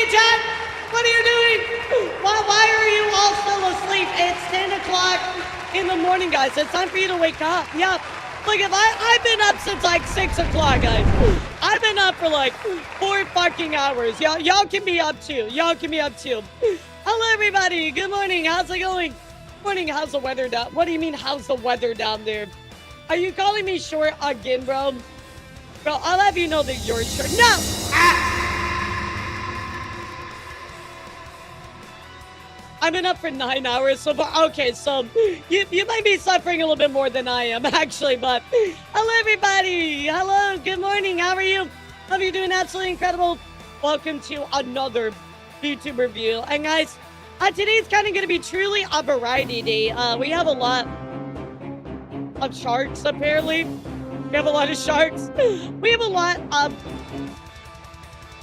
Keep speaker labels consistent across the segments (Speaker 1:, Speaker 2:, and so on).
Speaker 1: morning, Chad. What are you doing? Why are you all still asleep? It's 10 o'clock in the morning, guys. It's time for you to wake up. Yeah. Look, if I've been up since like 6 o'clock, guys. I've been up for like 4 fucking hours. Y'all can be up too. Y'all can be up too. Hello, everybody. Good morning. How's it going? Morning. How's the weather down? What do you mean, how's the weather down there? Are you calling me short again, bro? Bro, I'll have you know that you're short. No! Ah! I've been up for 9 hours so far. Okay, so you might be suffering a little bit more than I am, actually, but hello, everybody. Hello, good morning. How are you? Hope you're doing absolutely incredible. Welcome to another Vtuber review. And guys, today's kind of going to be truly a variety day. We have a lot of sharks, apparently. We have a lot of sharks. We have a lot of...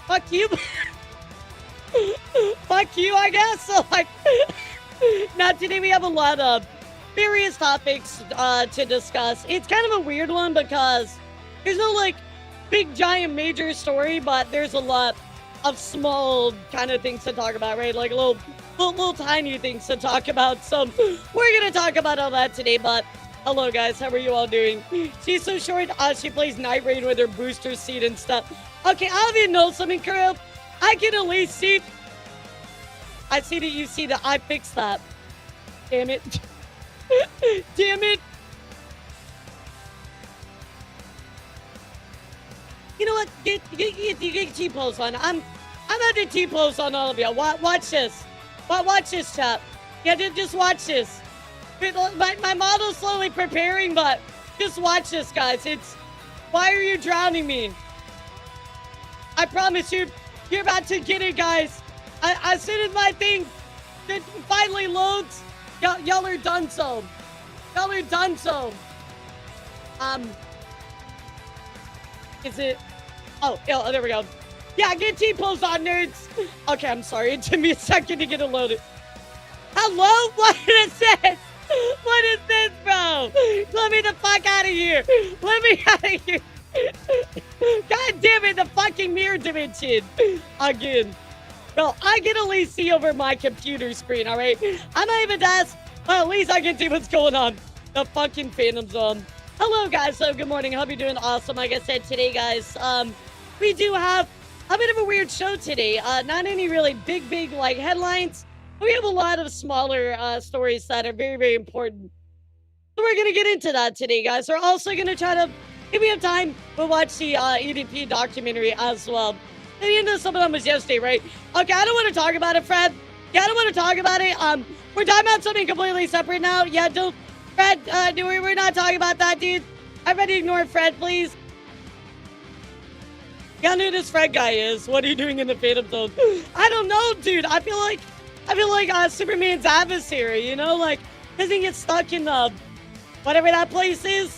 Speaker 1: Fuck you. Fuck you, I guess. So, like, now today we have a lot of various topics to discuss. It's kind of a weird one because there's no, like, big, giant, major story, but there's a lot of small kind of things to talk about, right? Like, little tiny things to talk about. So, we're going to talk about all that today, but hello, guys. How are you all doing? She's so short. She plays Night Rain with her booster seat and stuff. Okay, I'll have you know something, Kuro. I can at least see... I see that you see that I fixed that. Damn it. Damn it. You know what? Get T-pose on. I'm at the T-pose on all of you. Watch this. Watch this, chat. Yeah, just watch this. My model's slowly preparing, but just watch this, guys. It's... Why are you drowning me? I promise you... You're about to get it, guys. As soon as my thing finally loads, y'all are done so. Y'all are done so. Is it? Oh, there we go. Yeah, get T-pose on, nerds. Okay, I'm sorry. It took me a second to get it loaded. Hello? What is this? What is this, bro? Let me the fuck out of here. Let me out of here. God damn it, the fucking mirror dimension again. Bro, I can at least see over my computer screen, alright? I'm not even asked, but at least I can see what's going on. The fucking Phantom Zone. Hello, guys. So, good morning. Hope you're doing awesome. Like I said today, guys, we do have a bit of a weird show today. Not any really big, like, headlines. But we have a lot of smaller stories that are very, very important. So, we're going to get into that today, guys. We're also going to try to... If we have time, we'll watch the EDP documentary as well. Maybe into some of them was yesterday, right? Okay, I don't want to talk about it, Fred. Yeah, I don't want to talk about it. We're talking about something completely separate now. Yeah, don't... Fred, we're not talking about that, dude. Everybody ignore Fred, please. Y'all know who this Fred guy is. What are you doing in the Phantom Zone? I don't know, dude. I feel like Superman's adversary, you know? Like, doesn't he get stuck in the... whatever that place is?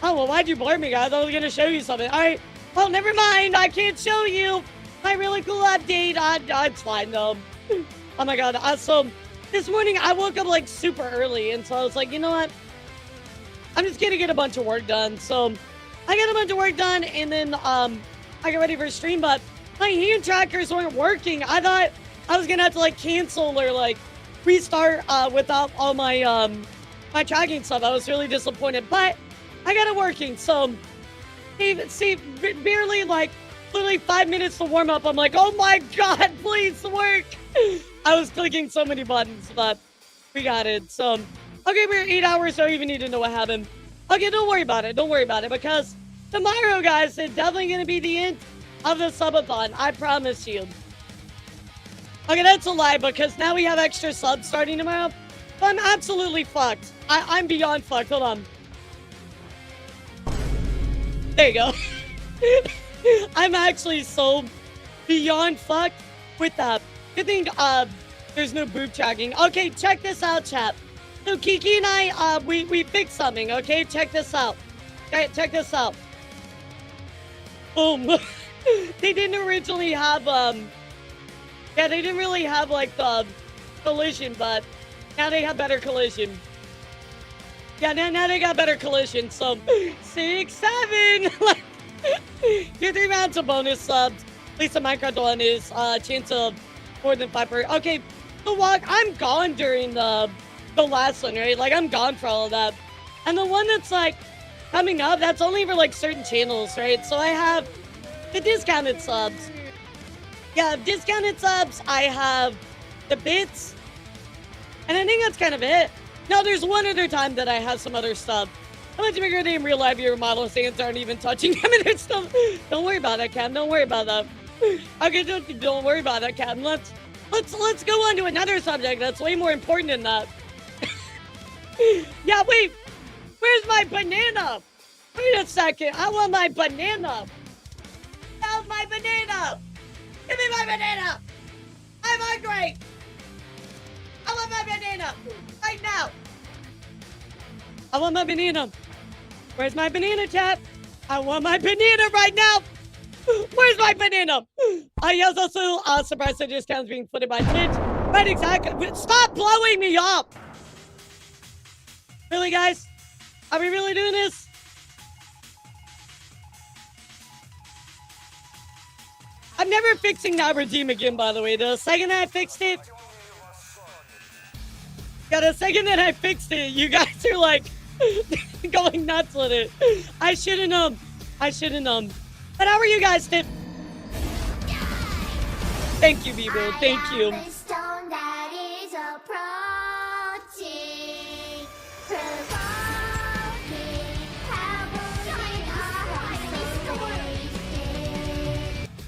Speaker 1: Oh, well, why'd you blur me, guys? I was going to show you something. All right. Well, never mind. I can't show you my really cool update. It's fine, though. Oh, my God. So, this morning, I woke up, like, super early. And so I was like, you know what? I'm just going to get a bunch of work done. So, I got a bunch of work done. And then I got ready for a stream. But my hand trackers weren't working. I thought I was going to have to, like, cancel or, like, restart without all my, my tracking stuff. I was really disappointed. But... I got it working, so see, barely like literally 5 minutes to warm up. I'm like, oh my God, please work. I was clicking so many buttons, but we got it. So, okay, we're 8 hours, so I don't even need to know what happened. Okay, don't worry about it. Don't worry about it, because tomorrow, guys, is definitely going to be the end of the subathon. I promise you. Okay, that's a lie, because now we have extra subs starting tomorrow. But I'm absolutely fucked. I'm beyond fucked. Hold on. There you go. I'm actually so beyond fucked with that. Good thing there's no boob tracking. Okay, check this out, chat. So Kiki and I, we fixed something, okay? Check this out. Okay, check this out. Boom. They didn't originally have, yeah, they didn't really have, like, the collision, but now they have better collision. Yeah, now they got better collision, so 6, 7. Like, get 3 rounds of bonus subs. At least the Minecraft one is chance of more than 5%. Okay, the walk, I'm gone during the last one, right? Like, I'm gone for all of that. And the one that's, like, coming up, that's only for, like, certain channels, right? So I have the discounted subs. Yeah, discounted subs. I have the bits. And I think that's kind of it. No, there's one other time that I have some other stuff. How much bigger they in real life? Your model stands aren't even touching them and it's still... Don't worry about that, Cam. Don't worry about that. Okay, don't worry about that, Cam. Let's go on to another subject that's way more important than that. Yeah, wait. Where's my banana? Wait a second. I want my banana. How's my banana? Give me my banana. I'm hungry. I want my banana right now. I want my banana. Where's my banana, chat? I want my banana right now. Where's my banana? I was also surprised the discounts being footed by Twitch. Right, exactly. Stop blowing me up. Really, guys? Are we really doing this? I'm never fixing that redeem again, by the way. The second I fixed it... Yeah, the second that I fixed it, you guys are like... going nuts with it. I should have known. I should have known. But how are you guys, Tip? Thank you, Bebo. Thank you.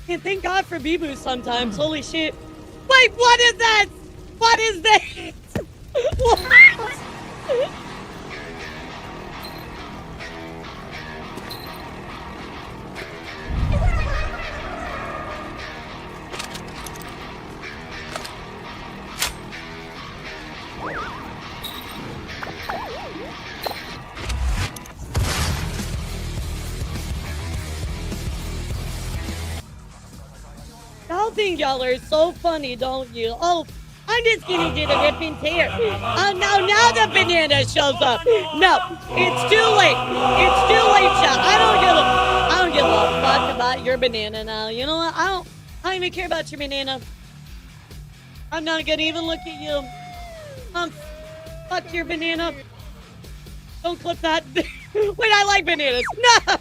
Speaker 1: And thank God for Bebo sometimes. Holy shit. Wait, what is that? What is this? What? Y'all think y'all are so funny, don't you? Oh, I'm just gonna get a rip and tear. Oh, no, now the banana shows up. No, it's too late. It's too late, child. I don't give a fuck about your banana now. You know what? I don't even care about your banana. I'm not gonna even look at you. Fuck your banana. Don't clip that. Wait, I like bananas. No!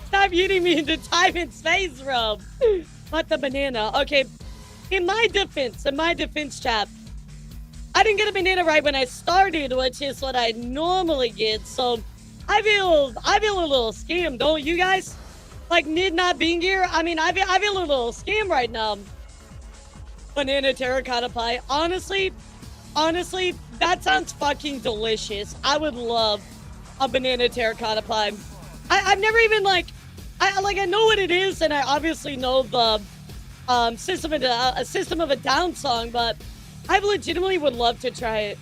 Speaker 1: Stop eating me into time and space, Rob. What the banana? Okay, in my defense, chat, I didn't get a banana right when I started, which is what I normally get. So I feel a little scammed, don't you guys? Like Nid not being here. I mean, I feel a little scammed right now. Banana terracotta pie. Honestly, that sounds fucking delicious. I would love a banana terracotta pie. I've never even I know what it is, and I obviously know the System of a Down song, but I legitimately would love to try it.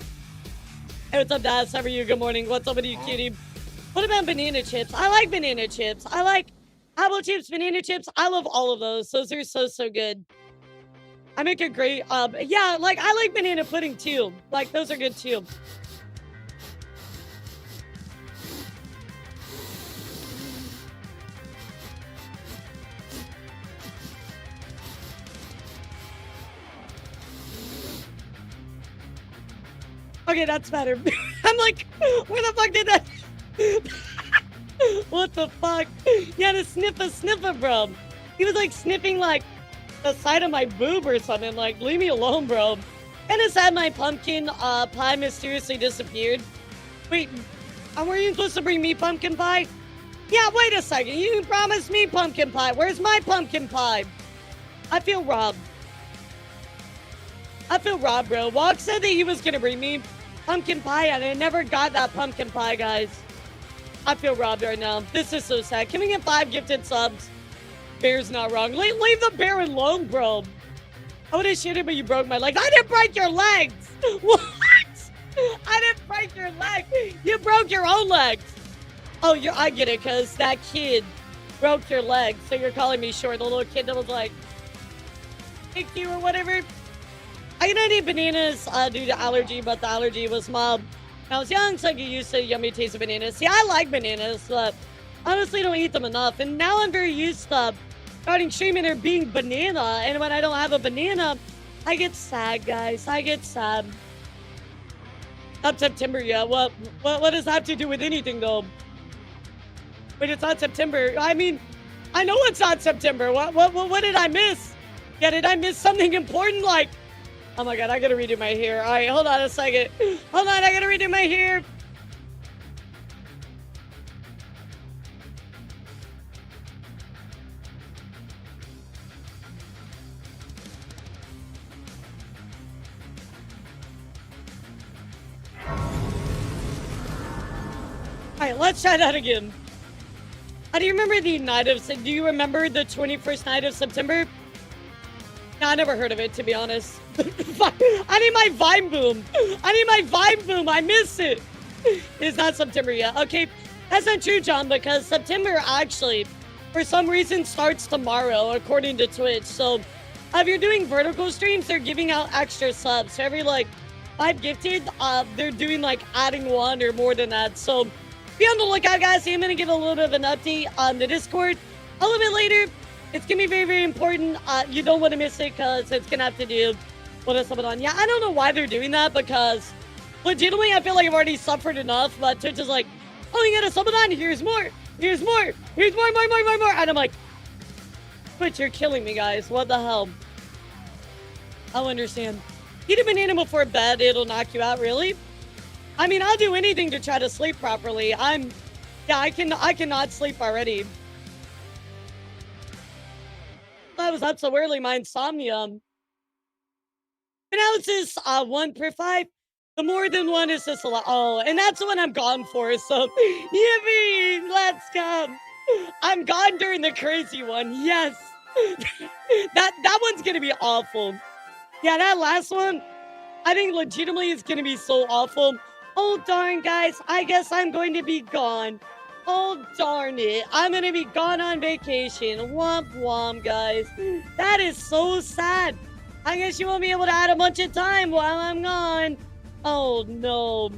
Speaker 1: Hey, what's up, Daz? How are you? Good morning. What's up with you, kitty? What about banana chips? I like banana chips. I like apple chips, banana chips. I love all of those. Those are so good. I make a great yeah, like I like banana pudding too. Like those are good too. Okay, that's better. I'm like, where the fuck did that? What the fuck? He had a sniffer, bro. He was like sniffing like the side of my boob or something. Like, leave me alone, bro. And it's sad my pumpkin pie mysteriously disappeared. Wait, were you supposed to bring me pumpkin pie? Yeah, wait a second. You promised me pumpkin pie. Where's my pumpkin pie? I feel robbed. Bro. Walk said that he was gonna bring me pumpkin pie, and I never got that pumpkin pie, guys. I feel robbed right now. This is so sad. Can we get 5 gifted subs? Bear's not wrong. Leave the bear alone, bro. I would have shitted, but you broke my legs. I didn't break your legs. What? I didn't break your legs. You broke your own legs. Oh, I get it, because that kid broke your legs. So you're calling me short. The little kid that was like, thank you or whatever. I didn't eat bananas due to allergy, but the allergy was mild. When I was young, so I get used to the yummy taste of bananas. See, I like bananas, but honestly don't eat them enough. And now I'm very used to starting streaming or being banana. And when I don't have a banana, I get sad, guys. I get sad. Not September yet. What does that have to do with anything, though? Wait, it's not September. I mean, I know it's not September. What did I miss? Yeah, did I miss something important? Like, oh my god, I gotta redo my hair. All right, hold on a second. Hold on, I gotta redo my hair. All right, let's try that again. Do you remember the night of? Do you remember the 21st night of September? No, I never heard of it, to be honest. I need my Vine Boom. I need my Vine Boom. I miss it. It's not September yet. Okay, that's not true, John, because September actually, for some reason, starts tomorrow, according to Twitch. So, if you're doing vertical streams, they're giving out extra subs. So every, like, 5 gifted, they're doing, like, adding 1 or more than that. So, be on the lookout, guys. I'm going to give a little bit of an update on the Discord a little bit later. It's going to be very, very important. You don't want to miss it because it's going to have to do with something on. Yeah, I don't know why they're doing that because legitimately I feel like I've already suffered enough. But Twitch is like, oh, you got a summon on? Here's more. Here's more. Here's more. And I'm like, Twitch, you're killing me, guys. What the hell? I don't understand. Eat a banana before bed. It'll knock you out, really? I mean, I'll do anything to try to sleep properly. I cannot sleep already. I was up so early, my insomnia. Analysis, 1 per 5. The more than 1 is just a lot. Oh, and that's the one I'm gone for, so yippee, let's go. I'm gone during the crazy one, yes. that one's gonna be awful. Yeah, that last one, I think legitimately is gonna be so awful. Oh, darn, guys, I guess I'm going to be gone. Oh, darn it. I'm going to be gone on vacation. Womp womp, guys. That is so sad. I guess you won't be able to add a bunch of time while I'm gone. Oh, no.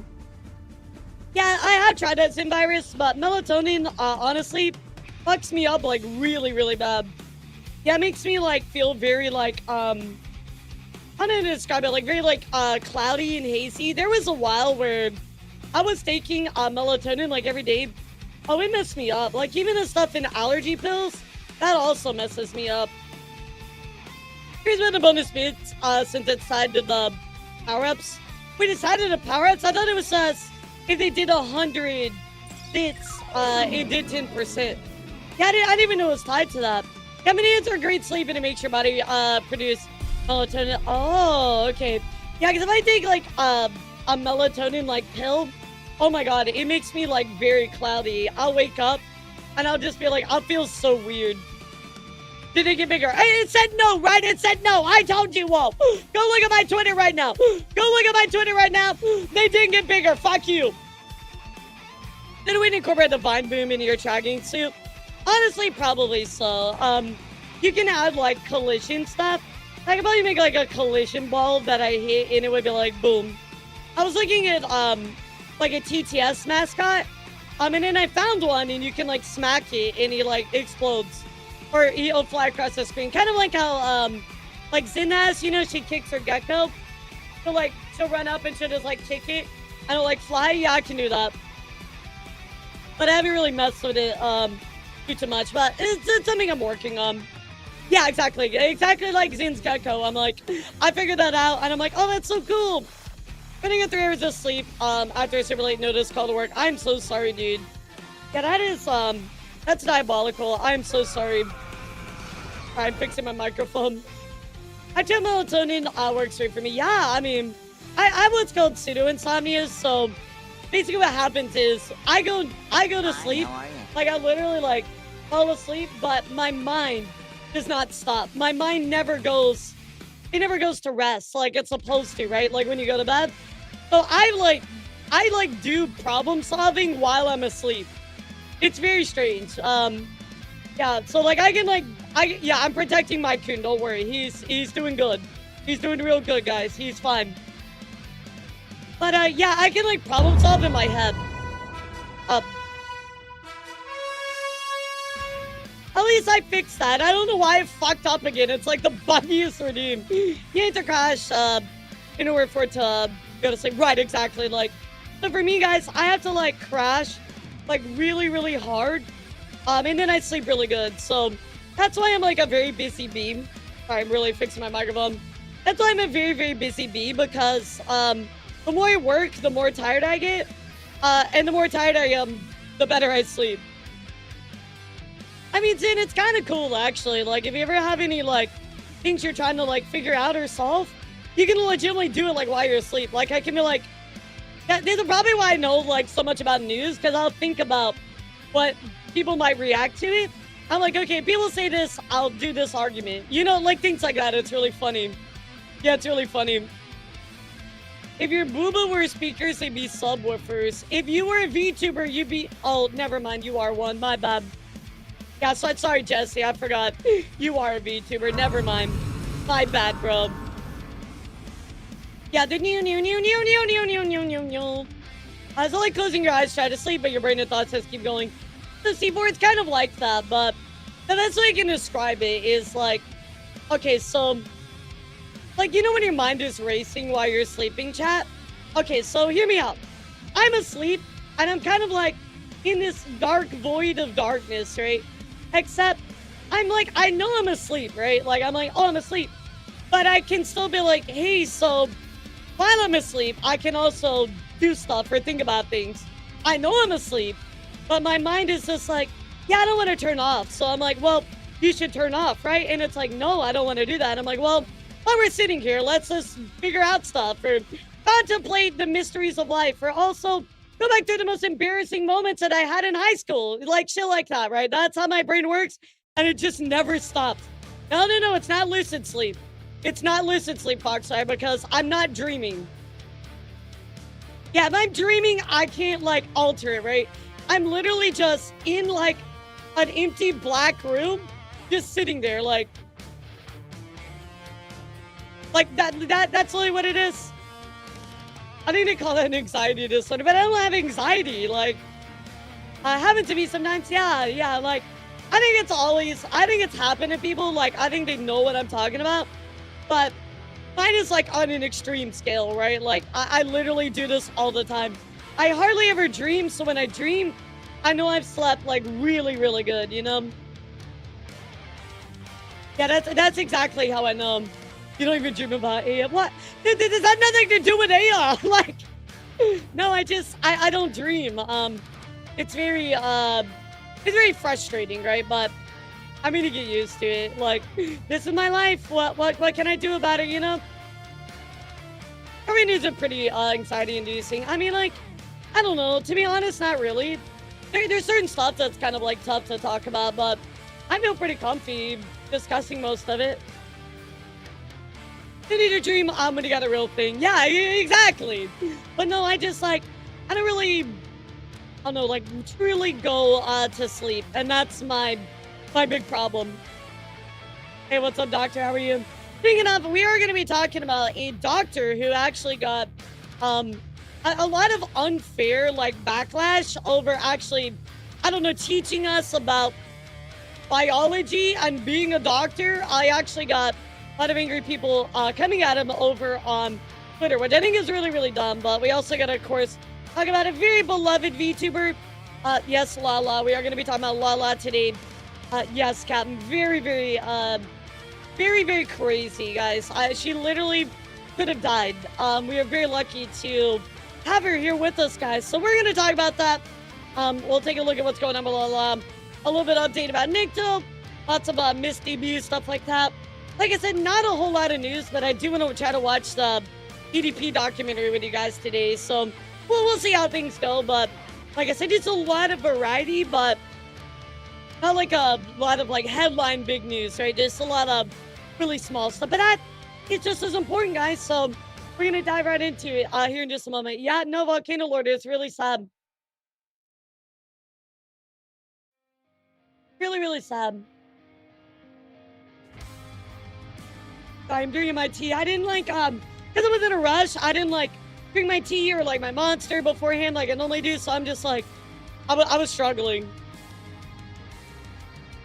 Speaker 1: Yeah, I have tried that Sim virus, but melatonin, honestly, fucks me up, like, really, really bad. Yeah, it makes me, like, feel very, like, I don't know how to describe it, like, very, like, cloudy and hazy. There was a while where I was taking melatonin, like, every day. Oh, it messed me up. Like, even the stuff in allergy pills, that also messes me up. Here's one of the bonus bits, since it's tied to the power-ups. We decided to power-ups? I thought it was, if they did 100 bits, it did 10%. Yeah, I didn't even know it was tied to that. Caminates are great sleep and it makes your body, produce melatonin. Oh, okay. Yeah, because if I take, like, a melatonin, like, pill, oh my god, it makes me, like, very cloudy. I'll wake up, and I'll just be like, I'll feel so weird. Did it get bigger? Hey, it said no, right? It said no. I told you all. Go look at my Twitter right now. Go look at my Twitter right now. They didn't get bigger. Fuck you. Did we incorporate the Vine Boom into your tracking suit? Honestly, probably so. You can add, like, collision stuff. I could probably make, like, a collision ball that I hit, and it would be like, boom. I was looking at, like, a TTS mascot, and then I found one, and you can, like, smack it, and he, like, explodes. Or he'll fly across the screen. Kind of like how, like, Zin has, you know, she kicks her gecko. So, like, she'll run up, and she'll just, like, kick it, and it'll, like, fly. Yeah, I can do that. But I haven't really messed with it, too much, but it's something I'm working on. Yeah, exactly. Exactly like Zin's gecko. I'm like, I figured that out, and I'm like, oh, that's so cool. Spending 3 hours of sleep after a super late notice call to work. I'm so sorry, dude. Yeah, that is, that's diabolical. I'm so sorry. I'm fixing my microphone. I tell melatonin works great for me. Yeah, I mean, I have what's called pseudo-insomnia, so basically what happens is I go to sleep. Like, I literally, like, fall asleep, but my mind does not stop. My mind never goes, it never goes to rest like it's supposed to, right? Like when you go to bed. So I do problem solving while I'm asleep. It's very strange. Yeah, so like I can like, I'm protecting my coon, don't worry. He's doing good. He's doing real good, guys. He's fine. But yeah, I can like problem solve in my head. At least I fixed that. I don't know why I fucked up again. It's like the buggiest redeem. You need to crash in order for it to go to sleep. Right, exactly. Like, so for me, guys, I have to like crash like really, really hard. And then I sleep really good. So that's why I'm like a very busy bee. Sorry, I'm really fixing my microphone. That's why I'm a very, very busy bee because the more I work, the more tired I get. And the more tired I am, the better I sleep. I mean, Zin, it's kind of cool, actually. Like, if you ever have any, like, things you're trying to, like, figure out or solve, you can legitimately do it, like, while you're asleep. Like, I can be like, this is probably why I know, like, so much about news, because I'll think about what people might react to it. I'm like, okay, people say this, I'll do this argument. You know, like, things like that. It's really funny. Yeah, it's really funny. If your booba were speakers, they'd be subwoofers. If you were a VTuber, you'd be... Oh, never mind. You are one. My bad. Yeah, so sorry, Jesse. I forgot. You are a VTuber. Never mind. My bad, bro. Yeah, the new. It's like closing your eyes, try to sleep, but your brain and thoughts says keep going. The C4's kind of like that, but the best way I can describe it is like, okay, so, like, you know when your mind is racing while you're sleeping, chat? Okay, so hear me out. I'm asleep, and I'm kind of like in this dark void of darkness, right? Except, I'm like, I know I'm asleep, right? Like, I'm like, oh, I'm asleep. But I can still be like, hey, so while I'm asleep, I can also do stuff or think about things. I know I'm asleep, but my mind is just like, yeah, I don't want to turn off. So I'm like, well, you should turn off, right? And it's like, no, I don't want to do that. I'm like, well, while we're sitting here, let's just figure out stuff or contemplate the mysteries of life or also go back to the most embarrassing moments that I had in high school. Like shit like that, right? That's how my brain works. And it just never stops. No, it's not lucid sleep. It's not lucid sleep, Foxfire, because I'm not dreaming. Yeah, if I'm dreaming, I can't, like, alter it, right? I'm literally just in, like, an empty black room, just sitting there, like that's really what it is. I think they call that an anxiety disorder, but I don't have anxiety, like, happen to me sometimes, yeah, like, I think it's happened to people, like, I think they know what I'm talking about, but mine is, like, on an extreme scale, right? Like, I literally do this all the time. I hardly ever dream, so when I dream, I know I've slept, like, really, really good, you know? Yeah, that's exactly how I know. You don't even dream about AI. What? Does that have nothing to do with AI? Like, no, I don't dream. It's very frustrating, right? But I'm gonna get used to it. Like, this is my life. What can I do about it, you know? Every news is pretty anxiety-inducing. I mean, like, I don't know. To be honest, not really. There's certain stuff that's kind of, like, tough to talk about, but I feel pretty comfy discussing most of it. You need to dream when you got a real thing. Yeah, exactly. But no, I just, like, I don't really, I don't know, like, truly go to sleep. And that's my big problem. Hey, what's up, doctor? How are you? Speaking of, we are going to be talking about a doctor who actually got a lot of unfair, like, backlash over actually, I don't know, teaching us about biology and being a doctor. I actually got a lot of angry people coming at him over on Twitter, which I think is really, really dumb. But we also got to, of course, talk about a very beloved VTuber. Yes, Lala. We are going to be talking about Lala today. Yes, Captain. Very, very, very, very crazy, guys. She literally could have died. We are very lucky to have her here with us, guys. So we're going to talk about that. We'll take a look at what's going on with Lala. A little bit of update about Nicto. Lots of Misty Muse, stuff like that. Like I said, not a whole lot of news, but I do want to try to watch the EDP documentary with you guys today. So we'll see how things go. But like I said, it's a lot of variety, but not like a lot of like headline big news, right? Just a lot of really small stuff. But that is just as important, guys. So we're going to dive right into it here in just a moment. Yeah, no, Volcano Lord is really sad. Really, really sad. I'm drinking my tea. I didn't like, because I was in a rush, I didn't like drink my tea or like my Monster beforehand like I normally do. So I'm just like, I was struggling.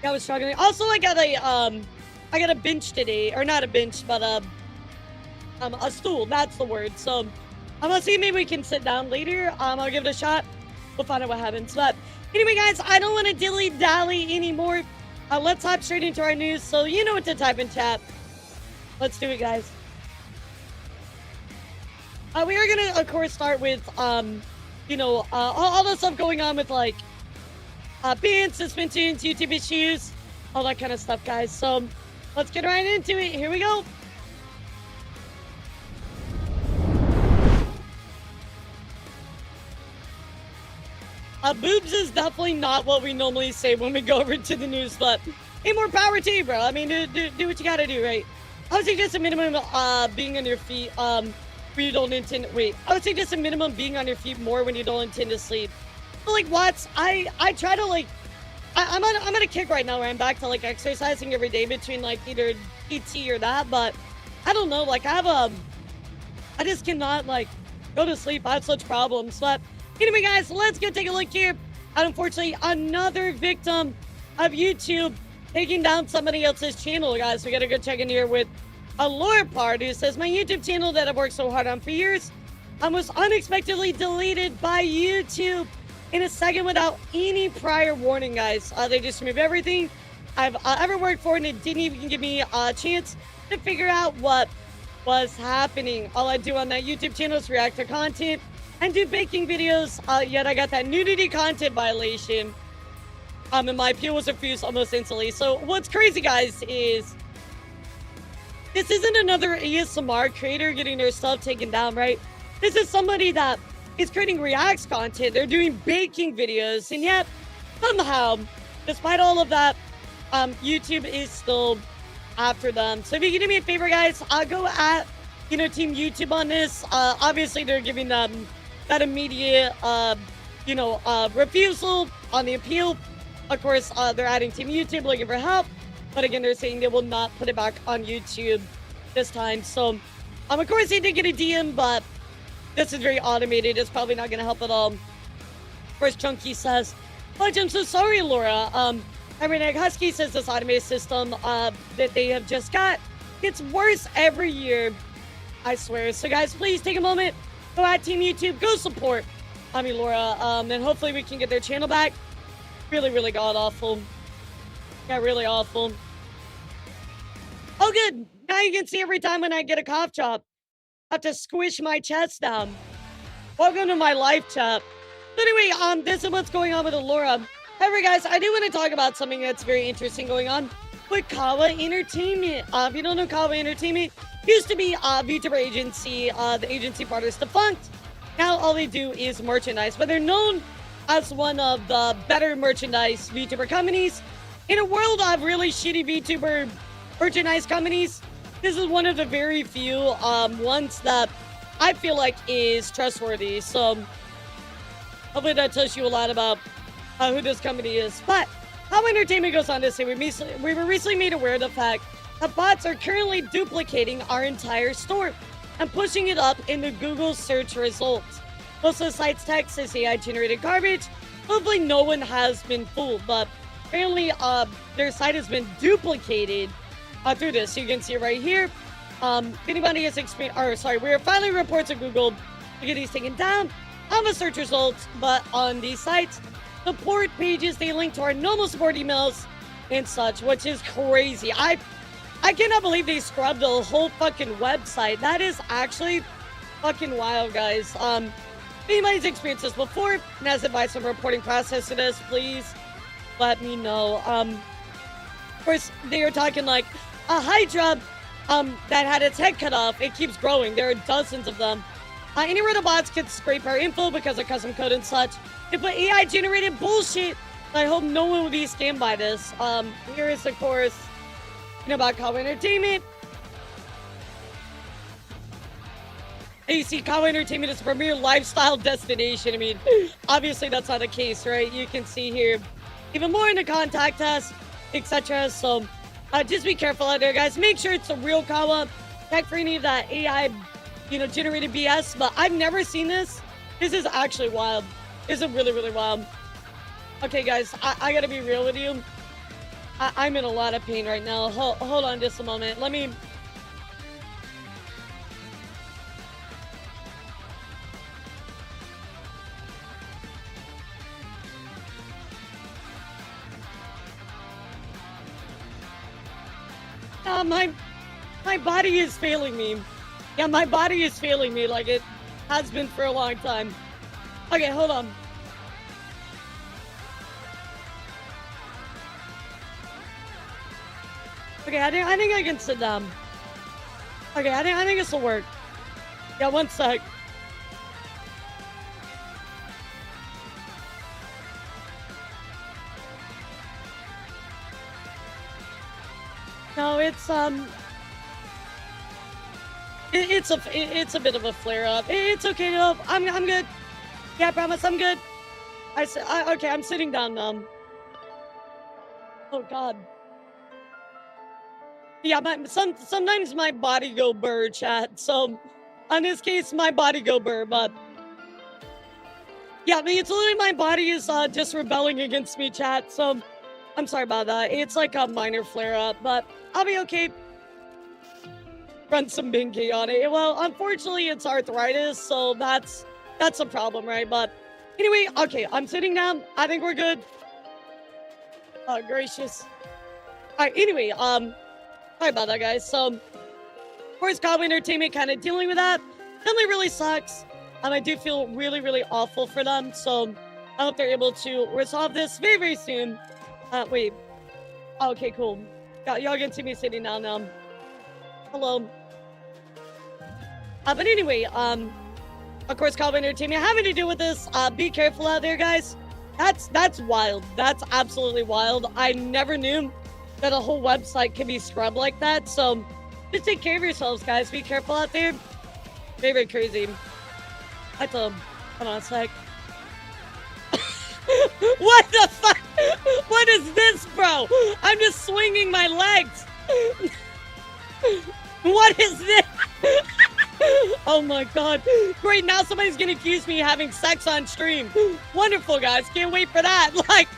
Speaker 1: I was struggling. Also, I got a bench today, or not a bench, but a stool. That's the word. So I'm gonna see maybe we can sit down later. I'll give it a shot. We'll find out what happens. But anyway, guys, I don't want to dilly-dally anymore. Let's hop straight into our news. So you know what to type in chat. Let's do it, guys. We are gonna, of course, start with all the stuff going on with like bans, suspensions, YouTube issues, all that kind of stuff, guys. So let's get right into it. Here we go. Boobs is definitely not what we normally say when we go over to the news, but hey, more power to you, bro. I mean, do what you gotta do, right? I would say just a minimum being on your feet when you don't intend. Wait, I would say just a minimum being on your feet more when you don't intend to sleep. But like, Watts, I try to like, I'm on a kick right now where I'm back to like exercising every day between like either PT or that, but I don't know, like I just cannot like go to sleep. I have such problems. But anyway, guys, let's go take a look here. And unfortunately, another victim of YouTube taking down somebody else's channel, guys. We gotta go check in here with elara part, who says, my YouTube channel that I've worked so hard on for years was unexpectedly deleted by YouTube in a second without any prior warning, guys. They just removed everything I've ever worked for, and it didn't even give me a chance to figure out what was happening. All I do on that YouTube channel is react to content and do baking videos, yet I got that nudity content violation. And my appeal was refused almost instantly. So what's crazy, guys, is this isn't another ASMR creator getting their stuff taken down, right? This is somebody that is creating reacts content. They're doing baking videos, and yet somehow, despite all of that, YouTube is still after them. So if you can do me a favor, guys, go at Team YouTube on this. Obviously, they're giving them that immediate refusal on the appeal. Of course, they're adding Team YouTube looking for help, but again, they're saying they will not put it back on YouTube this time. So of course, they did get a DM, but this is very automated. It's probably not going to help at all. First, Chunky says, "Fudge, I'm so sorry, Laura." Ironic Husky says this automated system that they have just got gets worse every year, I swear. So guys, please take a moment, go at Team YouTube, go support Laura, and hopefully we can get their channel back. Really, really god-awful. Yeah, really awful. Oh, good. Now you can see every time when I get a cough drop, I have to squish my chest down. Welcome to my life, chat. So anyway, this is what's going on with elara. However, guys, I do want to talk about something that's very interesting going on with Kawa Entertainment. If you don't know Kawa Entertainment, used to be a Vtuber agency. The agency part is defunct. Now all they do is merchandise, but they're known as one of the better merchandise VTuber companies. In a world of really shitty VTuber merchandise companies, this is one of the very few ones that I feel like is trustworthy. So hopefully that tells you a lot about who this company is. But How Entertainment goes on to say, we were recently made aware of the fact that bots are currently duplicating our entire store and pushing it up in the Google search results. Most of the site's text is AI-generated garbage. Hopefully no one has been fooled, but apparently their site has been duplicated through this. So you can see it right here. If anybody has experienced, we are filing reports at Google to get these taken down on the search results, but on these sites, support pages, they link to our normal support emails and such, which is crazy. I cannot believe they scrubbed the whole fucking website. That is actually fucking wild, guys. If anybody's experienced this before and has advice on the reporting process to this, please let me know. Of course, they are talking like a Hydra that had its head cut off. It keeps growing. There are dozens of them. Any bots could scrape our info because of custom code and such. They put AI-generated bullshit. I hope no one will be scammed by this. Here is, of course, about Kawa Entertainment. And you see, Kawa Entertainment is a premier lifestyle destination. I mean, obviously that's not the case, right? You can see here even more in the contact us, etc. So just be careful out there, guys. Make sure it's a real Kawa. Check for any of that AI, generated BS. But I've never seen this. This is actually wild. This is really, really wild. Okay, guys, I gotta be real with you. I'm in a lot of pain right now. Hold on just a moment. Let me... my body is failing me. Yeah, my body is failing me like it has been for a long time. Okay, hold on. Okay, I think I can sit down. Okay, I think this will work. Yeah, one sec. No, it's a bit of a flare up. It's okay, no, I'm good. Yeah, I promise I'm good. Okay, I'm sitting down now. Oh God. Yeah, sometimes my body go burr, chat. So, on this case, my body go burr, but yeah, I mean, it's literally my body is just rebelling against me, chat. So, I'm sorry about that. It's like a minor flare up, but I'll be okay. Run some Binky on it. Well, unfortunately, it's arthritis, so that's a problem, right? But anyway, okay, I'm sitting down. I think we're good. Oh, gracious. All right, anyway, sorry about that, guys. So, of course, Cowboy Entertainment kind of dealing with that. Definitely really sucks. I do feel really, really awful for them. So, I hope they're able to resolve this very, very soon. Wait. Okay, cool. Y'all can see me sitting down now. Hello. But anyway, of course, Cowboy Entertainment having to deal with this. Be careful out there, guys. That's wild. That's absolutely wild. I never knew that a whole website can be scrubbed like that. So just take care of yourselves, guys. Be careful out there. Very, very crazy. I told him. Hold on a sec. What the fuck? What is this, bro? I'm just swinging my legs. What is this? Oh my God. Great, now somebody's gonna accuse me of having sex on stream. Wonderful, guys. Can't wait for that. Like,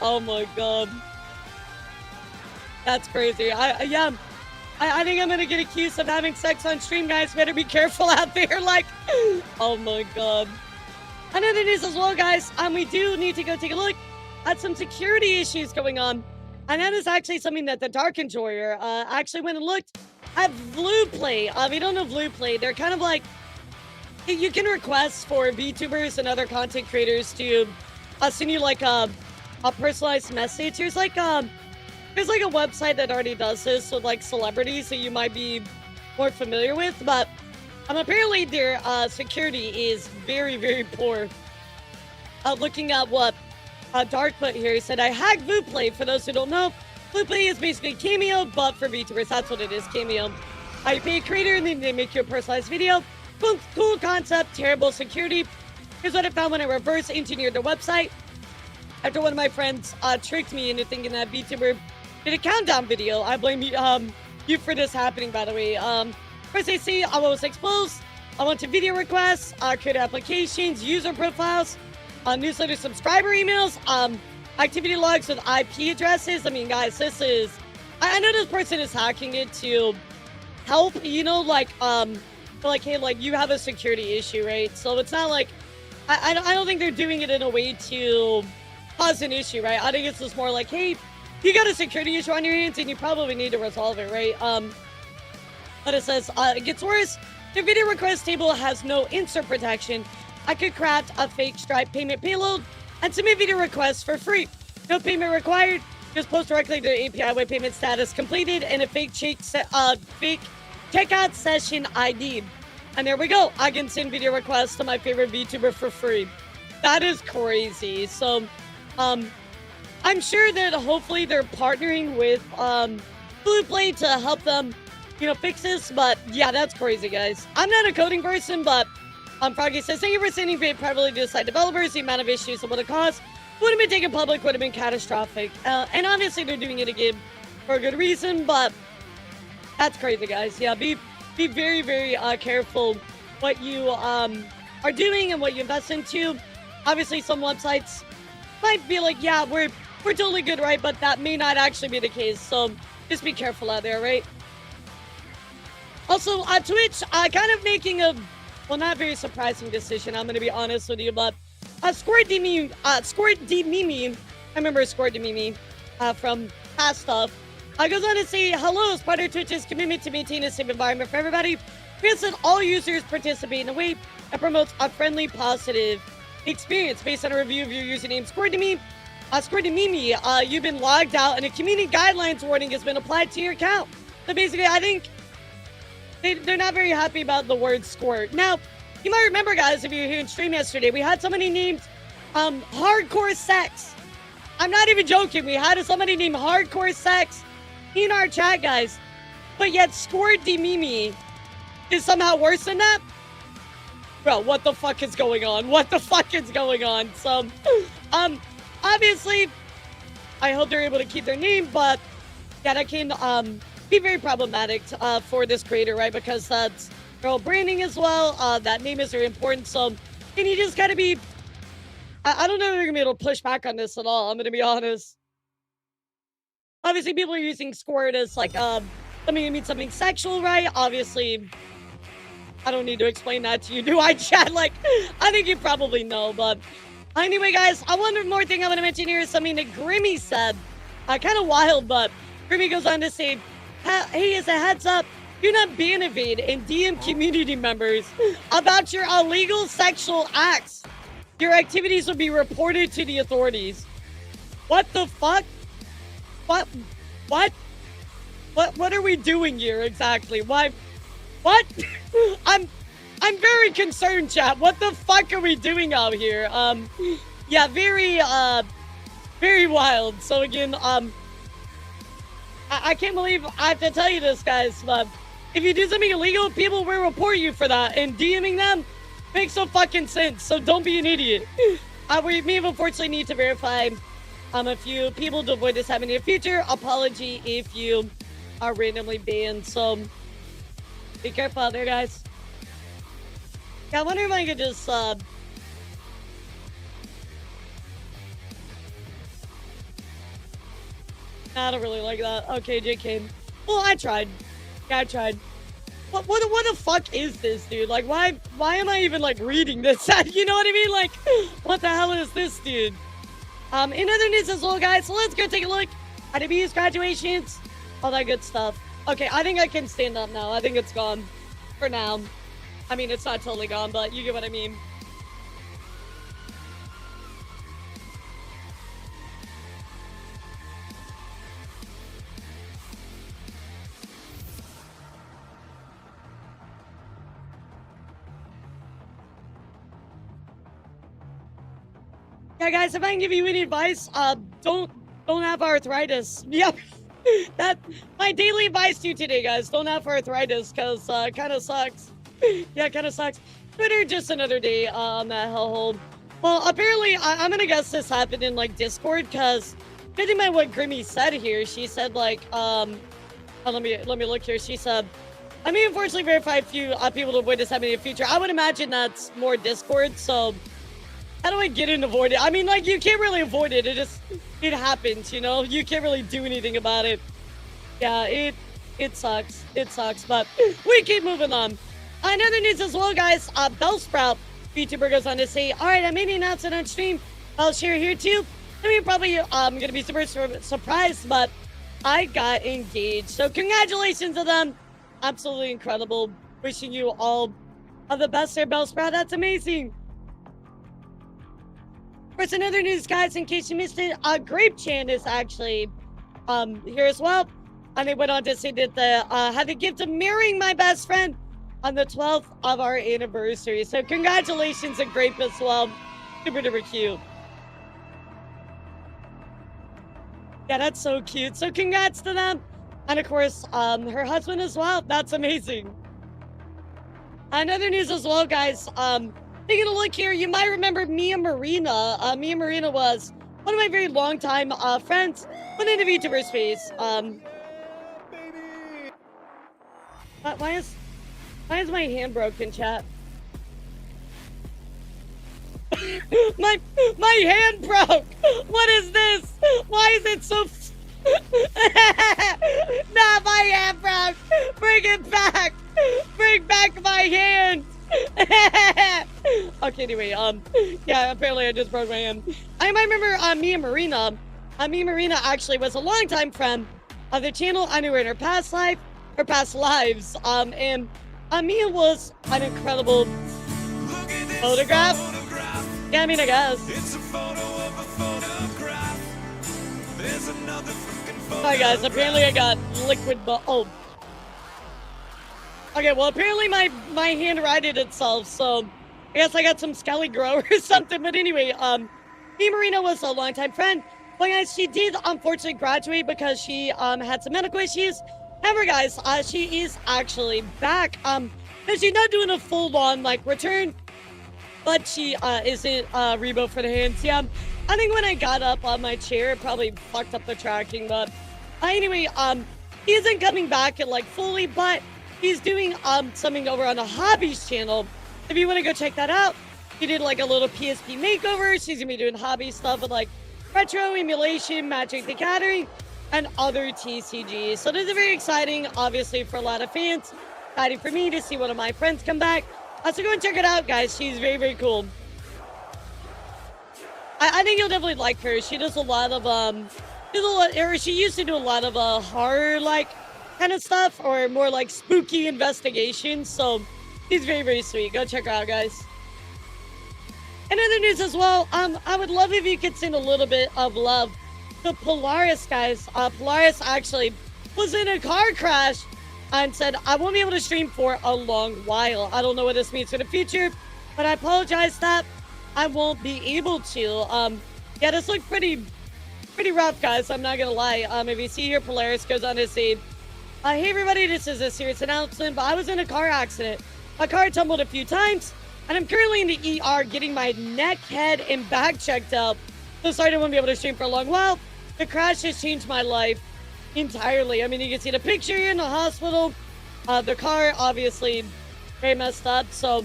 Speaker 1: oh my God. That's crazy. Yeah. I think I'm gonna get accused of having sex on stream, guys. Better be careful out there. Like, oh my God. Another news as well, guys. We do need to go take a look at some security issues going on. And that is actually something that the Dark Enjoyer actually went and looked at Vtuber. If you don't know Vtuber, they're kind of like, you can request for VTubers and other content creators to send you like a personalized message. There's like a website that already does this with like celebrities that you might be more familiar with, but apparently their security is very, very poor. Looking at what Dark put here, he said, I hacked Vtuber. For those who don't know, Vtuber is basically Cameo, but for VTubers. That's what it is, Cameo. You pay a creator and then they make you a personalized video. Cool concept, terrible security. Here's what I found when I reverse engineered the website. After one of my friends tricked me into thinking that VTuber did a countdown video. I blame you for this happening, by the way. First they see I was exposed. I went to video requests, created applications, user profiles, newsletter subscriber emails, activity logs with IP addresses. I mean, guys, this is... I know this person is hacking it to help, you know, like, hey, like, you have a security issue, right? So it's not like... I don't think they're doing it in a way to cause an issue, right? I think it's just more like, hey, you got a security issue on your hands and you probably need to resolve it, right? But it says, it gets worse. The video request table has no insert protection. I could craft a fake Stripe payment payload and submit video requests for free. No payment required. Just post directly to the API with payment status completed and a fake checkout session ID. And there we go. I can send video requests to my favorite VTuber for free. That is crazy. So, I'm sure that hopefully they're partnering with Vtuber to help them, you know, fix this. But yeah, that's crazy, guys. I'm not a coding person, but Froggy says, thank you for sending privately to site developers. The amount of issues it would have caused would have been taken public, would have been catastrophic. And obviously they're doing it again for a good reason, but that's crazy, guys. Yeah, be very, very careful what you are doing and what you invest into. Obviously, some websites might be like, yeah, we're we're totally good, right? But that may not actually be the case. So just be careful out there, right? Also, Twitch, kind of making a, well, not very surprising decision. I'm going to be honest with you, but Squirt D Mimi, I remember Squirt D Mimi from past stuff. Goes on to say, hello, as part of Twitch's commitment to maintain a safe environment for everybody, we ask that all users participate in a way that promotes a friendly, positive experience. Based on a review of your username, Squirt D Mimi, you've been logged out and a community guidelines warning has been applied to your account. So basically, I think they're not very happy about the word squirt. Now, you might remember, guys, if you were here in stream yesterday, we had somebody named Hardcore Sex. I'm not even joking. We had somebody named Hardcore Sex in our chat, guys. But yet Squirt D Mimi is somehow worse than that? Bro, what the fuck is going on? What the fuck is going on? So, obviously, I hope they're able to keep their name, but yeah, that can be very problematic for this creator, right? Because that's girl branding as well. That name is very important. So, and you just gotta be, I don't know if they're gonna be able to push back on this at all. I'm gonna be honest. Obviously, people are using squirt as like, something sexual, right? Obviously, I don't need to explain that to you, do I, chat? Like, I think you probably know, but anyway, guys, one more thing I want to mention here is something that Grimmy said. Kind of wild, but Grimmy goes on to say, hey, as a heads up, do not ban evade and DM community members about your illegal sexual acts. Your activities will be reported to the authorities. What the fuck? What? What are we doing here exactly? Why? What? I'm very concerned, chat. What the fuck are we doing out here? Yeah, very wild. So again, I can't believe I have to tell you this, guys, but if you do something illegal, people will report you for that, and DMing them makes no fucking sense, so don't be an idiot. We may unfortunately need to verify a few people to avoid this happening in the future. Apology if you are randomly banned, so be careful out there, guys. Yeah, I wonder if I could just, I don't really like that. Okay, JK. Well, I tried. Yeah, I tried. What the fuck is this, dude? Like, why am I even, like, reading this? You know what I mean? Like, what the hell is this, dude? In other news as well, guys, so let's go take a look at ABU's graduations, all that good stuff. Okay, I think I can stand up now. I think it's gone for now. I mean, it's not totally gone, but you get what I mean. Yeah, guys, if I can give you any advice, don't have arthritis. Yep. That my daily advice to you today, guys. Don't have arthritis, cause kind of sucks. Yeah, kind of sucks. Twitter, just another day on that hellhole. Well, apparently, I'm gonna guess this happened in like Discord, cause judging by what Grimmy said here, she said like oh, let me look here. She said, I may unfortunately verify a few people to avoid this happening in the future. I would imagine that's more Discord. So how do I get in avoid it? I mean, like, you can't really avoid it. It happens, you know? You can't really do anything about it. Yeah, it sucks. It sucks, but we keep moving on. In other news as well, guys, Bellsprout Vtuber goes on to say, all right, I made an announcement on stream. I'll share here too. I mean, probably going to be super surprised, but I got engaged. So congratulations to them. Absolutely incredible. Wishing you all of the best there, Bellsprout. That's amazing. For some other news, guys, in case you missed it, Grape Chan is actually here as well. And they went on to say that they had the gift of marrying my best friend on the 12th of our anniversary. So congratulations to Grape as well. Super duper cute. Yeah, that's so cute. So congrats to them. And of course, her husband as well. That's amazing. Another news as well, guys. Taking a look here, you might remember Mia Marina. Mia Marina was one of my very long time friends within the VTuber space. Why is my hand broken, chat? my my hand broke. What is this? Why is it so? Nah, my hand broke. Bring it back. Bring back my hand. Okay, anyway, yeah, apparently I just broke my hand. I might remember me and Marina. Me and Marina actually was a longtime friend of the channel. I knew her in her past life, her past lives. And Mia was an incredible photograph. Yeah, I mean, I guess. It's a photo of a photograph. There's another fucking photograph. Hi guys, apparently I got liquid oh. Okay, well apparently my hand righted itself, so I guess I got some skelly grow or something. But anyway, me Marina was a longtime friend. But guys, she did unfortunately graduate because she had some medical issues. However, guys, she is actually back. And she's not doing a full-on like return, but she isn't rebo for the hands. Yeah, I think when I got up on my chair, it probably fucked up the tracking. But anyway, he isn't coming back like fully, but he's doing something over on the Hobbies channel. If you want to go check that out, he did like a little PSP makeover. She's gonna be doing hobby stuff with like retro emulation, Magic the Gathering, and other TCGs. So this is very exciting, obviously, for a lot of fans. Exciting for me to see one of my friends come back. So go and check it out, guys. She's very, very cool. I think you'll definitely like her. She does a lot of she used to do a lot of horror like kind of stuff, or more like spooky investigations. So she's very, very sweet. Go check her out, guys. In other news as well, I would love if you could send a little bit of love to Polaris, guys. Polaris actually was in a car crash and said, I won't be able to stream for a long while. I don't know what this means for the future, but I apologize that I won't be able to. Yeah, this looked pretty rough, guys. I'm not gonna lie. If you see here, Polaris goes on to say, hey everybody, this is a serious announcement, but I was in a car accident. My car tumbled a few times, and I'm currently in the ER getting my neck, head, and back checked out. So sorry I won't be able to stream for a long while. The crash has changed my life entirely. I mean, you can see the picture here in the hospital. The car, obviously, very messed up. So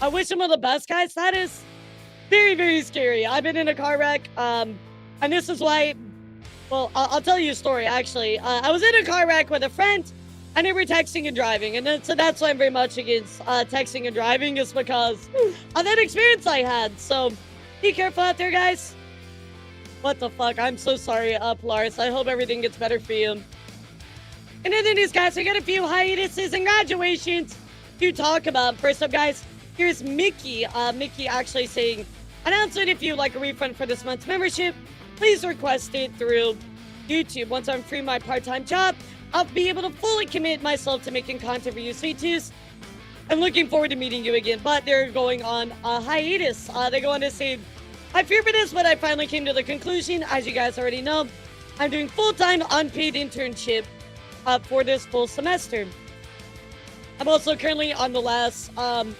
Speaker 1: I wish him all the best, guys. That is very, very scary. I've been in a car wreck, and this is why, well, I'll tell you a story, actually. I was in a car wreck with a friend, and they were texting and driving, and so that's why I'm very much against texting and driving, is because of that experience I had. So be careful out there, guys. What the fuck? I'm so sorry, Polaris. I hope everything gets better for you. In other news, guys, we got a few hiatuses and graduations to talk about. First up, guys, here's Mickey. Mickey actually saying, announcement, if you'd like a refund for this month's membership, please request it through YouTube. Once I'm free my part-time job, I'll be able to fully commit myself to making content for you, sweet twos. I'm looking forward to meeting you again, but they're going on a hiatus. They go on to say, I fear for this, but I finally came to the conclusion, as you guys already know, I'm doing full-time unpaid internship for this full semester. I'm also currently on the last month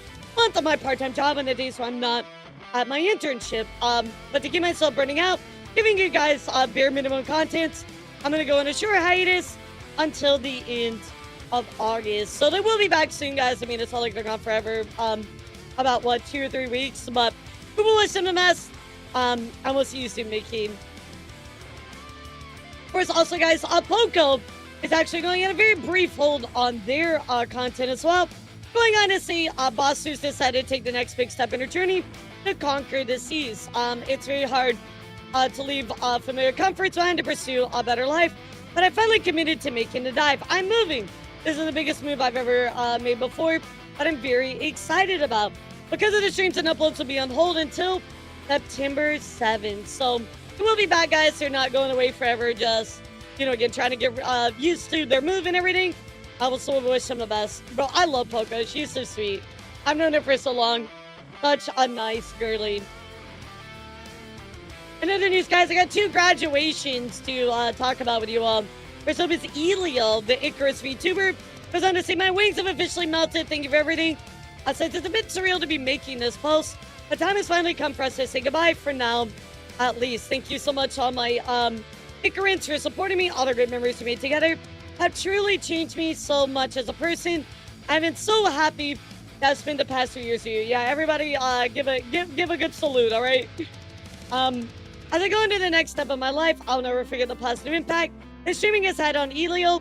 Speaker 1: of my part-time job on the days where I'm not at my internship. But to keep myself burning out, giving you guys bare minimum content, I'm going to go on a short hiatus until the end of August. So they will be back soon, guys. I mean, it's not like they're gone forever. About, what, 2 or 3 weeks? But we will wish them the best. And we'll see you soon, Mickey. Of course, also, guys, Poco is actually going on a very brief hold on their content as well. Going on to see Boss Zeus decided to take the next big step in her journey to conquer the seas. It's very hard to leave familiar comforts behind to pursue a better life, but I finally committed to making the dive. I'm moving. This is the biggest move I've ever made before, but I'm very excited about. Because of the streams and uploads will be on hold until September 7th. So we'll be back, guys. They're not going away forever. Just, you know, again, trying to get used to their move and everything. I will still wish them the best. Bro, I love Poco. She's so sweet. I've known her for so long. Such a nice girly. In other news, guys, I got 2 graduations to talk about with you all. First up is Elio, the Icarus Vtuber. Goes on to say, my wings have officially melted. Thank you for everything. Since it's a bit surreal to be making this post, the time has finally come for us to say goodbye for now, at least. Thank you so much, all my Icarans, for supporting me. All the great memories we made together have truly changed me so much as a person. I've been so happy that's been the past 2 years for you. Yeah, everybody, give a good salute, all right? As I go into the next step of my life, I'll never forget the positive impact that streaming has had on Elio.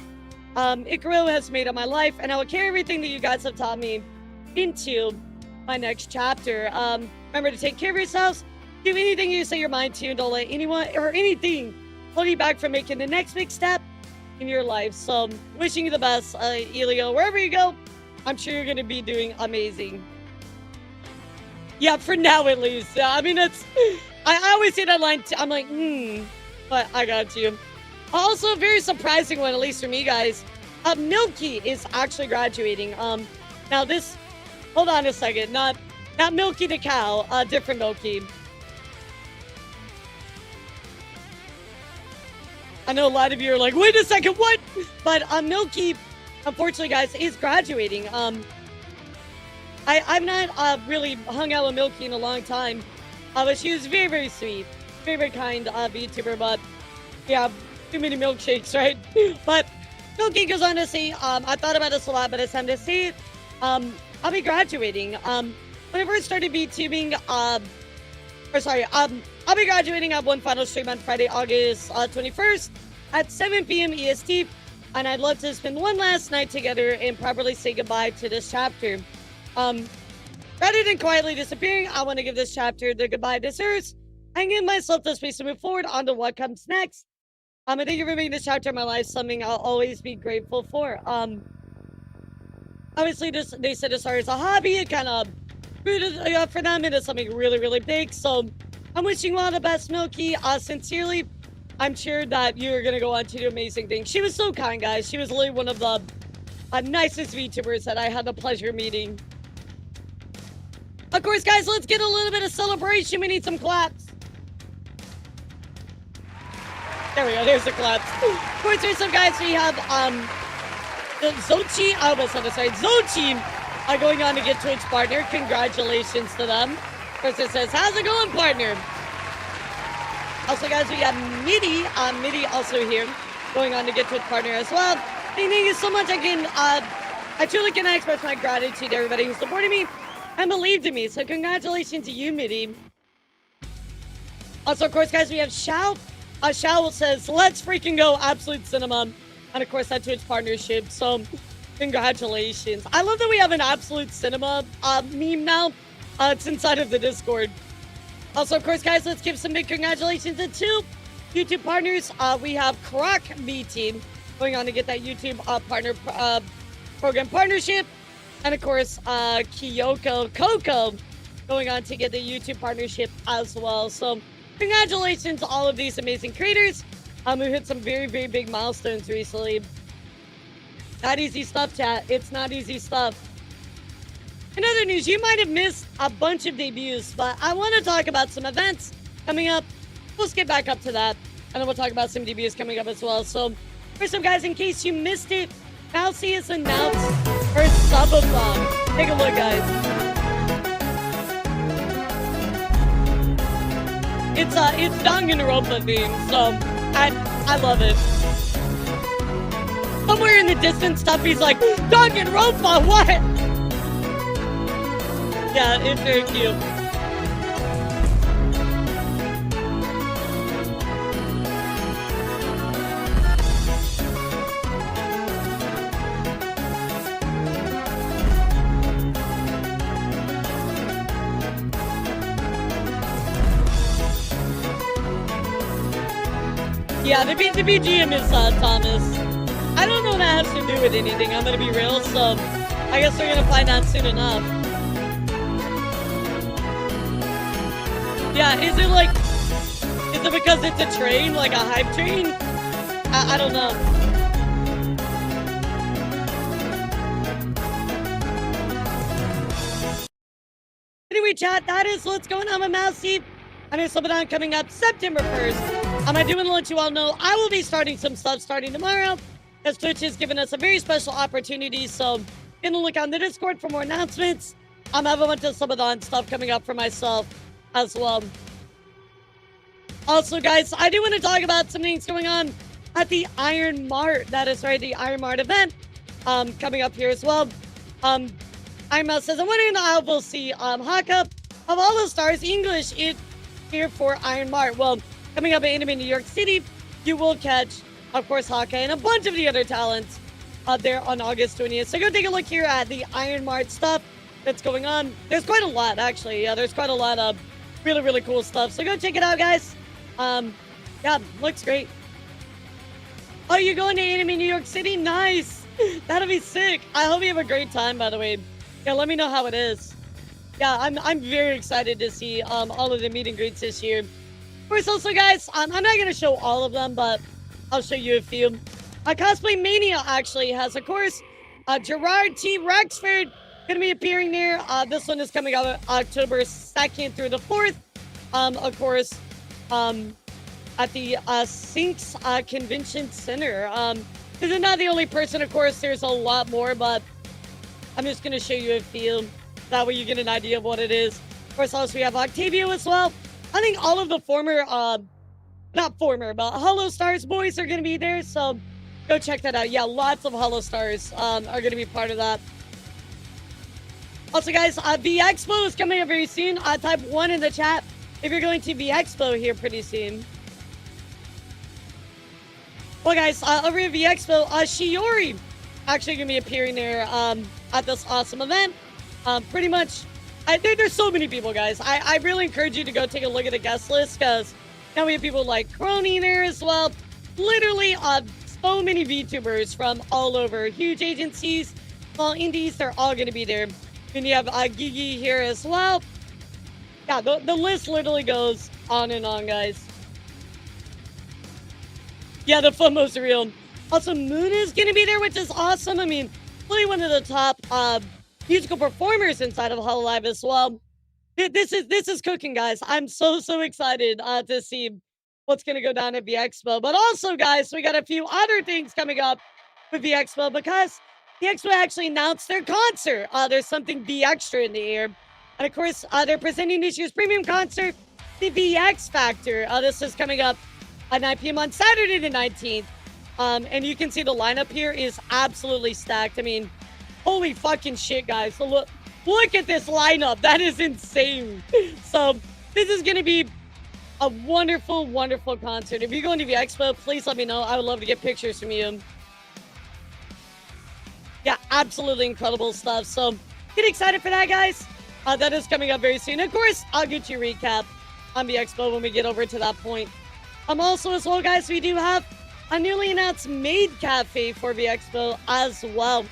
Speaker 1: Icaro has made on my life, and I will carry everything that you guys have taught me into my next chapter. Remember to take care of yourselves. Do anything you set your mind to, and don't let anyone or anything hold you back from making the next big step in your life. So, wishing you the best, Elio. Wherever you go, I'm sure you're going to be doing amazing. Yeah, for now at least. Yeah, I mean, I always say that line, I'm like, but I got you. Also, a very surprising one, at least for me, guys. Milky is actually graduating. Now this, hold on a second, not Milky the cow, different Milky. I know a lot of you are like, wait a second, what? But Milky, unfortunately, guys, is graduating. I've not really hung out with Milky in a long time, but she was very, very sweet, very, very kind VTuber. But yeah, too many milkshakes, right? But Milky goes on to say, I thought about this a lot, but it's time to say it. I'll be graduating. When I first started VTubing, I'll be graduating. I have one final stream on Friday, August 21st at 7 p.m. EST, and I'd love to spend one last night together and properly say goodbye to this chapter. Rather than quietly disappearing, I want to give this chapter the goodbye it deserves and give myself the space to move forward on to what comes next. I thank you for making this chapter of my life something I'll always be grateful for. Obviously, they said to start as a hobby. It kind of grew for them into something really, really big. So I'm wishing you all the best, Milky. Sincerely, I'm sure that you're going to go on to do amazing things. She was so kind, guys. She was literally one of the nicest VTubers that I had the pleasure of meeting. Of course, guys, let's get a little bit of celebration. We need some claps. There we go. There's the claps. Of course, there's some guys. We have Zochi. I almost said this right. Zochi going on to get Twitch partner. Congratulations to them. Of course, it says, "How's it going, partner?" Also, guys, we got Midi. Midi also here, going on to get Twitch partner as well. Thank you so much. I truly cannot express my gratitude to everybody who supported me and believed in me. So congratulations to you, Midi. Also, of course, guys, we have Shao. Shao says, "Let's freaking go, Absolute Cinema." And of course, that Twitch partnership. So congratulations. I love that we have an Absolute Cinema meme now. It's inside of the Discord. Also, of course, guys, let's give some big congratulations to two YouTube partners. We have Croc VT going on to get that YouTube partner program partnership. And of course, Kyoko Coco going on to get the YouTube partnership as well. So congratulations to all of these amazing creators who hit some very, very big milestones recently. Not easy stuff, chat. It's not easy stuff. In other news, you might have missed a bunch of debuts, but I want to talk about some events coming up. Let's get back up to that, and then we'll talk about some debuts coming up as well. So, first up, guys, in case you missed it, Mousy has announced her subathon. Take a look, guys. It's Danganronpa themed, so I love it. Somewhere in the distance, Stuffy's like, Danganronpa, what? Yeah, it's very cute. Yeah, the BGM is Thomas. I don't know what that has to do with anything, I'm gonna be real, so I guess we're gonna find out soon enough. Yeah, is it because it's a train, like a hype train? I don't know. Anyway, chat, that is what's going on with Mousy. And there's something on coming up September 1st. I do want to let you all know I will be starting some stuff starting tomorrow, as Twitch has given us a very special opportunity. So, be on the lookout on the Discord for more announcements. I have a bunch of subathon stuff coming up for myself as well. Also, guys, I do want to talk about some things going on at the Iron Mart. That is right, the Iron Mart event coming up here as well. Iron Mouse says, I'm wondering how we'll see Haka of all the stars English it here for Iron Mart. Well, coming up at Anime New York City, you will catch, of course, Haka and a bunch of the other talents there on August 20th. So go take a look here at the Iron Mart stuff that's going on. There's quite a lot, actually. Yeah, there's quite a lot of really, really cool stuff. So go check it out, guys. Yeah, looks great. Oh, you're going to Anime New York City? Nice. That'll be sick. I hope you have a great time, by the way. Yeah, let me know how it is. Yeah, I'm very excited to see all of the meet and greets this year. Of course, also, guys, I'm not going to show all of them, but I'll show you a few. Cosplay Mania actually has, of course, Gerard T. Rexford going to be appearing there. This one is coming out October 2nd through the 4th. Of course, at the Sinks Convention Center. This is not the only person, of course. There's a lot more, but I'm just going to show you a few. That way you get an idea of what it is. Of course, also we have Octavio as well. I think all of the former, not former, but Hollow Stars boys are going to be there. So go check that out. Yeah, lots of Hollow Stars are going to be part of that. Also, guys, V Expo is coming up very soon. Type 1 in the chat if you're going to V Expo here pretty soon. Well, guys, over at V Expo, Shiori actually going to be appearing there at this awesome event. Pretty much, there's so many people, guys. I really encourage you to go take a look at the guest list because now we have people like Crony there as well. Literally, so many VTubers from all over. Huge agencies, small indies, they're all going to be there. And you have Gigi here as well. Yeah, the list literally goes on and on, guys. Yeah, the FOMO's real. Also, Moon is going to be there, which is awesome. I mean, really one of the top musical performers inside of Hololive as well. This is cooking, guys. I'm so excited to see what's going to go down at V Expo. But also, guys, we got a few other things coming up with V Expo because V Expo actually announced their concert. There's something V Extra in the air. And of course, they're presenting this year's premium concert, the VX Factor. This is coming up at 9 p.m. on Saturday the 19th. And you can see the lineup here is absolutely stacked. I mean, holy fucking shit, guys. So look at this lineup. That is insane. So this is going to be a wonderful, wonderful concert. If you're going to the Expo, please let me know. I would love to get pictures from you. Yeah, absolutely incredible stuff. So get excited for that, guys. That is coming up very soon. Of course, I'll get you a recap on the Expo when we get over to that point. Also, as well, guys, we do have a newly announced maid cafe for the Expo as well.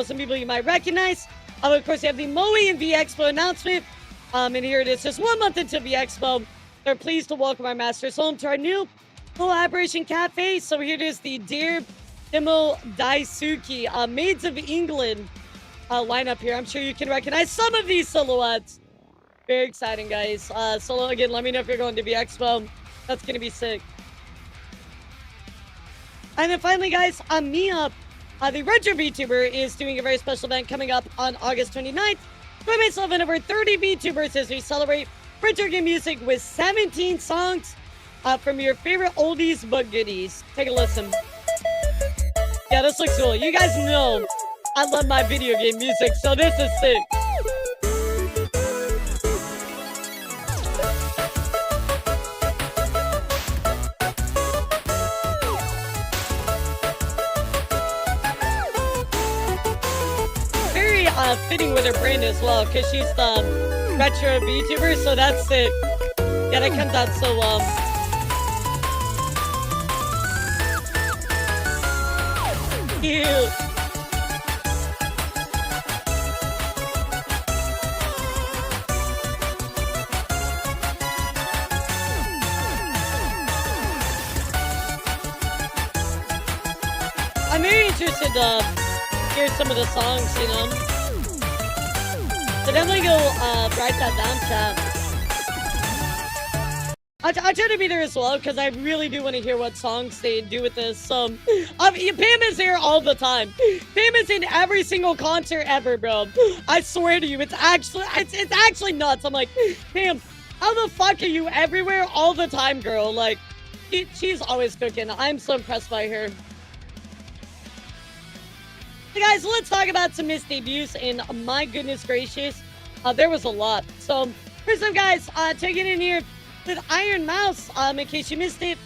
Speaker 1: Some people you might recognize. Of course, you have the Moe and V Expo announcement. And here it is, just 1 month into the Expo. They're pleased to welcome our masters home to our new collaboration cafe. So here it is, the Dear Demo Daisuke Maids of England lineup here. I'm sure you can recognize some of these silhouettes. Very exciting, guys. So again, let me know if you're going to the Expo. That's going to be sick. And then finally, guys, Mia, the Retro VTuber, is doing a very special event coming up on August 29th. Join myself and over 30 VTubers as we celebrate retro game music with 17 songs from your favorite oldies but goodies. Take a listen. Yeah, this looks cool. You guys know I love my video game music, so this is sick. Very fitting with her brand as well, because she's the retro VTuber, so that's sick. Yeah, that comes out so well. Cute. I'm very interested to hear some of the songs, you know. So definitely go write that down, chat. I try to be there as well because I really do want to hear what songs they do with this. Pam is there all the time. Pam is in every single concert ever, bro. I swear to you, it's actually nuts. I'm like, Pam, how the fuck are you everywhere all the time, girl? Like, she's always cooking. I'm so impressed by her. So guys, let's talk about some missed debuts, and my goodness gracious, there was a lot. So first up, guys, taking in here with Iron Mouse. In case you missed it,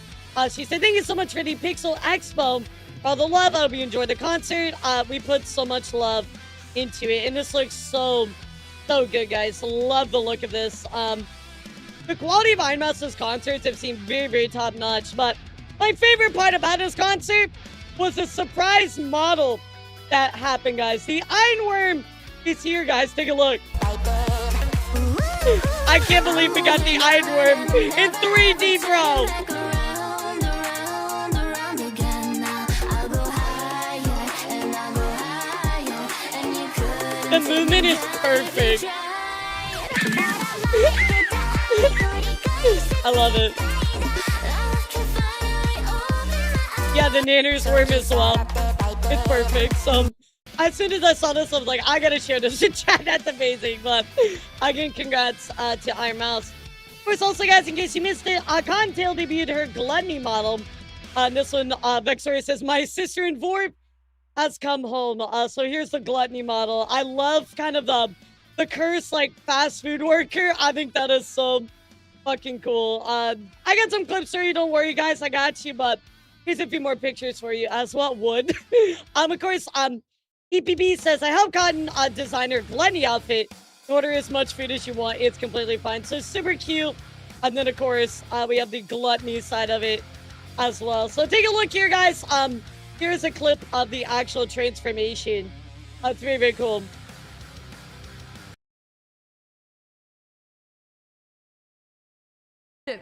Speaker 1: she said, "Thank you so much for the Pixel Expo, for all the love. I hope you enjoyed the concert. We put so much love into it, and this looks so good, guys. Love the look of this. The quality of Iron Mouse's concerts have seemed very top notch, but my favorite part about this concert was the surprise model that happened, guys. The Ironworm is here, guys. Take a look. I can't believe we got the Ironworm in 3D, bro. The movement is perfect. I love it. Yeah, the Nanner's worm as well. It's perfect. So as soon as I saw this, I was like, I gotta share this in chat. That's amazing. But again, congrats to Iron Mouse. Of course, also, guys, in case you missed it, Cottontail debuted her Gluttony model. This one, Vexoria says, "My sister in Vorp has come home." So here's the Gluttony model. I love kind of the curse, like, fast food worker. I think that is so fucking cool. I got some clips for you. Don't worry, guys. I got you. But here's a few more pictures for you as well. Would. Of course, EPB says, "I help Cotton design her Gluttony outfit. Order as much food as you want. It's completely fine." So super cute. And then, of course, we have the Gluttony side of it as well. So take a look here, guys. Here's a clip of the actual transformation. It's very cool.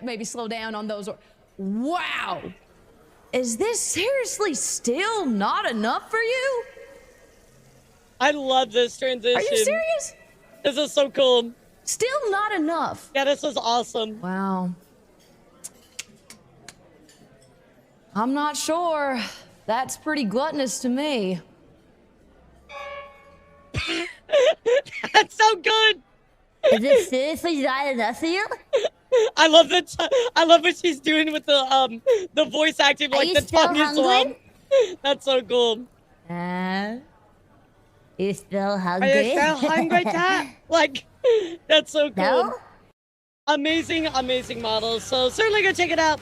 Speaker 2: Maybe slow down on those. Wow. Is this seriously still not enough for you?
Speaker 1: I love this transition.
Speaker 2: Are you serious?
Speaker 1: This is so cool.
Speaker 2: Still not enough.
Speaker 1: Yeah, this is awesome.
Speaker 2: Wow. I'm not sure. That's pretty gluttonous to me.
Speaker 1: That's so good.
Speaker 3: Is it seriously not enough for you?
Speaker 1: I love that. I love what she's doing with the voice acting, like the tongue as well. That's so cool.
Speaker 3: You still hungry?
Speaker 1: Are you still hungry, Tat? Like, that's so cool.
Speaker 3: No?
Speaker 1: Amazing models. So certainly go check it out.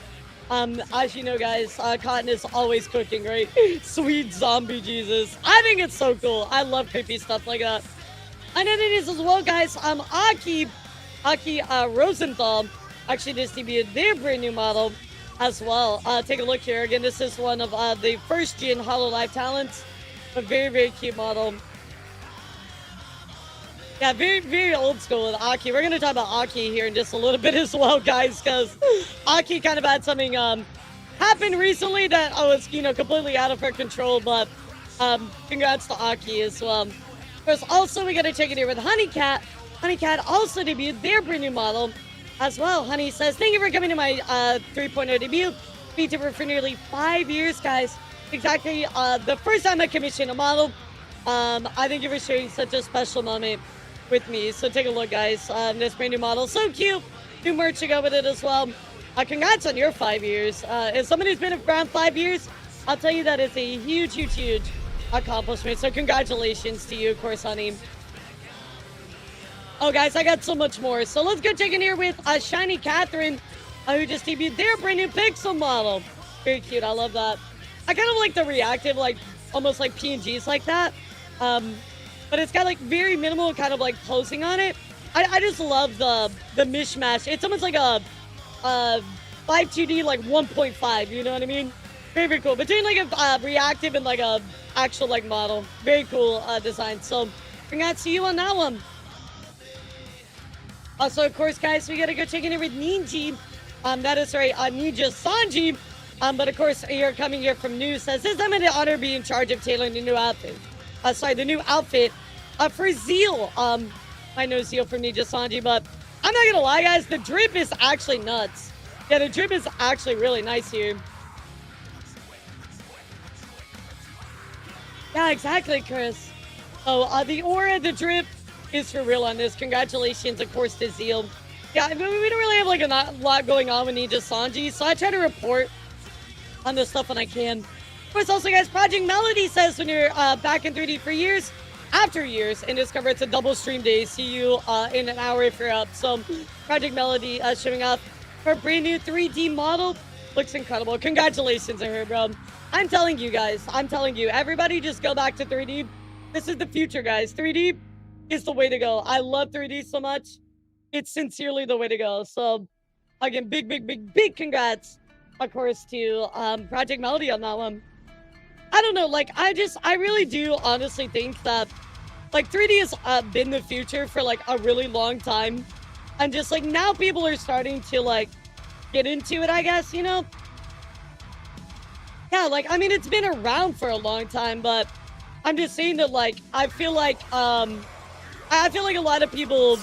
Speaker 1: As you know, guys, Cotton is always cooking, right? Sweet zombie Jesus. I think it's so cool. I love creepy stuff like that. And then it is as well, guys. Aki Rosenthal actually just debuted their brand new model as well. Take a look here. Again, this is one of the first gen HoloLive talents. A very cute model. Yeah, very old school with Aki. We're going to talk about Aki here in just a little bit as well, guys, because Aki kind of had something happen recently that was, completely out of her control, but congrats to Aki as well. Of course, also, we got to check it here with Honeycat. Honeycat also debuted their brand new model as well. Honey says, "Thank you for coming to my 3.0 debut. Vtuber for nearly 5 years, guys. Exactly the first time I commissioned a model. I think you for sharing such a special moment with me." So take a look, guys. This brand new model, so cute. New merch to go with it as well. Congrats on your 5 years. As somebody who's been around 5 years, I'll tell you that is a huge accomplishment. So congratulations to you, of course, honey. Oh, guys, I got so much more. So let's go check in here with Shiny Catherine, who just debuted their brand new Pixel model. Very cute. I love that. I kind of like the reactive, like almost like PNGs like that. But it's got like very minimal kind of like posing on it. I just love the mishmash. It's almost like a 5-2D like 1.5, you know what I mean? Very cool. Between like a reactive and like a actual like model. Very cool design. So congrats to you on that one. Also, of course, guys, we gotta go check in here with Ninji. That is right, Ninja Sanji. But of course, you're coming here from News says, "This I'm in the honor of being in charge of tailoring the new outfit." The new outfit for Zeal. I know Zeal from Ninja Sanji, but I'm not gonna lie, guys, the drip is actually nuts. Yeah, the drip is actually really nice here. Yeah, exactly, Chris. Oh, the aura, the drip is for real on this. Congratulations, of course, to Zeal. Yeah, I mean, we don't really have like a lot going on with Ninja Sanji, so I try to report on this stuff when I can. Of course, also, guys, Project Melody says when you're back in 3D for years, after years, and discover it's a double stream day. See you in an hour if you're up. So, Project Melody showing up for a brand new 3D model. Looks incredible. Congratulations to her, bro. I'm telling you guys, everybody just go back to 3D. This is the future, guys. 3D is the way to go. I love 3D so much. It's sincerely the way to go. So, again, big congrats, of course, to Project Melody on that one. I don't know, like, I really do honestly think that, like, 3D has been the future for, like, a really long time. And just, like, now people are starting to, like, get into it, I guess, you know? Yeah, like, I mean, it's been around for a long time, but I'm just saying that, like, I feel like a lot of people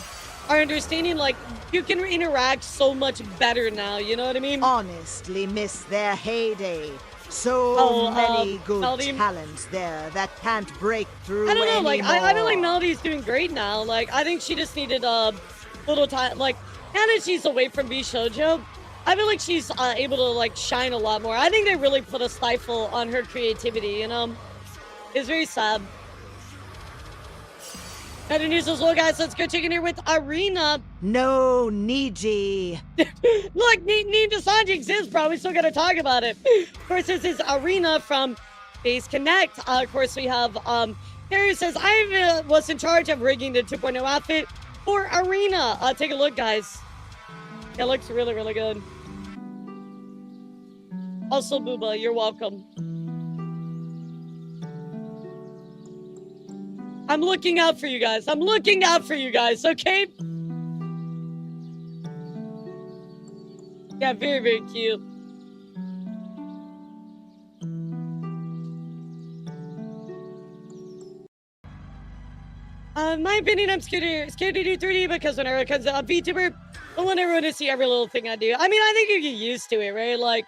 Speaker 1: are understanding, like, you can interact so much better now, you know what I mean?
Speaker 4: Honestly miss their heyday. So many good
Speaker 1: Melody,
Speaker 4: talents there that can't break through
Speaker 1: I don't know,
Speaker 4: anymore.
Speaker 1: like, I feel like Melody's doing great now. Like, I think she just needed a little time, like, now that she's away from Shoujo, I feel like she's able to, like, shine a lot more. I think they really put a stifle on her creativity, you know? It's very sad. Other news as well, guys. Let's go check in here with Arena.
Speaker 4: No, Niji.
Speaker 1: Look, Ninja Sanji exists, bro. We still gotta talk about it. Of course, this is Arena from Base Connect. Of course, we have Harry says, I was in charge of rigging the 2.0 outfit for Arena. Take a look, guys. It looks really, really good. Also, Booba, you're welcome. I'm looking out for you guys. I'm looking out for you guys, okay? Yeah, very cute. In my opinion, I'm scared to do 3D because whenever it comes to Vtuber, I want everyone to see every little thing I do. I mean, I think you get used to it, right? Like,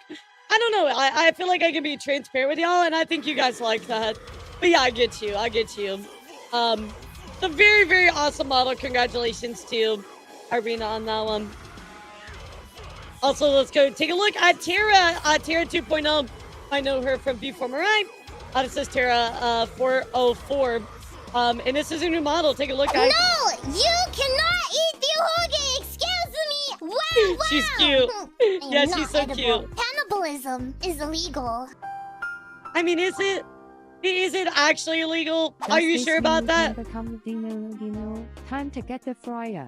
Speaker 1: I don't know. I feel like I can be transparent with y'all, and I think you guys like that. But yeah, I get you. It's a very awesome model. Congratulations to Arena on that one. Also, let's go take a look at Terra. Terra 2.0. I know her from Before Mirai. This is Terra 404. And this is a new model. Take a look, guys.
Speaker 5: No, you cannot eat the hoagie. Excuse me. Wow.
Speaker 1: She's cute. Yeah, she's so cute.
Speaker 5: Cannibalism is illegal.
Speaker 1: I mean, is it? Is it actually illegal? Are you sure about that?
Speaker 6: Time to get the fryer.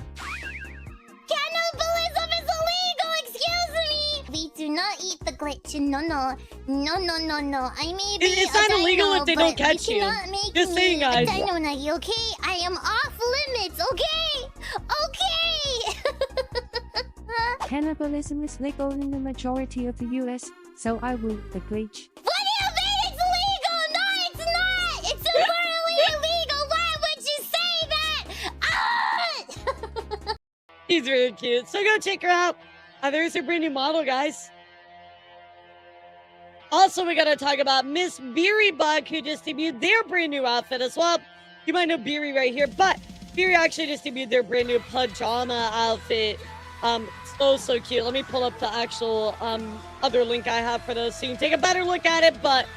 Speaker 5: Cannibalism is illegal. Excuse me. We do not eat the glitch. No. I may be
Speaker 1: It's not illegal if they don't catch you. Just saying, guys.
Speaker 5: Okay? I am off limits. Okay.
Speaker 6: Cannibalism is legal in the majority of the US, so I will the glitch.
Speaker 5: What do you mean it's legal? No, it's not. It's morally illegal. Why would you say that? Ah!
Speaker 1: She's really cute. So go check her out. There's her brand new model, guys. Also, we gotta talk about Miss Beery Bug, who just debuted their brand new outfit as well. You might know Beery right here, but Beery actually just debuted their brand new pajama outfit. So cute. Let me pull up the actual other link I have for those so you can take a better look at it. But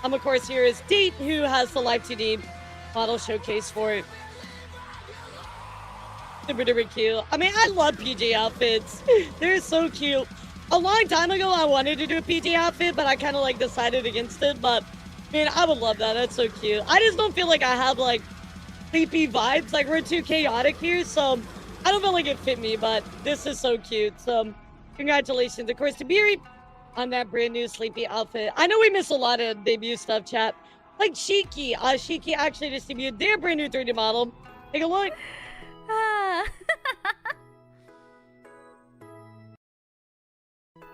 Speaker 1: of course, here is Date, who has the Live 2D model showcase for it. Super cute. I mean, I love PJ outfits. They're so cute. A long time ago, I wanted to do a PJ outfit, but I kind of like decided against it. But man, I would love that. That's so cute. I just don't feel like I have like sleepy vibes. Like we're too chaotic here, so I don't feel like it fit me. But this is so cute. So congratulations, of course, to Beery on that brand new sleepy outfit. I know we miss a lot of debut stuff, chat. Like Shiki. Shiki actually just debuted their brand new 3D model. Take a look.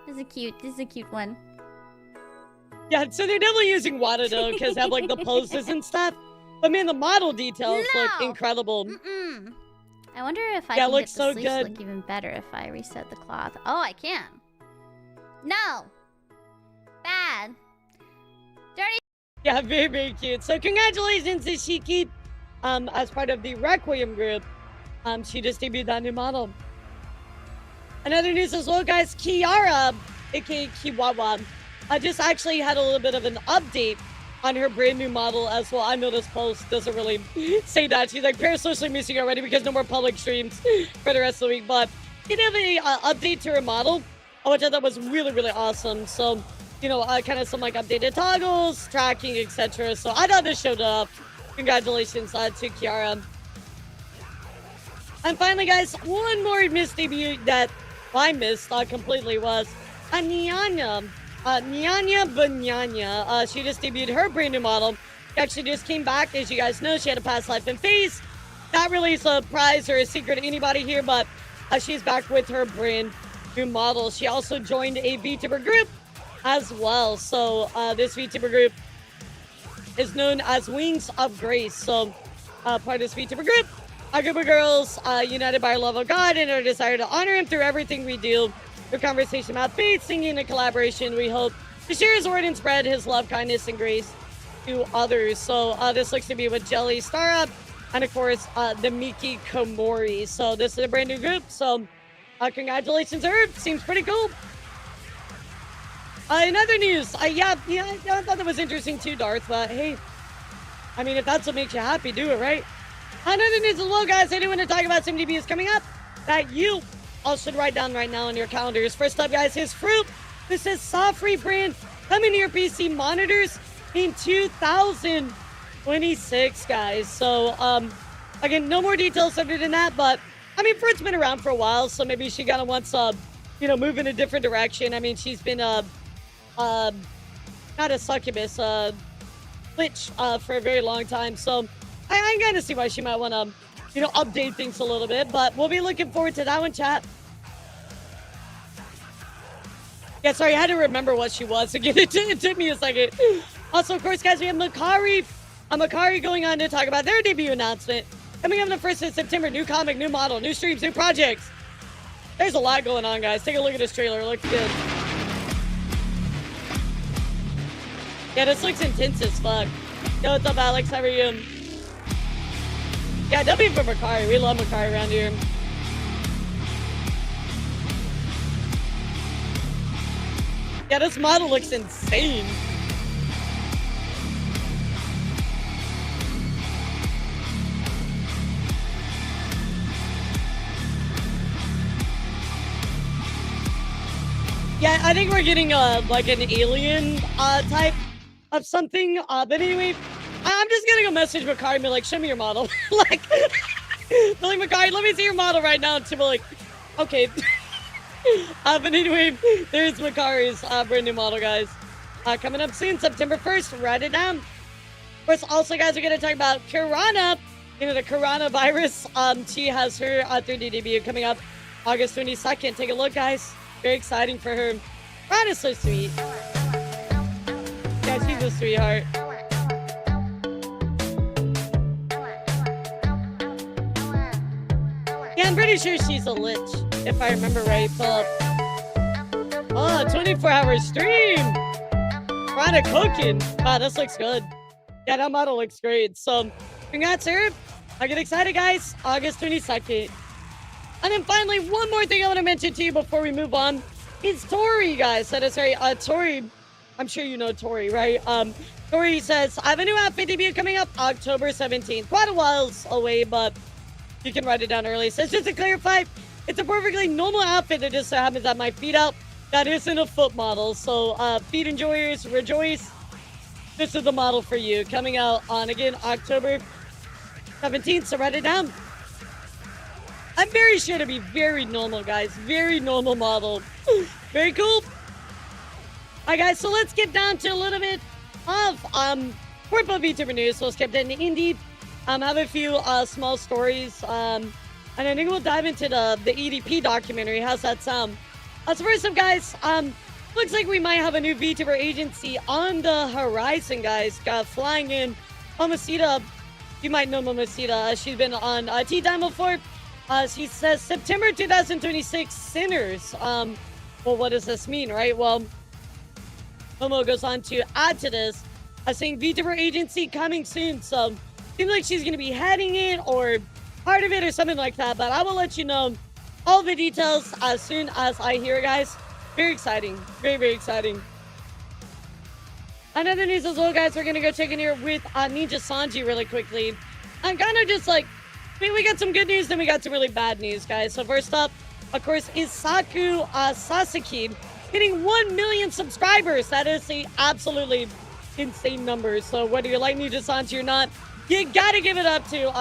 Speaker 5: This is a cute one.
Speaker 1: Yeah, so they're definitely using Watado because they have like the poses and stuff. But man, the model details look incredible.
Speaker 5: I wonder if I
Speaker 1: Yeah,
Speaker 5: can
Speaker 1: looks
Speaker 5: get the
Speaker 1: so
Speaker 5: sleeves
Speaker 1: good.
Speaker 5: look even better if I reset the cloth. Oh, I can. No. Bad. Dirty.
Speaker 1: Yeah, very cute. So congratulations to Shiki as part of the Requiem group. She just debuted that new model. Another news as well, guys. Kiara, aka Kiwawa, I just actually had a little bit of an update on her brand new model as well. I know this post doesn't really say that. She's like, parasocially missing already because no more public streams for the rest of the week. But she did have a update to her model, which I thought was really, really awesome. So, you know, kind of some like updated toggles, tracking, etc. So I thought this showed up. Congratulations to Kiara. And finally, guys, one more missed debut that I missed completely was Nyanya. Nyanya Banyanya. She just debuted her brand new model. She actually just came back. As you guys know, she had a past life in FaZe. Not really a surprise or a secret to anybody here, but she's back with her brand new model. She also joined a VTuber group as well. So this VTuber group is known as Wings of Grace. So part of this VTuber group, a group of girls united by our love of God and our desire to honor Him through everything we do. Through conversation about faith, singing, and collaboration, we hope to share His word and spread His love, kindness, and grace to others. So this looks to be with Jelly, Starup, and of course the Miki Komori. So this is a brand new group. So congratulations, Herb. Seems pretty cool. In other news, yeah, I thought that was interesting too, Darth. But hey, I mean, if that's what makes you happy, do it, right? Another news as well, guys. I do want to talk about some DBs coming up that you all should write down right now on your calendars. First up, guys, is Fruit. This is soft-free brand coming to your PC monitors in 2026, guys. So, again, no more details other than that, but I mean, Fruit's been around for a while, so maybe she kind of wants to, you know, move in a different direction. I mean, she's been not a succubus, Twitch for a very long time, so I kind of see why she might want to, you know, update things a little bit, but we'll be looking forward to that one, chat. Yeah, sorry, I had to remember what she was. Again, it took me a second. Also, of course, guys, we have Makari. Makari going on to talk about their debut announcement. Coming up on the 1st of September, new comic, new model, new streams, new projects. There's a lot going on, guys. Take a look at this trailer. It looks good. Yeah, this looks intense as fuck. Yo, what's up, Alex? How are you? Yeah, W for Makari. We love Makari around here. Yeah, this model looks insane. Yeah, I think we're getting like an alien type of something. But anyway, I'm just gonna go message Makari and be like, show me your model. Like, Billy Makari, let me see your model right now. And she'll be like, okay. But anyway, there's Makari's brand new model, guys. Coming up soon, September 1st. Write it down. Of course, also, guys, we're going to talk about Kirana. You know, the coronavirus. She has her 3D debut coming up August 22nd. Take a look, guys. Very exciting for her. Kirana's so sweet. Yeah, she's a sweetheart. Yeah, I'm pretty sure she's a lich, if I remember right, Philip. Oh, 24-hour stream! Rana cooking. Wow, this looks good. Yeah, that model looks great. So, congrats, Herb. I get excited, guys. August 22nd. And then finally, one more thing I want to mention to you before we move on is Tori, guys. That is right. Tori, I'm sure you know Tori, right? Tori says, I have a new outfit debut coming up October 17th. Quite a while's away, but you can write it down early. So just to clarify, it's a perfectly normal outfit that just so happens that my feet out. That isn't a foot model. So feet enjoyers, rejoice. This is the model for you. Coming out on, again, October 17th. So write it down. I'm very sure to be very normal, guys. Very normal model. Very cool. All right, guys. So let's get down to a little bit of Purple VTuber news. So let's get into indie. I have a few small stories, and I think we'll dive into the EDP documentary. How's that sound? So first up, guys, looks like we might have a new VTuber agency on the horizon, guys. Flying in Mamacita. You might know Mamacita. She's been on Tea Time before. She says September 2026 Sinners. Well, what does this mean, right? Well, Momo goes on to add to this, saying VTuber agency coming soon. So seems like she's going to be heading it or part of it or something like that. But I will let you know all the details as soon as I hear it, guys. Very exciting. Very, very exciting. Another news as well, guys. We're gonna go check in here with Ninja Sanji really quickly. I'm kind of just like, we got some good news, then we got some really bad news, guys. So first up, of course, is Sasaki hitting 1 million subscribers. That is a absolutely insane number. So whether you like Ninja Sanji or not, you gotta give it up to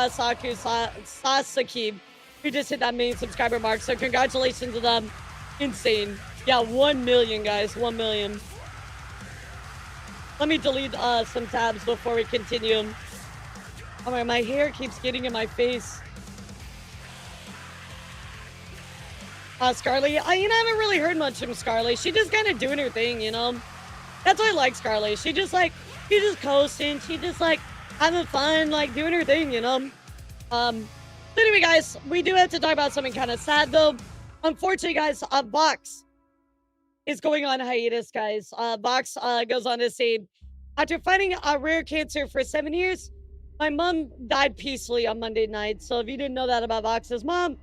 Speaker 1: Sasaki, who just hit that million subscriber mark. So congratulations to them. Insane. Yeah, 1 million, guys. 1 million. Let me delete some tabs before we continue. Oh my hair keeps getting in my face. Scarlet, you know, I haven't really heard much from Scarlet. She just kind of doing her thing, you know. That's why I like Scarlet. She just coasting. She just like having fun, like doing her thing, you know. So anyway, guys, we do have to talk about something kind of sad though. Unfortunately, guys, Vox is going on hiatus, guys. Vox goes on to say, after fighting a rare cancer for 7 years, my mom died peacefully on Monday night. So if you didn't know that about Vox's mom,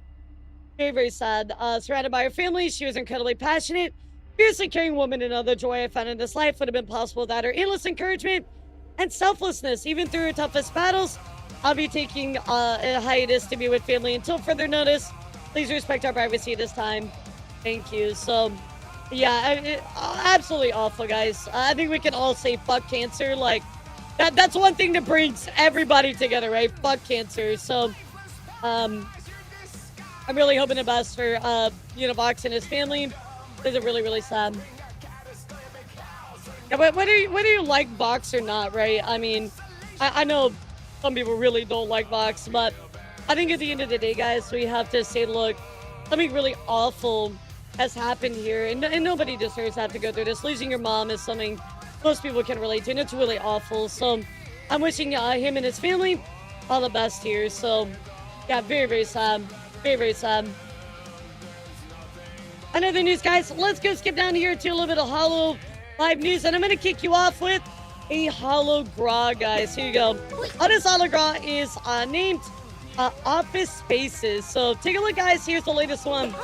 Speaker 1: very, very sad. Surrounded by her family, she was incredibly passionate, fiercely caring woman, and all the joy I found in this life would have been possible without her endless encouragement and selflessness. Even through her toughest battles, I'll be taking a hiatus to be with family until further notice. Please respect our privacy this time. Thank you. So, yeah, absolutely awful, guys. I think we can all say fuck cancer. Like, that's one thing that brings everybody together, right? Fuck cancer. So, I'm really hoping the best for, you know, Vox and his family. This is really, really sad. Yeah, but whether you like Vox or not, right? I mean, I know some people really don't like Vox, but I think at the end of the day, guys, we have to say, look, something really awful has happened here, and nobody deserves to have to go through this. Losing your mom is something most people can relate to, and it's really awful. So I'm wishing him and his family all the best here. So, yeah, very, very sad. Very, very sad. Another news, guys. Let's go skip down here to a little bit of Hollow Live news, and I'm going to kick you off with a Hollow Gra, guys. Here you go. This Hollow Gra is named Office Spaces. So take a look, guys. Here's the latest one.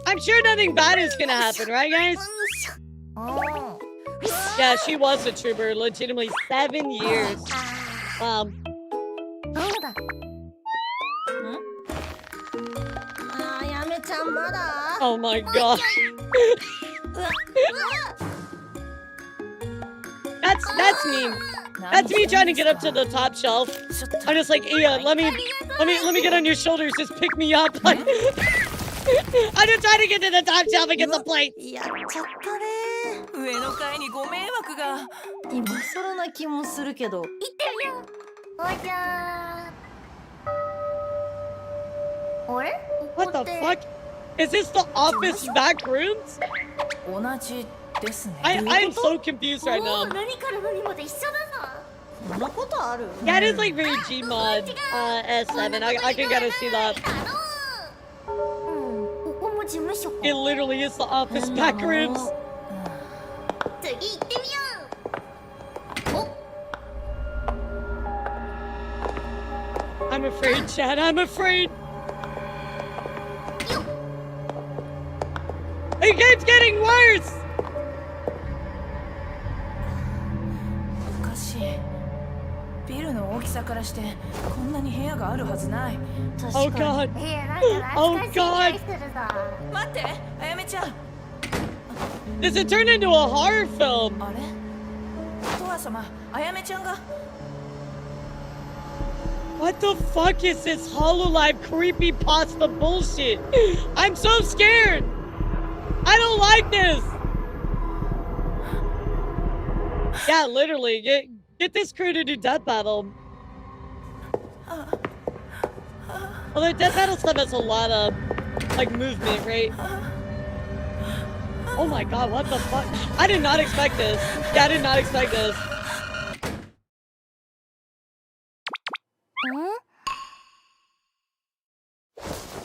Speaker 1: I'm sure nothing bad is going to happen, right, guys? Yeah, she was a trooper. Legitimately 7 years. Wow. Oh my god. That's me. That's me trying to get up to the top shelf. I'm just like, yeah, let me get on your shoulders. Just pick me up. Like, I'm just trying to get to the top shelf and get the plate.
Speaker 7: 上の階にご迷惑が今更な気もするけど行ってみようおじゃーあれ
Speaker 1: What the fuck? Is this the office back rooms?
Speaker 7: 同じですね
Speaker 1: I'm so confused right now.
Speaker 5: 何から何まで一緒だぞ
Speaker 7: そんなことある
Speaker 1: Yeah, it is like very Gmod S7. I can kind of see that.
Speaker 5: ここも事務所か
Speaker 1: It literally is the office back rooms.
Speaker 5: 次行ってみようお
Speaker 1: I'm afraid, Chad. I'm afraid. It keeps getting worse.
Speaker 7: おかしいビルの大きさからしてこんなに部屋があるはずない
Speaker 1: Oh god.
Speaker 5: なんか懐かしい匂いするぞ
Speaker 7: 待ってあやめちゃん
Speaker 1: Does it turn into a horror film?
Speaker 7: あれトア様あやめちゃんが
Speaker 1: What the fuck is this HoloLive creepy pasta bullshit? I'm so scared. I don't like this. Yeah, literally. Get this crew to do death battle. Well, the death battle stuff has a lot of like movement, right? Oh my god, what the fuck? I did not expect this. Yeah, I did not expect this.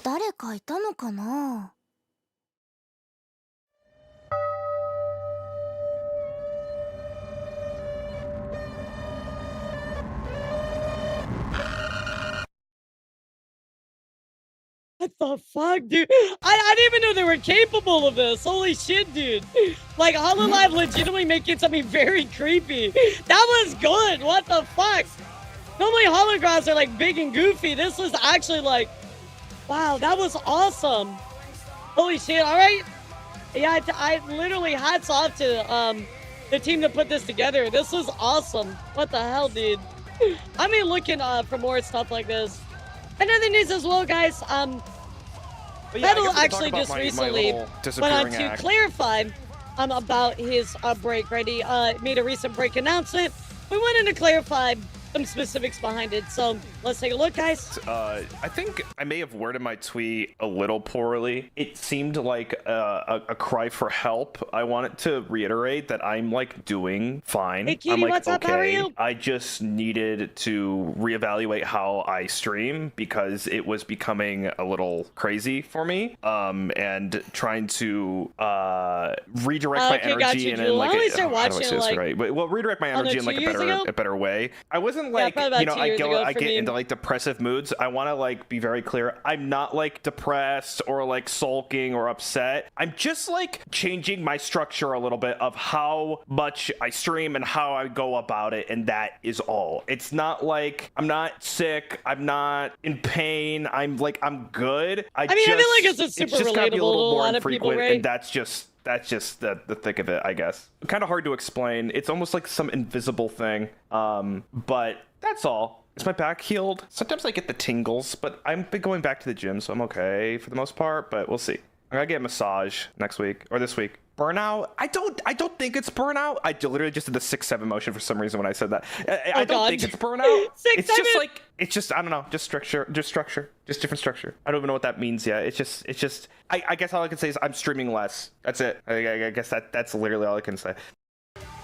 Speaker 5: 誰かいたのかな
Speaker 1: What the fuck, dude? I didn't even know they were capable of this. Holy shit, dude. Like, HoloLive legitimately making something very creepy. That was good. What the fuck? Normally holograms are like big and goofy. This was actually like, wow, that was awesome. Holy shit. All right. Yeah, I literally hats off to the team that put this together. This was awesome. What the hell, dude? I'm looking for more stuff like this. Another news as well, guys. Vettel actually just recently went on to clarify about his break, right? He made a recent break announcement. We wanted to clarify some specifics behind it. So let's take a look, guys.
Speaker 8: I think I may have worded my tweet a little poorly. It seemed like a cry for help. I wanted to reiterate that I'm like doing fine.
Speaker 1: Hey, Kitty,
Speaker 8: I'm like,
Speaker 1: what's up? How are you?
Speaker 8: I just needed to reevaluate how I stream because it was becoming a little crazy for me. And trying to redirect my energy and like redirect my energy in like a better way. I wasn't like, you know, I get into like depressive moods. I want to like be very clear. I'm not like depressed or like sulking or upset. I'm just like changing my structure a little bit of how much I stream and how I go about it, and that is all. It's not like I'm not sick. I'm not in pain. I'm good. I feel like it's just relatable gotta be a little more infrequent, and that's just the thick of it, I guess. Kind of hard to explain. It's almost like some invisible thing. But that's all. Is my back healed? Sometimes I get the tingles, but I've been going back to the gym, so I'm okay for the most part, but we'll see. I'm gonna get a massage next week or this week. Burnout? I don't think it's burnout. I literally just did the 6-7 motion for some reason when I said that. I don't think it's burnout. It's just like, I don't know, just structure, just different structure. I don't even know what that means yet. It's just, I guess all I can say is I'm streaming less. That's it. I guess that's literally all I can say.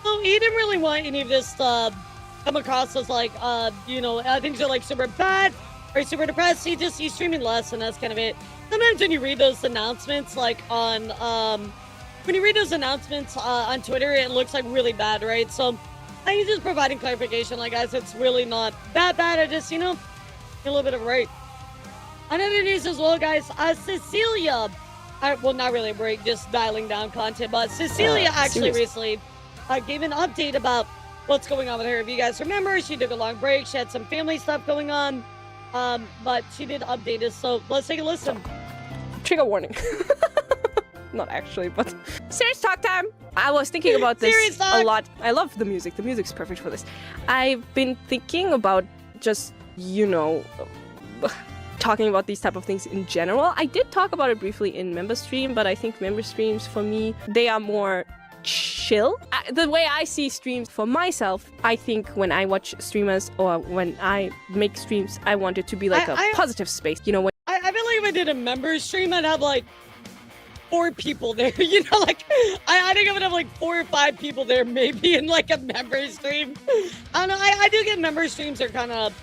Speaker 1: Well, he didn't really want any of this come across as like, you know, things are like super bad or super depressed. He's streaming less, and that's kind of it. Sometimes when you read those announcements, like on, when you read those announcements on Twitter, it looks like really bad, right? So I'm just providing clarification. Like, guys, it's really not that bad. I just, you know, a little bit of a break. Another news as well, guys. Cecilia, well, not really a break, just dialing down content, but Cecilia actually recently gave an update about what's going on with her. If you guys remember, she took a long break. She had some family stuff going on, but she did update us. So let's take a listen.
Speaker 9: Trigger warning. Not actually, but serious talk time. I was thinking about this a lot. I love the music. The music's perfect for this. I've been thinking about just, you know, talking about these type of things in general. I did talk about it briefly in member stream, but I think member streams for me, they are more chill. The way I see streams for myself, I think when I watch streamers or when I make streams, I want it to be like a positive space. You know, when
Speaker 1: I feel like if I did a member stream, I'd have like 4 people there, you know, like I think I would have like 4 or 5 people there maybe in like a member stream. I don't know, I do get member streams are kind of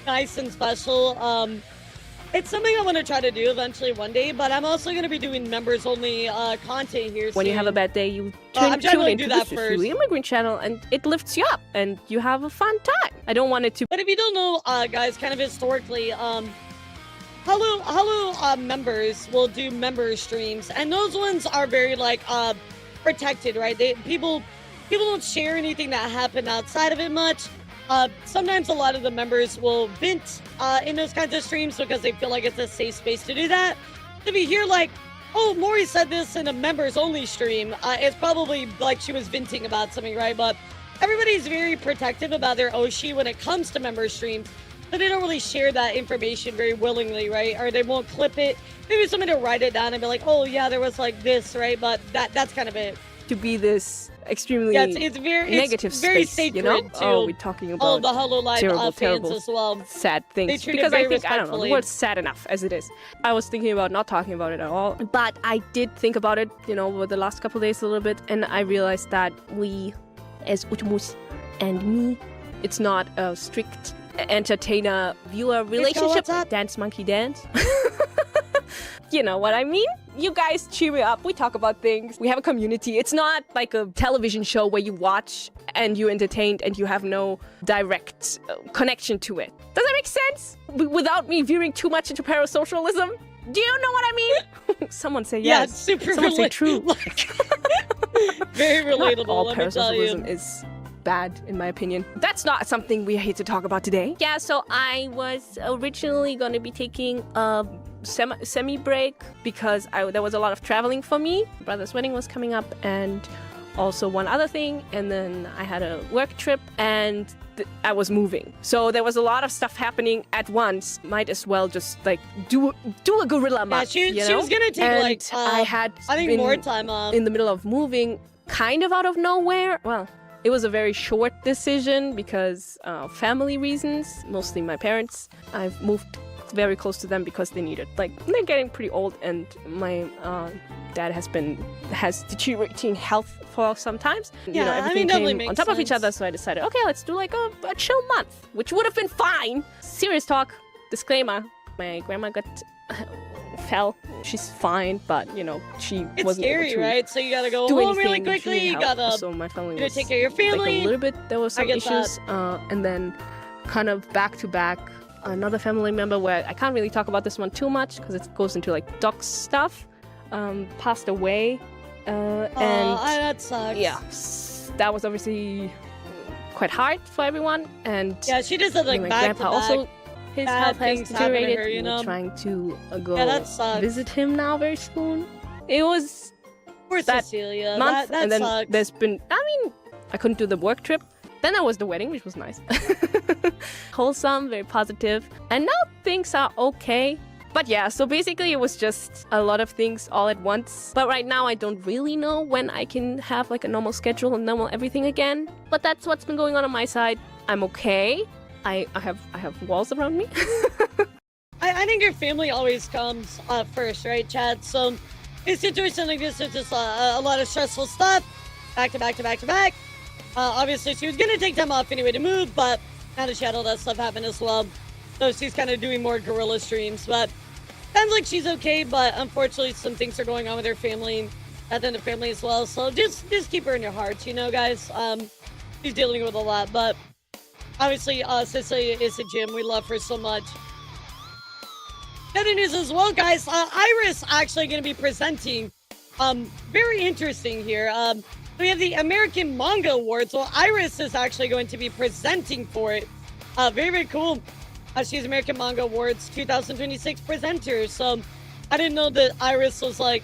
Speaker 1: nice and special. It's something I want to try to do eventually one day, but I'm also going to be doing members only content here soon.
Speaker 9: When you have a bad day, you tune into the Fully Immigrant channel and it lifts you up and you have a fun time. I don't want it to.
Speaker 1: But if you don't know, guys, kind of historically, Hello members will do member streams, and those ones are very like protected, right? People don't share anything that happened outside of it much. Sometimes a lot of the members will vent in those kinds of streams because they feel like it's a safe space to do that. If you hear like, oh, Maury said this in a members only stream, it's probably like she was venting about something, right? But everybody's very protective about their Oshi when it comes to member streams. But they don't really share that information very willingly, right? Or they won't clip it. Maybe somebody will write it down and be like, oh yeah, there was like this, right? But that's kind of it.
Speaker 9: To be this extremely
Speaker 1: it's
Speaker 9: negative
Speaker 1: very
Speaker 9: space,
Speaker 1: sacred,
Speaker 9: you know?
Speaker 1: to
Speaker 9: Oh, we're talking about
Speaker 1: all the HoloLive fans as well.
Speaker 9: Sad things. Because I think, I don't know, the word's sad enough as it is. I was thinking about not talking about it at all, but I did think about it, you know, over the last couple of days a little bit, and I realized that we, as Utmus and me, it's not a strict entertainer-viewer relationship. Dance monkey dance. You know what I mean? You guys cheer me up. We talk about things. We have a community. It's not like a television show where you watch and you're entertained and you have no direct connection to it. Does that make sense? Without me veering too much into parasocialism? Do you know what I mean? Someone say
Speaker 1: Yeah,
Speaker 9: yes.
Speaker 1: it's super
Speaker 9: Someone say true.
Speaker 1: Very relatable.
Speaker 9: Not all
Speaker 1: let me tell you.
Speaker 9: parasocialism is bad, in my opinion. That's not something we are here to talk about today. Yeah, so I was originally going to be taking a semi-break because there was a lot of traveling for me. My brother's wedding was coming up and also one other thing. And then I had a work trip and I was moving. So there was a lot of stuff happening at once. Might as well just like do a gorilla month.
Speaker 1: Yeah, she was going to take
Speaker 9: and
Speaker 1: I think
Speaker 9: been
Speaker 1: more time off.
Speaker 9: in the middle of moving kind of out of nowhere. Well, it was a very short decision because family reasons, mostly my parents. I've moved very close to them because they needed, like, they're getting pretty old and my dad has deteriorating health for some times.
Speaker 1: Yeah,
Speaker 9: everything came
Speaker 1: makes
Speaker 9: on top of each
Speaker 1: sense.
Speaker 9: other, so I decided, okay, let's do like a chill month, which would have been fine. Serious talk, disclaimer, my grandma fell. She's fine, but she
Speaker 1: It's
Speaker 9: wasn't
Speaker 1: scary,
Speaker 9: able to
Speaker 1: right? So you gotta go
Speaker 9: do
Speaker 1: home really
Speaker 9: anything. She
Speaker 1: quickly.
Speaker 9: needed
Speaker 1: You
Speaker 9: help.
Speaker 1: gotta
Speaker 9: So my family
Speaker 1: gotta
Speaker 9: was
Speaker 1: take care of your
Speaker 9: like
Speaker 1: family.
Speaker 9: a little bit. There was some
Speaker 1: get
Speaker 9: issues, and then kind of back to back, another family member where I can't really talk about this one too much because it goes into like dog stuff. Passed away, and
Speaker 1: that sucks.
Speaker 9: yeah, that was obviously quite hard for everyone. And
Speaker 1: Yeah, she just had like
Speaker 9: my
Speaker 1: back
Speaker 9: grandpa
Speaker 1: to back.
Speaker 9: also, his
Speaker 1: bad
Speaker 9: health has
Speaker 1: things happen to
Speaker 9: deteriorated.
Speaker 1: her, you know?
Speaker 9: We're trying to go
Speaker 1: Yeah, that sucks.
Speaker 9: visit him now very soon. It was
Speaker 1: Poor
Speaker 9: that
Speaker 1: Cecilia.
Speaker 9: month,
Speaker 1: That
Speaker 9: and then
Speaker 1: sucks.
Speaker 9: there's been, I couldn't do the work trip. Then there was the wedding, which was nice. Wholesome, very positive. And now things are okay. But yeah, so basically it was just a lot of things all at once. But right now I don't really know when I can have like a normal schedule and normal everything again. But that's what's been going on my side. I'm okay. I have walls around me.
Speaker 1: I think your family always comes first, right, Chad? So in a situation like this, it's just a lot of stressful stuff, back to back to back to back. Obviously, she was gonna take time off anyway to move, but now that she had all that stuff happen as well, so she's kind of doing more guerrilla streams. But sounds like she's okay, but unfortunately, some things are going on with her family, and then the family as well. So just keep her in your hearts, guys. She's dealing with a lot, but obviously, Cecilia is a gem. We love her so much. Other news as well, guys. Iris actually going to be presenting. Very interesting here. We have the American Manga Awards. Well, Iris is actually going to be presenting for it. Very, very cool. She's American Manga Awards 2026 presenter. So I didn't know that Iris was like,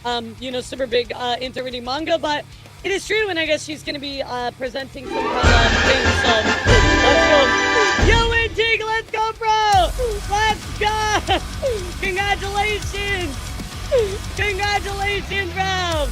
Speaker 1: super big into reading manga, but it is true, and I guess she's going to be presenting some kind of thing. So let's go. Yo, Intig, let's go, bro! Let's go! Congratulations! Congratulations, bro!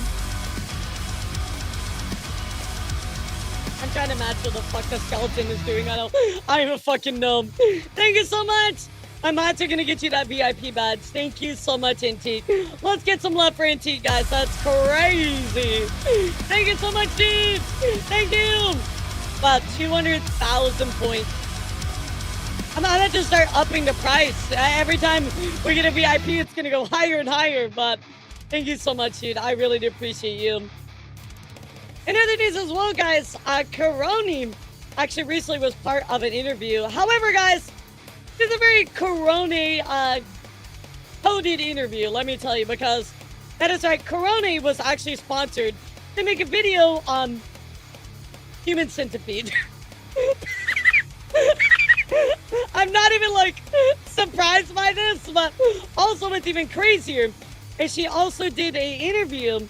Speaker 1: I'm trying to match what the fuck the skeleton is doing. I don't even fucking know. Thank you so much. My mods are gonna get you that VIP badge. Thank you so much, Inti. Let's get some love for Inti, guys. That's crazy. Thank you so much, Steve. Thank you. Wow, 200,000 points. I'm gonna have to start upping the price. Every time we get a VIP, it's gonna go higher and higher. But thank you so much, dude. I really do appreciate you. In other news as well, guys, Coroni actually recently was part of an interview. However, guys, this is a very Coroni coded interview, let me tell you, because that is right, Coroni was actually sponsored to make a video on Human Centipede. I'm not even like surprised by this, but also what's even crazier is she also did an interview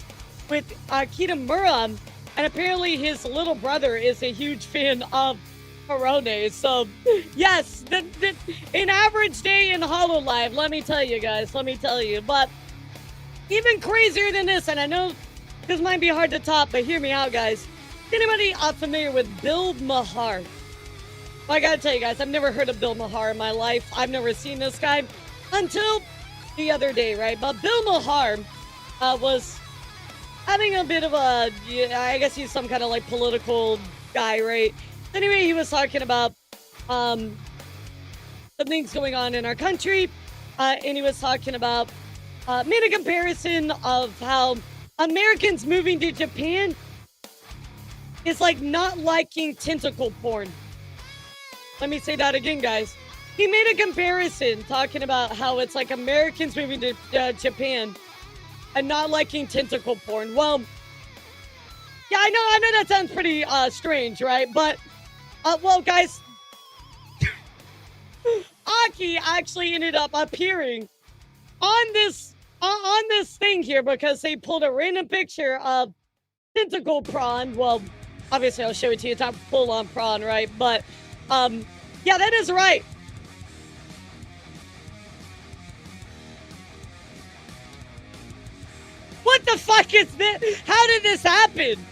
Speaker 1: with Kitamura. And apparently his little brother is a huge fan of Corone. So, yes, an average day in HoloLive, let me tell you guys, let me tell you. But even crazier than this, and I know this might be hard to top, but hear me out, guys. Anybody familiar with Bill Maher? Well, I gotta tell you guys, I've never heard of Bill Maher in my life. I've never seen this guy until the other day, right? But Bill Maher was having a bit of a, I guess he's some kind of like political guy, right? Anyway, he was talking about some things going on in our country, and he was talking about, made a comparison of how Americans moving to Japan is like not liking tentacle porn. Let me say that again, guys. he made a comparison talking about how it's like Americans moving to Japan and not liking tentacle porn. Well, yeah, I know that sounds pretty strange, right? But well, guys, Aki actually ended up appearing on this thing here because they pulled a random picture of tentacle prawn. Well, obviously I'll show it to you. It's not full on prawn, right? But yeah, that is right. What the fuck is this? How did this happen?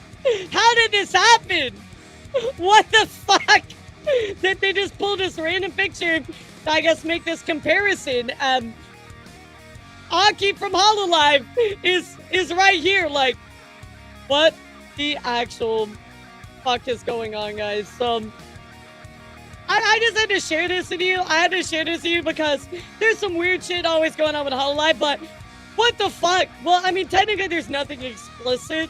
Speaker 1: How did this happen? What the fuck? Did they just pull this random picture to, I guess, make this comparison? Aki from Hololive is right here. Like, what the actual fuck is going on, guys? So, I just had to share this with you. I had to share this with you because there's some weird shit always going on with Hololive, but what the fuck? Well, I mean, technically there's nothing explicit,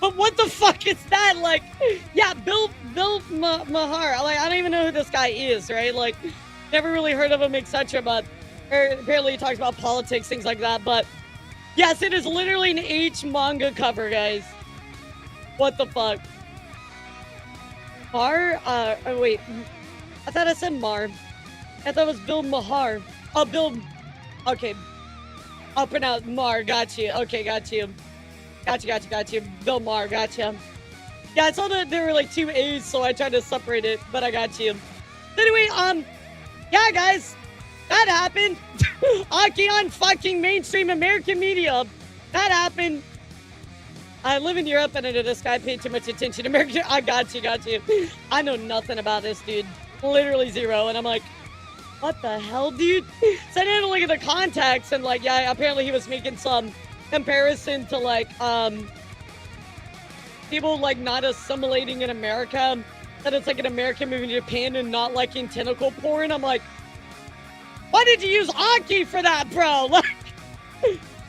Speaker 1: but what the fuck is that? Like, yeah, Bill Maher. Like, I don't even know who this guy is, right? Like, never really heard of him, etc. But apparently he talks about politics, things like that. But yes, it is literally an H manga cover, guys. What the fuck? Mar? Oh, wait. I thought I said Mar. I thought it was Bill Maher. Oh, Bill. Okay. I'll pronounce Mar. Got you. Okay, got you. Got you. Bill Maher. Gotcha. Yeah, I saw that there were like two A's, so I tried to separate it, but I got you. Anyway, yeah, guys, that happened. Aki on fucking mainstream American media. That happened. I live in Europe, and I know this guy paid too much attention to American. I got you. I know nothing about this dude. Literally zero. And I'm like, what the hell, dude? So I didn't look at the context, and like, yeah, apparently he was making some comparison to like, people like not assimilating in America. That it's like an American moving to Japan and not liking tentacle porn. I'm like, why did you use Aki for that, bro? Like,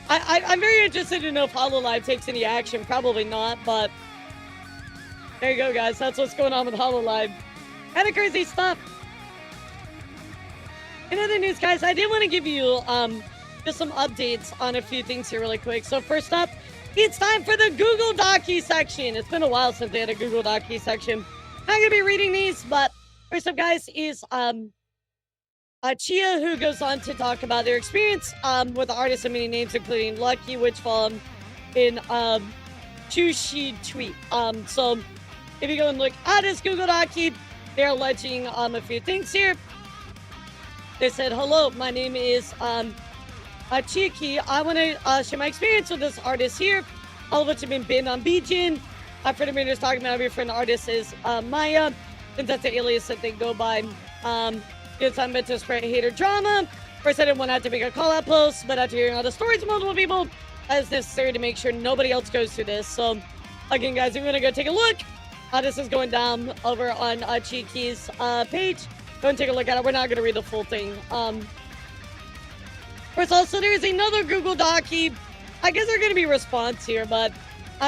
Speaker 1: I'm very interested to know if Hololive takes any action. Probably not, but there you go, guys. That's what's going on with Hololive. Kind of crazy stuff. In other news, guys, I did want to give you just some updates on a few things here really quick. So first up, it's time for the Google Docu section. It's been a while since they had a Google Docu section. I'm going to be reading these, but first up, guys, is Chia, who goes on to talk about their experience with the artists of many names, including Lucky, which fall in Chushi tweet. So if you go and look at this Google Docu, they're alleging a few things here. They said, hello, my name is Chiki. I want to share my experience with this artist here. All of which have been banned on BGN. I've heard of talking about your friend artist is Maya, since that's the alias that they go by. It's time to spread hate or drama. First, I didn't want to have to make a call-out post, but after hearing all the stories of multiple people, it's necessary to make sure nobody else goes through this. So, again, guys, we're going to go take a look. This is going down over on Chiki's page. Go and take a look at it. We're not going to read the full thing. First also, there's another Google Docu. I guess they're going to be response here, but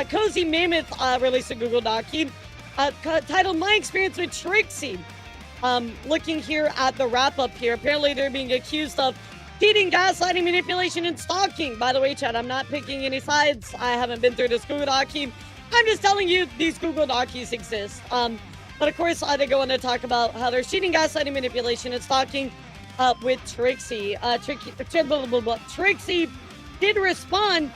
Speaker 1: Cozy Mammoth released a Google Docu titled My Experience with Trixie. Looking here at the wrap-up here, apparently they're being accused of cheating, gaslighting, manipulation, and stalking. By the way, chat, I'm not picking any sides. I haven't been through this Google Docu. I'm just telling you these Google Docus exist. But of course, they go on to talk about how they're cheating, gaslighting, manipulation, and stalking with Trixie. Trixie did respond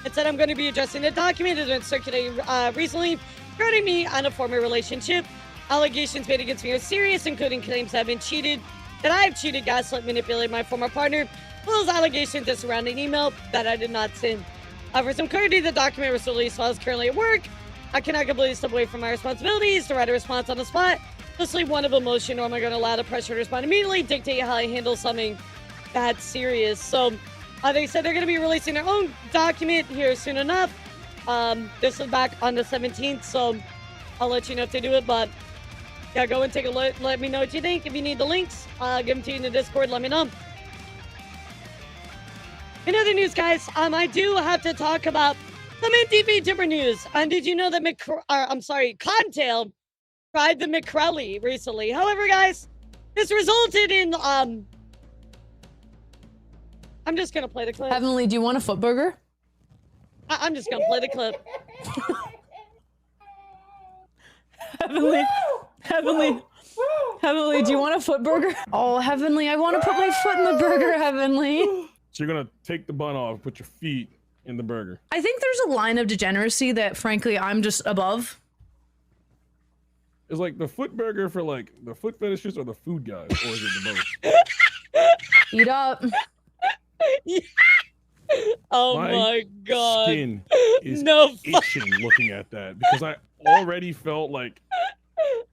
Speaker 1: and said, I'm going to be addressing the document that has been circulating recently regarding me and a former relationship. Allegations made against me are serious, including claims that I've been cheated, that I have cheated, gaslit, manipulated my former partner, as well as allegations that surround an email that I did not send. For some clarity, the document was released while I was currently at work. I cannot completely step away from my responsibilities to write a response on the spot. Just leave one of emotion, or am I going to allow the pressure to respond immediately, dictate how I handle something that serious. So they said they're going to be releasing their own document here soon enough. This is back on the 17th, so I'll let you know if they do it. But yeah, go and take a look. Let me know what you think. If you need the links, give them to you in the Discord. Let me know. In other news, guys, I do have to talk about some Vtuber news. And did you know that Codtail tried the McCrelly recently? However, guys, This resulted in I'm just gonna play the clip.
Speaker 2: Heavenly, do you want a foot burger?
Speaker 1: I'm just gonna play the clip.
Speaker 2: Heavenly, do you want a foot burger? Oh, Heavenly, I want to put my foot in the burger, Heavenly.
Speaker 10: So you're gonna take the bun off, put your feet in the burger.
Speaker 2: I think there's a line of degeneracy that, frankly, I'm just above.
Speaker 10: Is like the foot burger for like the foot fetishists or the food guys, or is it the both?
Speaker 2: Eat up.
Speaker 1: Oh
Speaker 10: My
Speaker 1: my god.
Speaker 10: Skin is
Speaker 1: No
Speaker 10: itching looking at that because I already felt like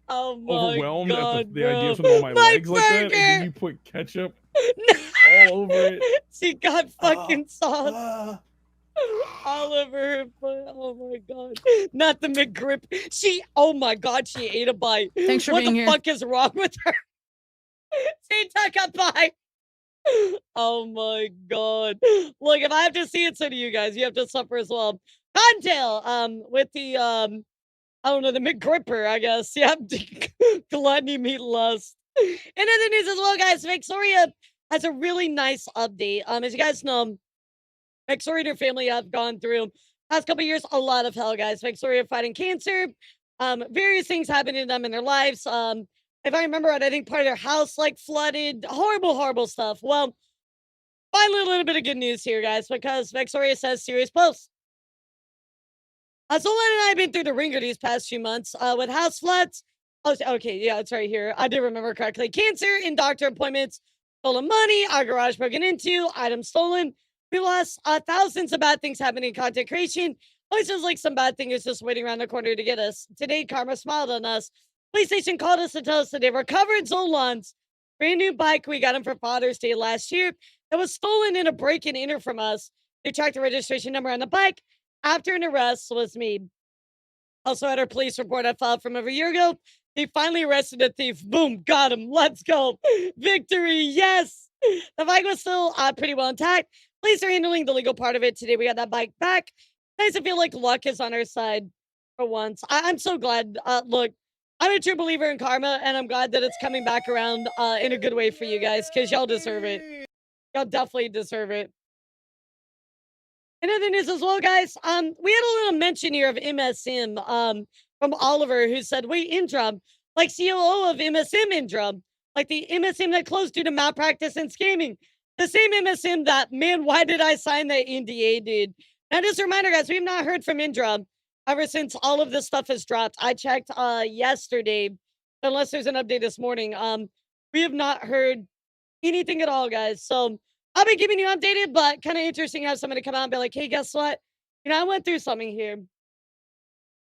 Speaker 1: oh my
Speaker 10: overwhelmed
Speaker 1: god,
Speaker 10: at the idea of putting all my legs like that, and then you put ketchup all over it.
Speaker 1: She got fucking sauce all over her foot. Oh my god. Not the McGrip. Oh my god, she ate a bite.
Speaker 2: Thanks for being here.
Speaker 1: What the fuck is wrong with her? She took a bite. Oh my god. Look, if I have to see it, so do you guys. You have to suffer as well. Cottontail, with the I don't know, the McGripper, I guess. Yeah, gluttony, meat, lust. And in the news as well, guys, Victoria has a really nice update. As you guys know, Victoria and her family have gone through past couple years a lot of hell, guys. Victoria fighting cancer, various things happening to them in their lives. If I remember right, I think part of their house like flooded. Horrible stuff. Well, finally a little bit of good news here, guys, because Victoria says serious posts. Solon and I have been through the ringer these past few months with house floods. Oh, okay, yeah, it's right here. I did remember correctly. Cancer, in doctor appointments, stolen money, our garage broken into, items stolen. We lost thousands of bad things happening in content creation. Always feels like some bad thing is just waiting around the corner to get us. Today, Karma smiled on us. PlayStation called us to tell us that they recovered Zolan's brand new bike. We got him for Father's Day last year. It was stolen in a break and enter from us. They tracked the registration number on the bike. After an arrest was made. Also had our police report I filed from over a year ago. They finally arrested the thief. Boom, got him. Let's go. Victory, yes. The bike was still pretty well intact. Police are handling the legal part of it. Today we got that bike back. Nice to feel like luck is on our side for once. I'm so glad. Look, I'm a true believer in karma, and I'm glad that it's coming back around in a good way for you guys, because y'all deserve it. Y'all definitely deserve it. And other news as well, guys, we had a little mention here of MSM from Oliver, who said, wait, Indra, like COO of MSM Indra, like the MSM that closed due to malpractice and scamming. The same MSM that, man, why did I sign that NDA, dude? Now, just a reminder, guys, we have not heard from Indra ever since all of this stuff has dropped. I checked yesterday, unless there's an update this morning. We have not heard anything at all, guys. So I'll be keeping you updated, but kind of interesting to have somebody come out and be like, hey, guess what? You know, I went through something here.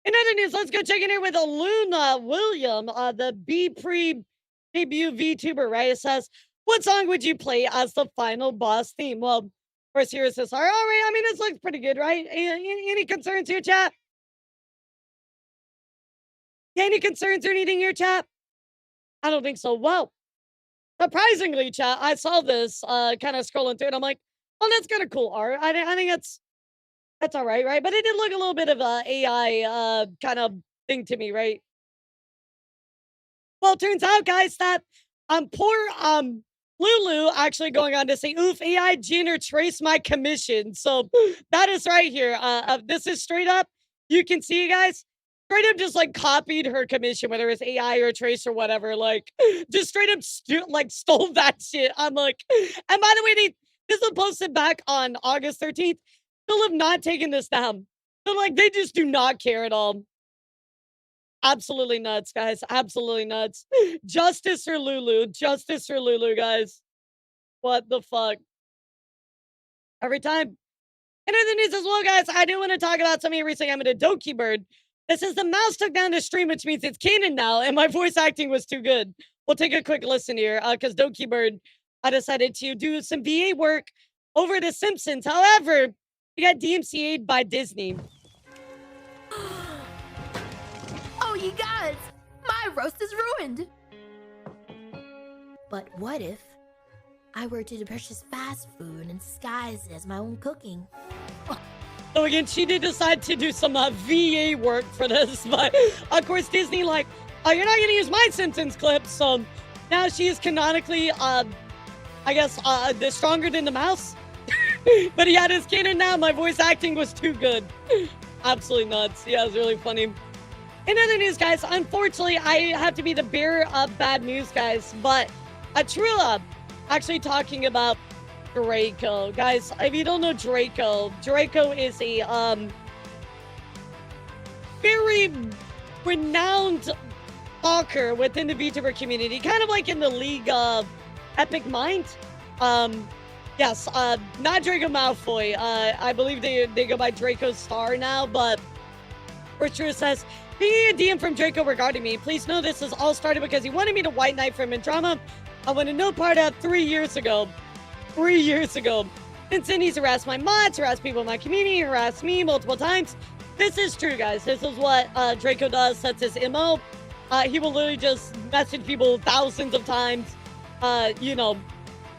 Speaker 1: In other news, let's go check in here with Luna William, the debut VTuber, right? It says, what song would you play as the final boss theme? Well, first here is this. All right, I mean, this looks pretty good, right? Any concerns here, chat? Yeah, any concerns or anything here, chat? I don't think so. Well, surprisingly, chat, I saw this kind of scrolling through it. I'm like, oh, that's kind of cool art. I think that's all right, right? But it did look a little bit of a AI kind of thing to me, right? Well, it turns out, guys, that poor Lulu actually going on to say, oof, AI Jenner trace my commission. So that is right here. This is straight up. You can see, guys, straight up just like copied her commission, whether it's AI or trace or whatever. Like, just straight up stole that shit. I'm like, and by the way, this was posted back on August 13th. Still have not taken this down. So like, they just do not care at all. Absolutely nuts, guys. Absolutely nuts. Justice for Lulu. Justice for Lulu, guys. What the fuck? Every time. And in the news as well, guys, I do want to talk about something recently. I'm in a Doki Bird. This is the mouse took down the stream, which means it's canon now, and my voice acting was too good. We'll take a quick listen here, because Doki Bird, I decided to do some VA work over The Simpsons. However, we got DMCA'd by Disney.
Speaker 7: Oh, you guys, my roast is ruined. But what if I were to purchase fast food and disguise it as my own cooking?
Speaker 1: So again, she did decide to do some VA work for this, but of course Disney like, oh, you're not gonna use my Simpsons clips, so now she is canonically, I guess, stronger than the mouse. But he had his cannon now. My voice acting was too good. Absolutely nuts. Yeah, it was really funny. In other news, guys, unfortunately, I have to be the bearer of bad news, guys. But Trilla actually talking about Draco. Guys, if you don't know Draco is a very renowned talker within the Vtuber community, kind of like in the League of Epic Mind. Yes, not Draco Malfoy. I believe they go by Draco Star now, but Richard says, being a DM from Draco regarding me, please know this has all started because he wanted me to white knight for him in drama. I wanted no part of 3 years ago. 3 years ago. Since then, he's harassed my mods, harassed people in my community, harassed me multiple times. This is true, guys. This is what Draco does. That's his MO. He will literally just message people thousands of times. You know,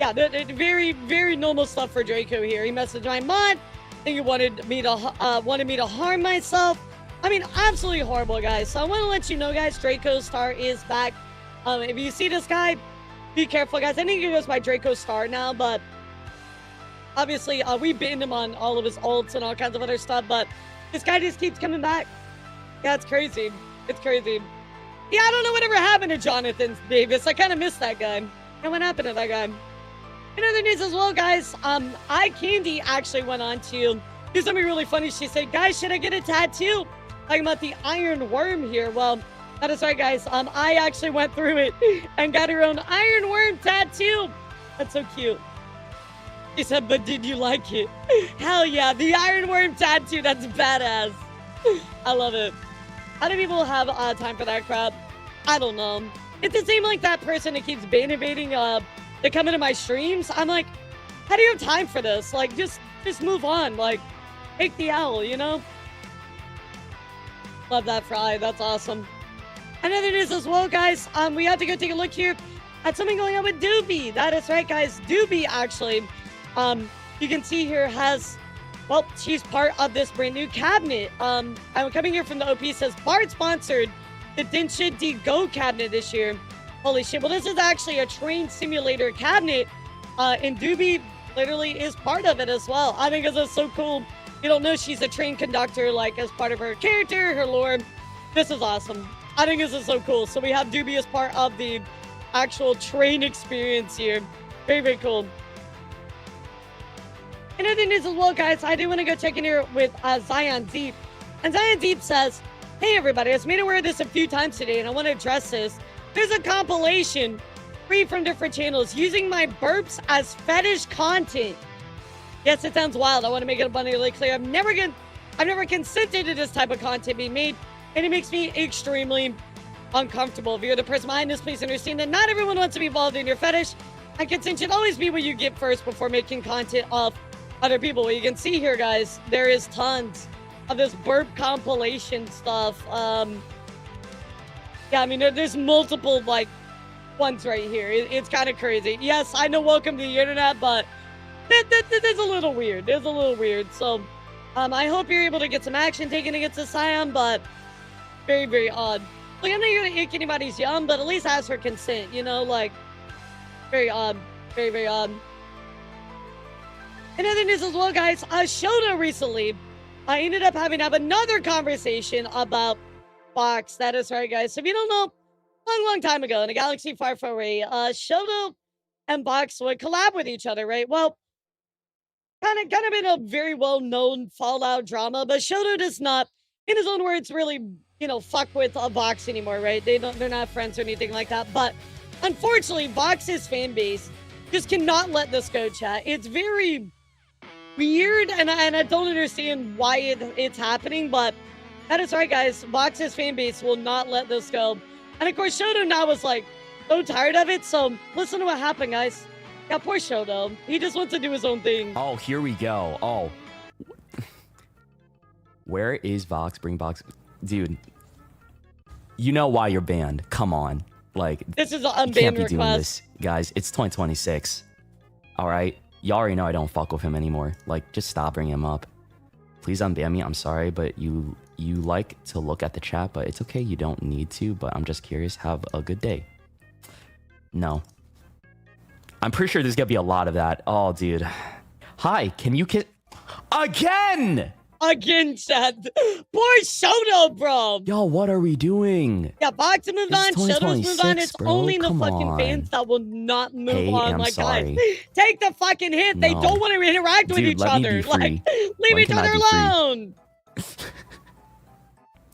Speaker 1: yeah, very, very normal stuff for Draco here. He messaged my mod. I think he wanted me to harm myself. I mean, absolutely horrible, guys. So I want to let you know, guys, Draco Star is back. If you see this guy, be careful, guys. I think he goes by Draco Star now, but obviously we banned him on all of his ults and all kinds of other stuff, but this guy just keeps coming back. Yeah, it's crazy. It's crazy. Yeah, I don't know whatever happened to Jonathan Davis. I kind of missed that guy. And what happened to that guy? In other news as well, guys, iCandy actually went on to do something really funny. She said, guys, should I get a tattoo? Talking about the Iron Worm here. Well, that is right, guys. I actually went through it and got her own Iron Worm tattoo. That's so cute. She said, but did you like it? Hell yeah, the Iron Worm tattoo. That's badass. I love it. How do people have time for that crap? I don't know. It's the same like that person that keeps baiting to come into my streams. I'm like, how do you have time for this? Like, just move on. Like, take the owl, you know? Love that, Fry. That's awesome. Another news as well, guys. We have to go take a look here at something going on with Doobie. That is right, guys. Doobie, actually, you can see here has, well, she's part of this brand new cabinet. I'm coming here from the OP, says Bart sponsored the Densha D Go cabinet this year. Holy shit. Well, this is actually a train simulator cabinet, and Doobie literally is part of it as well. I think this is so cool. You don't know she's a train conductor, like, as part of her character, her lore. This is awesome. I think this is so cool. So we have Doobie as part of the actual train experience here. Very, very cool. And other news as well, guys, I do want to go check in here with Zion Deep. And Zion Deep says, hey, everybody, I was made aware of this a few times today, and I want to address this. There's a compilation free from different channels using my burps as fetish content. Yes, it sounds wild. I want to make it abundantly clear. I've never consented to this type of content being made, and it makes me extremely uncomfortable. If you're the person behind this, please understand that not everyone wants to be involved in your fetish, and consent should always be what you get first before making content of other people. What you can see here, guys, there is tons of this burp compilation stuff. Yeah, I mean, there's multiple, like, ones right here. It's kind of crazy. Yes, I know welcome to the internet, but that's a little weird. It's a little weird. So, I hope you're able to get some action taken against the Scion, but very, very odd. Like, I'm not here to ick anybody's yum, but at least ask for consent, you know? Like, very odd. Very, very odd. And other news as well, guys, Shoto recently, I ended up having to have another conversation about Fox. That is right, guys. So if you don't know, long time ago in a galaxy far, far away, Shoto and Box would collab with each other, right? Well, kind of been a very well-known Fallout drama, but Shoto does not, in his own words, really, you know, fuck with Vox anymore, right? They're not friends or anything like that. But unfortunately, Vox's fan base just cannot let this go, chat. It's very weird, and I don't understand why it's happening, but that is right, guys. Vox's fan base will not let this go. And of course, Shoto now was like so tired of it. So listen to what happened, guys. Yeah, poor Shoto. He just wants to do his own thing.
Speaker 11: Oh, here we go. Oh. Where is Vox? Bring Vox. Dude. You know why you're banned. Come on. Like,
Speaker 1: this is an unbanned
Speaker 11: you can't be
Speaker 1: request.
Speaker 11: doing this, guys. It's 2026. All right? Y'all already know I don't fuck with him anymore. Like, just stop bringing him up. Please unban me. I'm sorry, but you like to look at the chat, but it's okay. You don't need to, but I'm just curious. Have a good day. No. I'm pretty sure there's gonna be a lot of that. Oh, dude. Hi, can you kiss again?
Speaker 1: Again, chat. Poor Shoto, bro.
Speaker 11: Yo, what are we doing?
Speaker 1: Yeah, Box to move on. Shoto's move on. It's
Speaker 11: bro.
Speaker 1: only the
Speaker 11: Come
Speaker 1: fucking
Speaker 11: on.
Speaker 1: fans that will not move
Speaker 11: Hey,
Speaker 1: on.
Speaker 11: I'm
Speaker 1: Like,
Speaker 11: sorry.
Speaker 1: guys, take the fucking hit. They
Speaker 11: No.
Speaker 1: don't want to interact with
Speaker 11: Dude,
Speaker 1: each
Speaker 11: let me
Speaker 1: other.
Speaker 11: be free.
Speaker 1: Like, leave
Speaker 11: When
Speaker 1: each
Speaker 11: can I
Speaker 1: other
Speaker 11: be free?
Speaker 1: alone.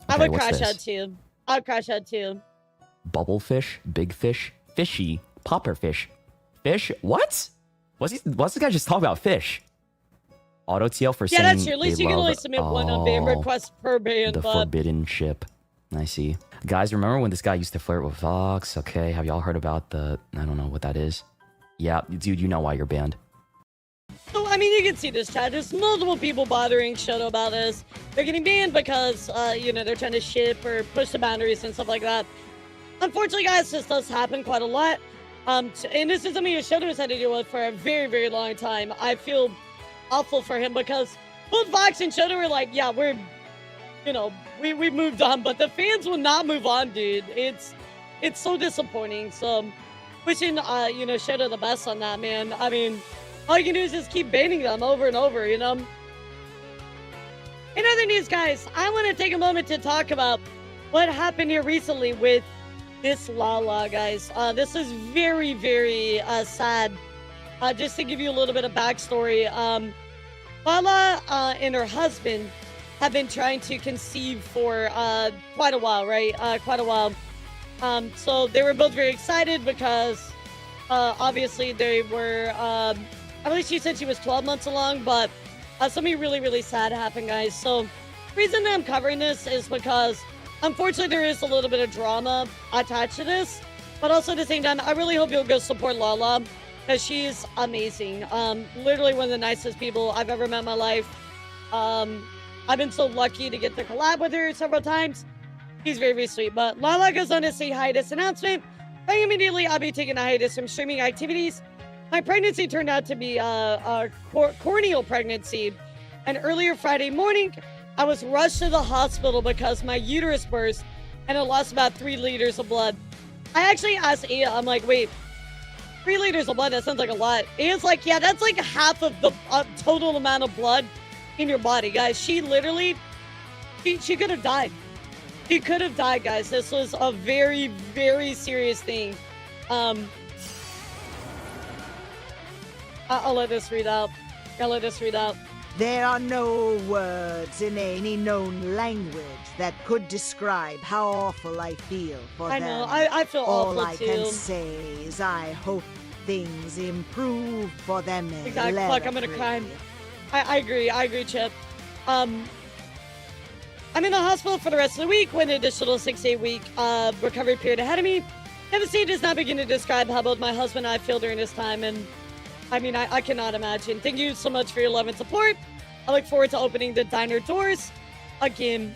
Speaker 1: I
Speaker 11: Okay,
Speaker 1: would
Speaker 11: what's
Speaker 1: crash
Speaker 11: this?
Speaker 1: out too. I'd crash out too.
Speaker 11: Bubblefish, big fish, fishy, popper fish. Fish? What? What's this guy just talking about fish? Auto TL for
Speaker 1: Yeah,
Speaker 11: saying
Speaker 1: that's true. At least
Speaker 11: they
Speaker 1: you can
Speaker 11: love,
Speaker 1: only submit one ban request per ban.
Speaker 11: the
Speaker 1: But
Speaker 11: forbidden ship. I see. Guys, remember when this guy used to flirt with Vox? Okay, have y'all heard about the... I don't know what that is. Yeah, dude, you know why you're banned.
Speaker 1: so, I mean, you can see this chat. There's multiple people bothering Shoto about this. They're getting banned because, you know, they're trying to ship or push the boundaries and stuff like that. Unfortunately, guys, this does happen quite a lot. And this is something Shoto has had to deal with for a very, very long time. I feel awful for him because both Vox and Shoto were like, yeah, we're, you know, we moved on, but the fans will not move on, dude. It's so disappointing. So, wishing, you know, Shoto the best on that, man. I mean, all you can do is just keep banning them over and over, you know? In other news, guys, I want to take a moment to talk about what happened here recently with this Lala, guys. This is very, very sad. Just to give you a little bit of backstory, Lala and her husband have been trying to conceive for quite a while, right? Quite a while. So they were both very excited because obviously they were, I believe she said she was 12 months along, but something really, really sad happened, guys. So the reason that I'm covering this is because unfortunately there is a little bit of drama attached to this, but also at the same time, I really hope you'll go support Lala because she's amazing. Literally one of the nicest people I've ever met in my life. I've been so lucky to get to collab with her several times. She's very, very sweet. But Lala goes on to say hi to this announcement. Very immediately, I'll be taking a hiatus from streaming activities. My pregnancy turned out to be a corneal pregnancy. And earlier Friday morning, I was rushed to the hospital because my uterus burst and I lost about 3 liters of blood. I actually asked Aya, I'm like, wait, 3 liters of blood, that sounds like a lot. Aya's like, yeah, that's like half of the total amount of blood in your body, guys. She literally, she could have died. She could have died, guys. This was a very, very serious thing. I'll let this read out. I'll let this read out.
Speaker 4: There are no words in any known language that could describe how awful I feel for
Speaker 1: I
Speaker 4: them.
Speaker 1: know, I feel
Speaker 4: All
Speaker 1: awful
Speaker 4: I
Speaker 1: too.
Speaker 4: can say is I hope things improve for them.
Speaker 1: Exactly. Fuck, I'm gonna cry. I agree, Chip. I'm in the hospital for the rest of the week with an additional 6-8 week recovery period ahead of me. Devastated does not begin to describe how both my husband and I feel during this time, and I mean, I cannot imagine. Thank you so much for your love and support. I look forward to opening the diner doors again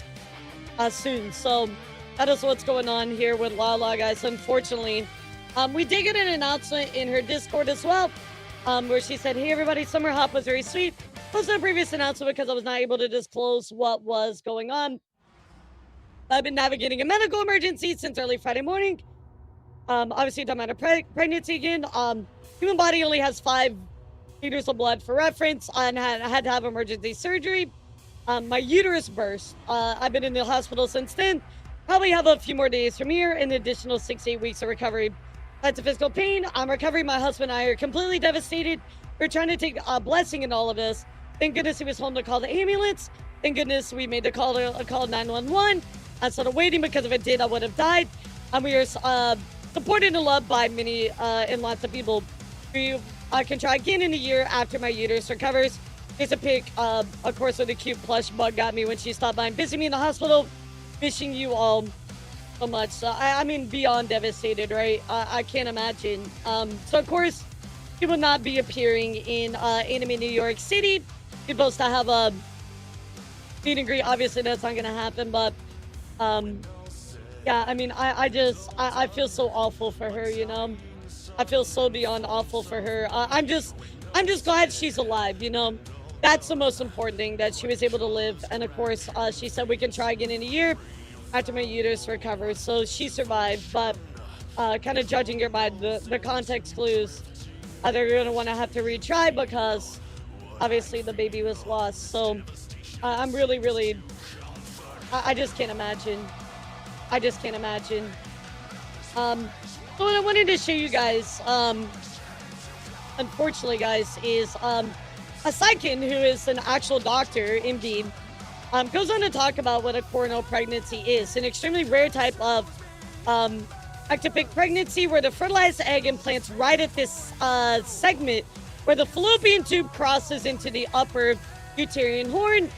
Speaker 1: soon. So that is what's going on here with Lala, guys. Unfortunately, we did get an announcement in her Discord as well, where she said, hey, everybody, Summer Hop was very sweet. Posted a previous announcement because I was not able to disclose what was going on. I've been navigating a medical emergency since early Friday morning. Obviously, talking about a pregnancy again. Human body only has 5 liters of blood for reference. I had to have emergency surgery. My uterus burst. I've been in the hospital since then. Probably have a few more days from here, an additional 6-8 weeks of recovery. That's a physical pain. I'm recovering. My husband and I are completely devastated. We're trying to take a blessing in all of this. Thank goodness he was home to call the ambulance. Thank goodness we made the call to call 911. Instead of waiting, because if it did, I would have died. And we are supported and loved by many and lots of people. I can try again in a year after my uterus recovers. Here's a pic, of course, with a cute plush bug got me when she stopped by and visited me in the hospital. Wishing you all so much. So, I mean, beyond devastated, right? I can't imagine. So, of course, he will not be appearing in Anime New York City. He's supposed to have a meet and greet. Obviously, that's not going to happen, but yeah, I mean, I feel so awful for her, you know? I feel so beyond awful for her. I'm just glad she's alive, you know? That's the most important thing, that she was able to live. And of course, she said we can try again in a year after my uterus recovers. So she survived, but kind of judging your mind, the context clues, they're going to want to have to retry because obviously the baby was lost. So I'm really, I just can't imagine. I just can't imagine. So what I wanted to show you guys, unfortunately, guys, is a Saikin, who is an actual doctor, MD, goes on to talk about what a coronal pregnancy is, an extremely rare type of ectopic pregnancy where the fertilized egg implants right at this segment where the fallopian tube crosses into the upper uterine horn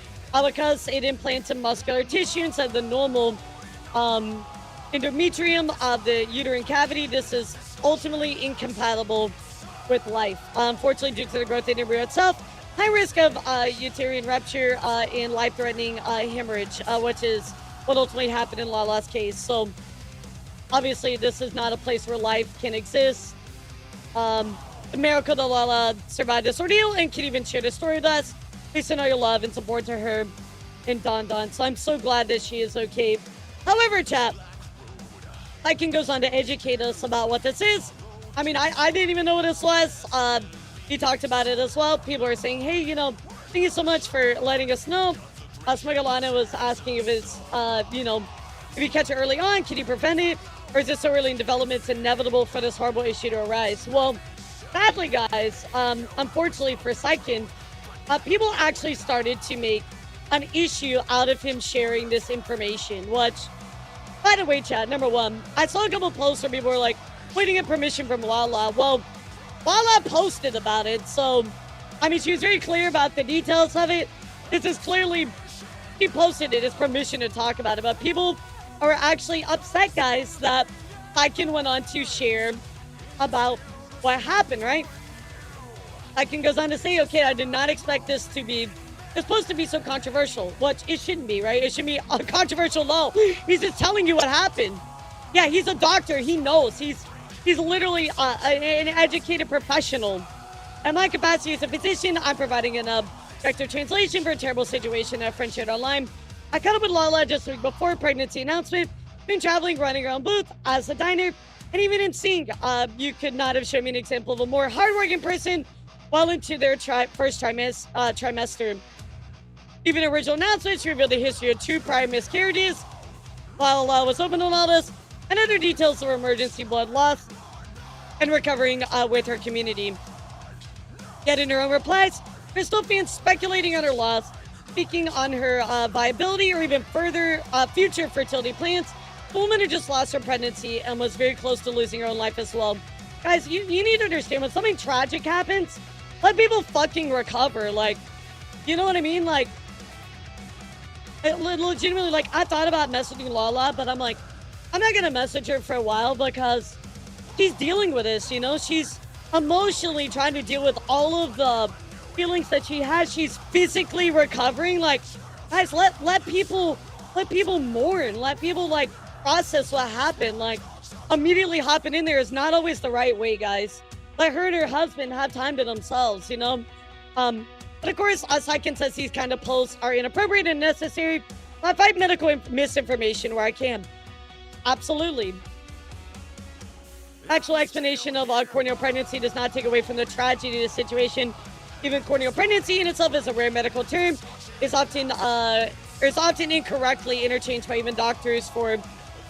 Speaker 1: because it implants in muscular tissue instead of the normal endometrium of the uterine cavity. This is ultimately incompatible with life. Unfortunately, due to the growth in the embryo itself, high risk of uterine rupture and life-threatening hemorrhage, which is what ultimately happened in Lala's case. So obviously, this is not a place where life can exist. A miracle that Lala survived this ordeal and can even share this story with us. Please send all your love and support to her and Don Don. So I'm so glad that she is okay. However, chat, Viking goes on to educate us about what this is. I mean, I didn't even know what this was. He talked about it as well. People are saying, hey, you know, thank you so much for letting us know. Smegalana was asking if it's, you know, if you catch it early on, can you prevent it? Or is it so early in development it's inevitable for this horrible issue to arise? Well, sadly, guys, unfortunately for Saikin, people actually started to make an issue out of him sharing this information, which, by the way, chat, number one, I saw a couple posts where people were like, waiting at permission from Lala. Well, Lala posted about it, so, I mean, she was very clear about the details of it. This is clearly, he posted it as permission to talk about it, but people are actually upset, guys, that Saikin went on to share about what happened, right? Saikin goes on to say, okay, I did not expect this to be, it's supposed to be so controversial, which it shouldn't be, right? It shouldn't be controversial at all. He's just telling you what happened. Yeah, he's a doctor. He knows. He's literally an educated professional. In my capacity as a physician, I'm providing an objective translation for a terrible situation that a friend shared online. I caught up with Lala just a week before pregnancy announcement. Been traveling, running around booth as a diner, and even in sync. You could not have shown me an example of a more hardworking person well into their first trimester. Even original announcements revealed the history of 2 prior miscarriages. While Lala was open on all this, and other details of emergency blood loss and recovering with her community. Yet in her own replies, there's still fans speculating on her loss, speaking on her viability or even further future fertility plans. The woman who just lost her pregnancy and was very close to losing her own life as well. Guys, you need to understand, when something tragic happens, let people fucking recover. Like, you know what I mean? Like, legitimately, like, I thought about messaging Lala, but I'm like, I'm not going to message her for a while because she's dealing with this, you know? She's emotionally trying to deal with all of the feelings that she has. She's physically recovering. Like, guys, let people mourn. Let people, like, process what happened. Like, immediately hopping in there is not always the right way, guys. Let her and her husband have time to themselves, you know? But of course, Saikin says these kind of posts are inappropriate and necessary. I fight medical misinformation where I can. Absolutely. Actual explanation of corneal pregnancy does not take away from the tragedy of the situation. Even corneal pregnancy in itself is a rare medical term. Is often incorrectly interchanged by even doctors for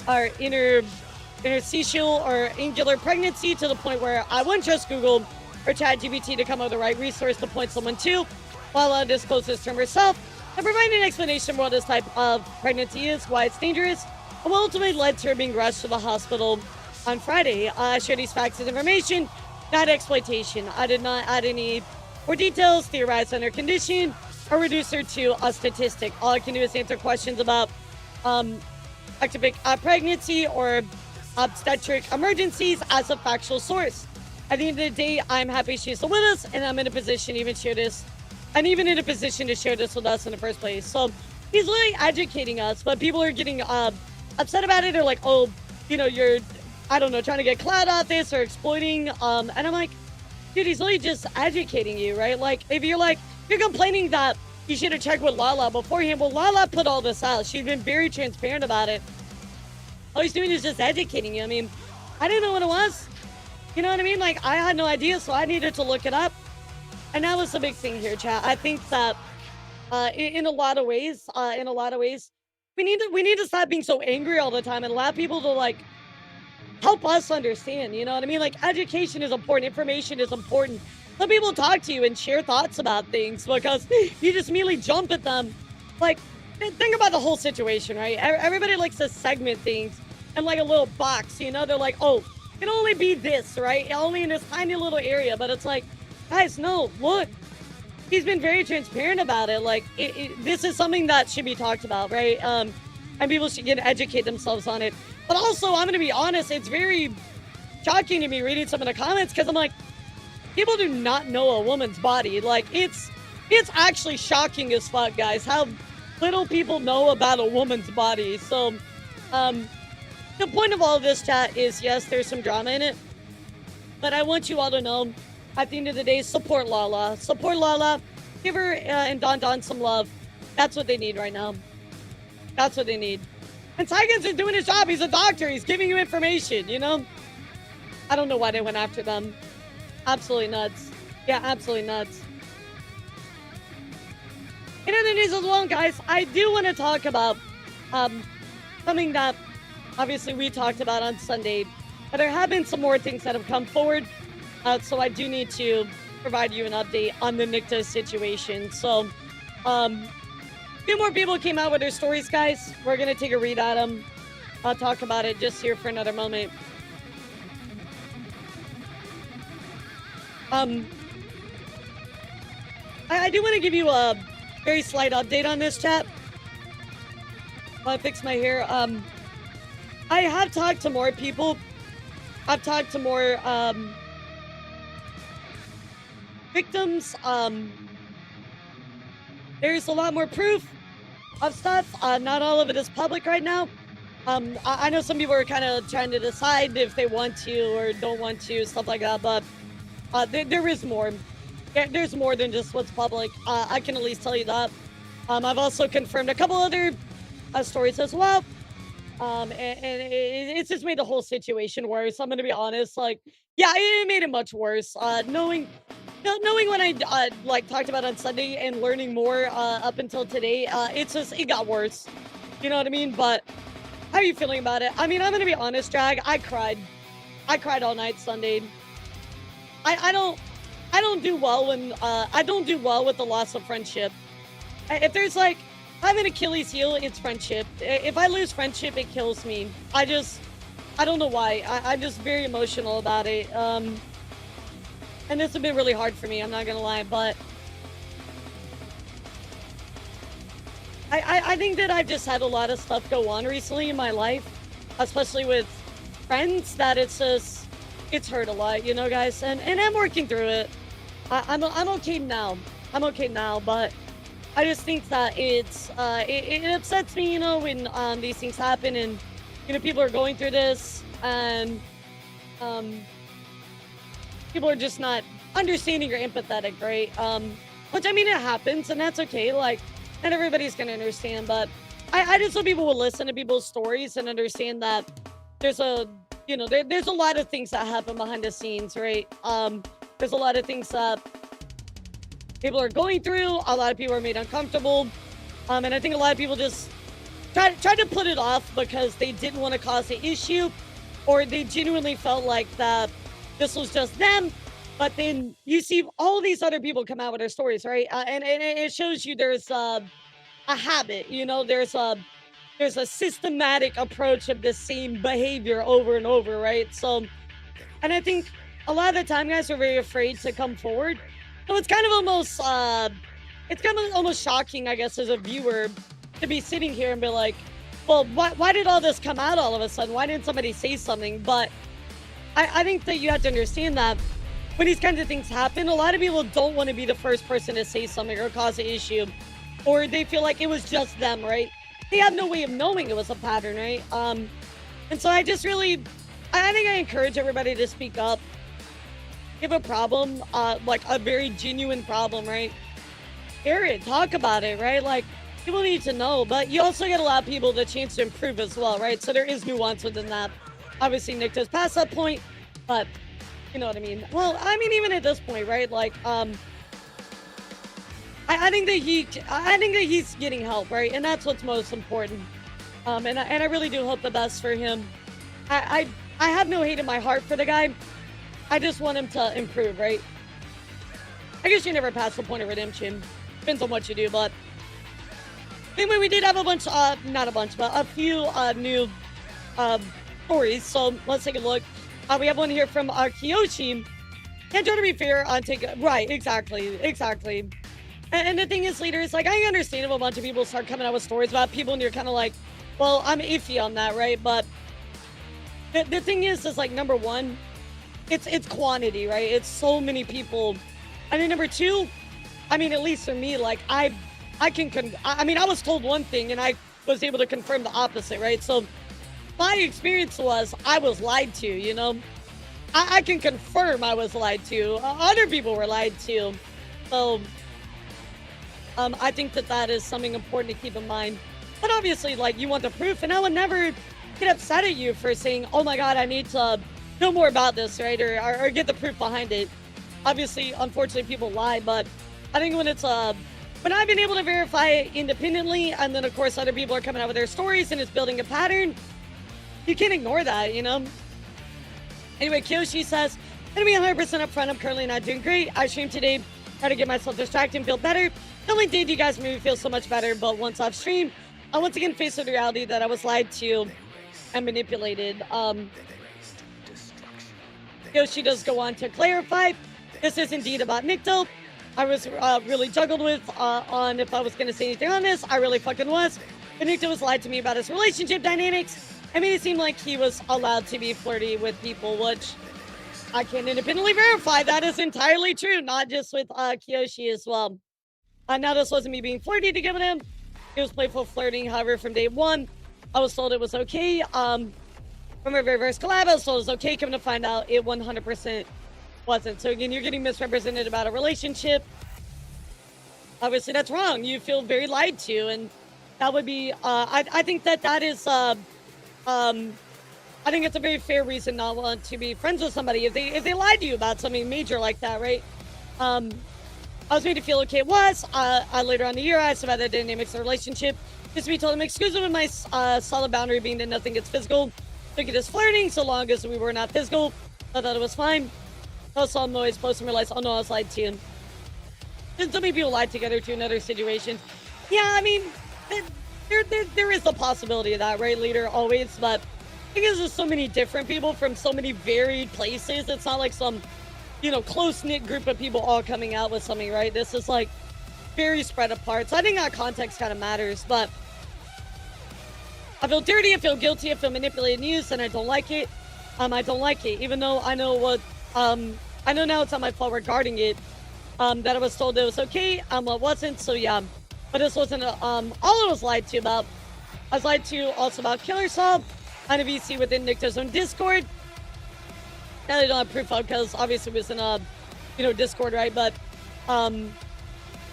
Speaker 1: our interstitial or angular pregnancy, to the point where I wouldn't trust Google or ChatGPT to come up with the right resource to point someone to. While discloses this term herself and provide an explanation for what this type of pregnancy is, why it's dangerous, and what ultimately led to her being rushed to the hospital on Friday. I share these facts as information, not exploitation. I did not add any more details, theorize on her condition, or reduce her to a statistic. All I can do is answer questions about ectopic pregnancy or obstetric emergencies as a factual source. At the end of the day, I'm happy she's still with us, and I'm in a position to even share this, and even in a position to share this with us in the first place. So he's literally educating us, but people are getting upset about it. They're like, oh, you know, you're, I don't know, trying to get clout out this or exploiting. And I'm like, dude, he's literally just educating you, right? Like, if you're like, you're complaining that you should have checked with Lala beforehand. Well, Lala put all this out. She's been very transparent about it. All he's doing is just educating you. I mean, I didn't know what it was. You know what I mean? Like, I had no idea, so I needed to look it up. And that was the big thing here, chat. I think that in a lot of ways, we need to stop being so angry all the time and allow people to like help us understand. You know what I mean? Like, education is important, information is important. Let people talk to you and share thoughts about things, because you just immediately jump at them. Like, think about the whole situation, right? Everybody likes to segment things in like a little box, you know? They're like, oh, it can only be this, right? Only in this tiny little area. But it's like, guys, no, look, he's been very transparent about it. Like, this is something that should be talked about, right? And people should get to educate themselves on it. But also, I'm going to be honest, it's very shocking to me reading some of the comments, because I'm like, people do not know a woman's body. Like, it's actually shocking as fuck, guys, how little people know about a woman's body. So, the point of all of this, chat, is yes, there's some drama in it, but I want you all to know, at the end of the day, support Lala. Support Lala. Give her and Don Don some love. That's what they need right now. That's what they need. And Tygan's is doing his job. He's a doctor. He's giving you information, you know? I don't know why they went after them. Absolutely nuts. Yeah, absolutely nuts. In other news as well, guys, I do want to talk about something that obviously we talked about on Sunday, but there have been some more things that have come forward. So I do need to provide you an update on the Nikta situation. So, a few more people came out with their stories, guys. We're going to take a read at them. I'll talk about it just here for another moment. I do want to give you a very slight update on this, chat. While I fix my hair. I have talked to more people. I've talked to more victims. There's a lot more proof of stuff. Not all of it is public right now. I know some people are kind of trying to decide if they want to or don't want to, stuff like that, but there is more. There's more than just what's public. I can at least tell you that. I've also confirmed a couple other stories as well. And it's just made the whole situation worse. I'm gonna be honest. Like, yeah, it made it much worse. Knowing what I like talked about on Sunday and learning more up until today, it got worse. You know what I mean? But how are you feeling about it? I mean, I'm gonna be honest, Drag. I cried all night Sunday. I don't do well when I don't do well with the loss of friendship. If there's like, if I have an Achilles heel, it's friendship. If I lose friendship, it kills me. I don't know why. I'm just very emotional about it. And this has been really hard for me, I'm not gonna lie, but I think that I've just had a lot of stuff go on recently in my life, especially with friends, that it's hurt a lot, you know, guys, and I'm working through it. I'm okay now. I'm okay now, but I just think that it upsets me, you know, when these things happen and, you know, people are going through this and people are just not understanding or empathetic, right? Which, I mean, it happens and that's okay. Like, not everybody's gonna understand, but I just hope people will listen to people's stories and understand that there's a, you know, there's a lot of things that happen behind the scenes, right? There's a lot of things that people are going through. A lot of people are made uncomfortable. And I think a lot of people just tried to put it off because they didn't want to cause the issue, or they genuinely felt like that this was just them. But then you see all these other people come out with their stories, right? And it shows you there's a habit, you know, there's a systematic approach of the same behavior over and over, right? So, and I think a lot of the time, guys are very afraid to come forward. So it's kind of almost, almost shocking, I guess, as a viewer, to be sitting here and be like, well, why did all this come out all of a sudden? Why didn't somebody say something? But I think that you have to understand that when these kinds of things happen, a lot of people don't want to be the first person to say something or cause an issue, or they feel like it was just them, right? They have no way of knowing it was a pattern, right? And so I just really, I think I encourage everybody to speak up. If a problem, like a very genuine problem, right? Hear it, talk about it, right? Like, people need to know, but you also get a lot of people the chance to improve as well, right? So there is nuance within that. obviously Nick does past that point, but you know what I mean. Well, I mean, even at this point, right? Like, I think that he's getting help, right? And that's what's most important. And I really do hope the best for him. I have no hate in my heart for the guy. I just want him to improve, right? I guess you never pass the point of redemption. Depends on what you do, but anyway, we did have a bunch, not a bunch, but a few new stories. So let's take a look. We have one here from Kiyoshi. And try to be fair, right, exactly. And the thing is, leaders, like, I understand if a bunch of people start coming out with stories about people and you're kind of like, well, I'm iffy on that, right? But the thing is like, number one, it's quantity, right? It's so many people. And then number two, I mean, at least for me, like, I was told one thing and I was able to confirm the opposite, right? So my experience was I was lied to, you know? I can confirm I was lied to. Other people were lied to. So I think that is something important to keep in mind. But obviously, like, you want the proof, and I would never get upset at you for saying, oh my god, I need to know more about this, right? Or get the proof behind it. Obviously, unfortunately, people lie, but I think when it's when I've been able to verify it independently, and then of course other people are coming out with their stories and it's building a pattern, you can't ignore that, you know? Anyway, Kyoshi says, gonna be 100% upfront, I'm currently not doing great. I streamed today, try to get myself distracted and feel better. Not only did you guys make me feel so much better, but once off stream, I once again faced the reality that I was lied to and manipulated. Kyoshi does go on to clarify, this is indeed about Nikto. I was really juggled with on if I was going to say anything on this. I really fucking was. But Nikto was lied to me about his relationship dynamics. I made it seem like he was allowed to be flirty with people, which I can independently verify that is entirely true, not just with Kyoshi as well. Now, this wasn't me being flirty to give him. It was playful flirting. However, from day one, I was told it was okay. From our very first collab, I was told it was okay. Coming to find out, it 100% wasn't. So again, you're getting misrepresented about a relationship. Obviously, that's wrong. You feel very lied to, and that would be. I think that is. I think it's a very fair reason not want to be friends with somebody if they lied to you about something major like that, right? I was made to feel okay. It was. Later on in the year, I asked about the dynamics of the relationship. Just to be told him, excuse me, with my solid boundary being that nothing gets physical. Took it as flirting, so long as we were not physical. I thought it was fine. I saw noise, post and realized, oh no, I was lied to. And so many people lied together too in other situations. Yeah, I mean, there is the possibility of that, right, leader? Always, but because there's so many different people from so many varied places, it's not like some, you know, close-knit group of people all coming out with something, right? This is like very spread apart. So I think that context kind of matters, but I feel dirty, I feel guilty, I feel manipulated and used, and I don't like it. I don't like it, even though I know what, I know now it's not my fault regarding it, that I was told it was okay, what wasn't, so yeah. But this wasn't, all I was lied to about. I was lied to also about Killer Sub on a VC within Nikto's own Discord. Now they don't have proof of, because obviously it was in a, you know, Discord, right? But,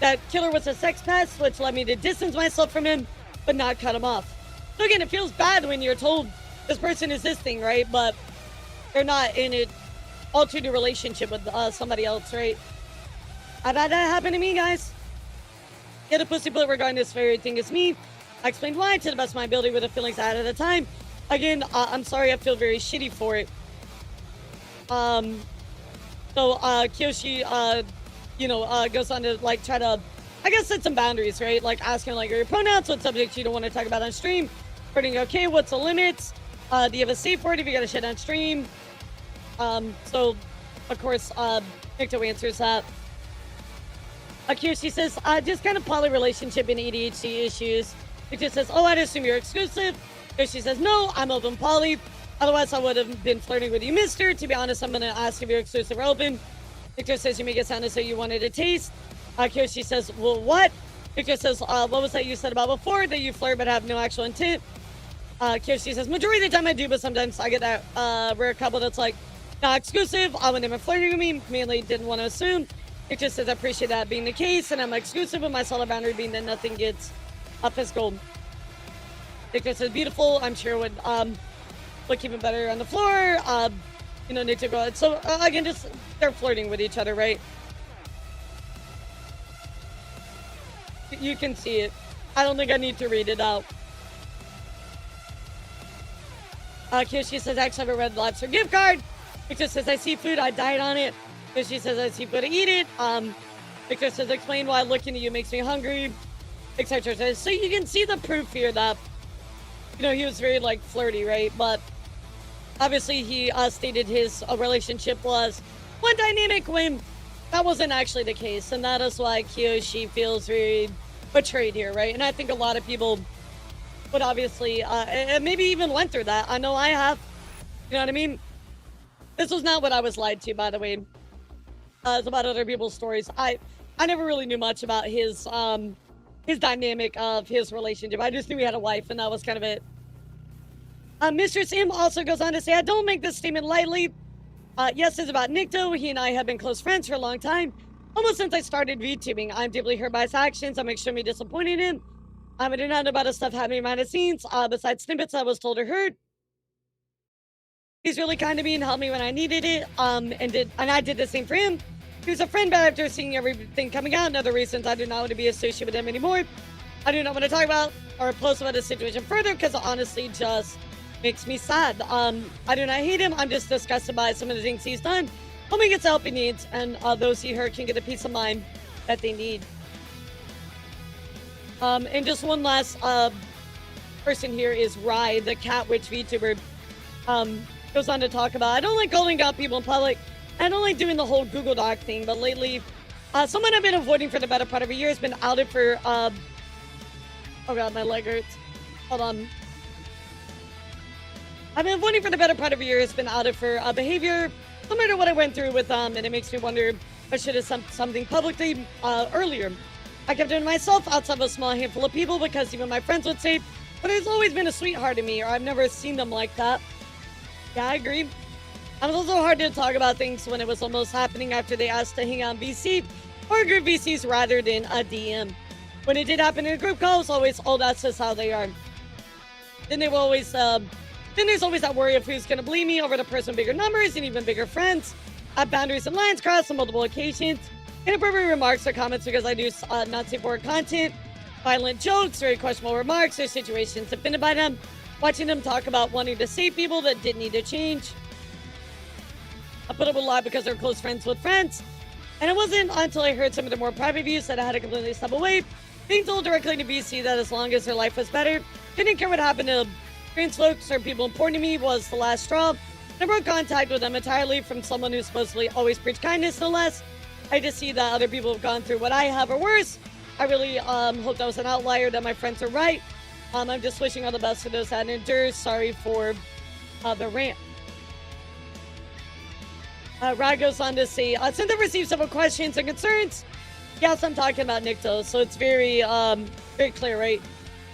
Speaker 1: that Killer was a sex pest, which led me to distance myself from him, but not cut him off. So again, it feels bad when you're told this person is this thing, right? But they're not in it, altered a relationship with somebody else, right? I've had that happen to me, guys. Get a pussy bullet regarding this very thing is me. I explained why to the best of my ability with the feelings I had at the time. Again, I'm sorry, I feel very shitty for it. So Kyoshi, you know, goes on to like try to, I guess, set some boundaries, right? Like asking like your pronouns, what subjects you don't want to talk about on stream. Pretty okay, what's the limits? Do you have a safe word if you got to shit on stream? So of course, Nikto answers that. Kyoshi says, just kind of poly relationship and ADHD issues. Nikto says, oh, I'd assume you're exclusive. Kyoshi says, no, I'm open poly. Otherwise, I would have been flirting with you, mister. To be honest, I'm going to ask if you're exclusive or open. Nikto says, you make it sound as though you wanted a taste. Kyoshi says, well, what? Nikto says, what was that you said about before? That you flirt but have no actual intent? Kyoshi says, majority of the time I do, but sometimes I get that rare couple that's like, not exclusive. When they were flirting with me, mainly didn't want to assume. Nikto says, I appreciate that being the case, and I'm exclusive with my solid boundary being that nothing gets physical. Nikto says, beautiful. I'm sure would look even better on the floor. You know, need to go. So again, just they're flirting with each other, right? You can see it. I don't think I need to read it out. Kiyoshi says, I actually have a Red Lobster gift card. Victor says, I see food, I died on it. Kiyoshi says, I see food, I eat it. Victor says, explain why looking at you makes me hungry, etc. So you can see the proof here that, you know, he was very, like, flirty, right? But obviously he stated his relationship was one dynamic when that wasn't actually the case. And that is why Kiyoshi feels very betrayed here, right? And I think a lot of people would obviously, and maybe even went through that. I know I have. You know what I mean? This was not what I was lied to, by the way. It's about other people's stories. I never really knew much about his dynamic of his relationship. I just knew he had a wife, and that was kind of it. Mr. Sim also goes on to say, I don't make this statement lightly. Yes, it's about Nikto. He and I have been close friends for a long time. Almost since I started VTubing. I'm deeply hurt by his actions. I'm extremely disappointed in him. I did not know about his stuff happening behind the scenes. Besides snippets I was told or heard. He's really kind to me and helped me when I needed it. And I did the same for him. He was a friend, but after seeing everything coming out and other reasons, I do not want to be associated with him anymore. I do not want to talk about or post about the situation further because it honestly just makes me sad. I do not hate him. I'm just disgusted by some of the things he's done. Hoping he gets the help he needs, and those he hurt can get the peace of mind that they need. And just one last person here is Rai, the cat witch VTuber. Goes on to talk about, I don't like calling out people in public. I don't like doing the whole Google Doc thing, but lately, someone I've been avoiding for the better part of a year has been outed for, oh god, my leg hurts. Hold on. I've been avoiding for the better part of a year has been outed for behavior similar to what I went through with them, and it makes me wonder if I should have said something publicly earlier. I kept it to myself outside of a small handful of people because even my friends would say, but he's always been a sweetheart to me, or I've never seen them like that. Yeah, I agree. It was also hard to talk about things when it was almost happening after they asked to hang out in VC or group VCs rather than a DM. When it did happen in a group call, it was always, oh, that's just how they are. Then they will always, then there's always that worry of who's going to believe me over the person with bigger numbers and even bigger friends. Boundaries and lines crossed on multiple occasions. Inappropriate remarks or comments because I do not safe for content. Violent jokes, very questionable remarks or situations offended by them. Watching them talk about wanting to save people that didn't need to change. I put up a lot because they're close friends with friends. And it wasn't until I heard some of the more private views that I had to completely step away. Being told directly to VC that as long as their life was better, didn't care what happened to trans folks or people important to me was the last straw. I broke contact with them entirely from someone who supposedly always preached kindness, no less. I just see that other people have gone through what I have or worse. I really hope that was an outlier, that my friends are right. I'm just wishing all the best to those that endure. Sorry for the rant. Rad goes on to say, since I've received several questions and concerns, yes, I'm talking about Nikto, so it's very, very clear, right?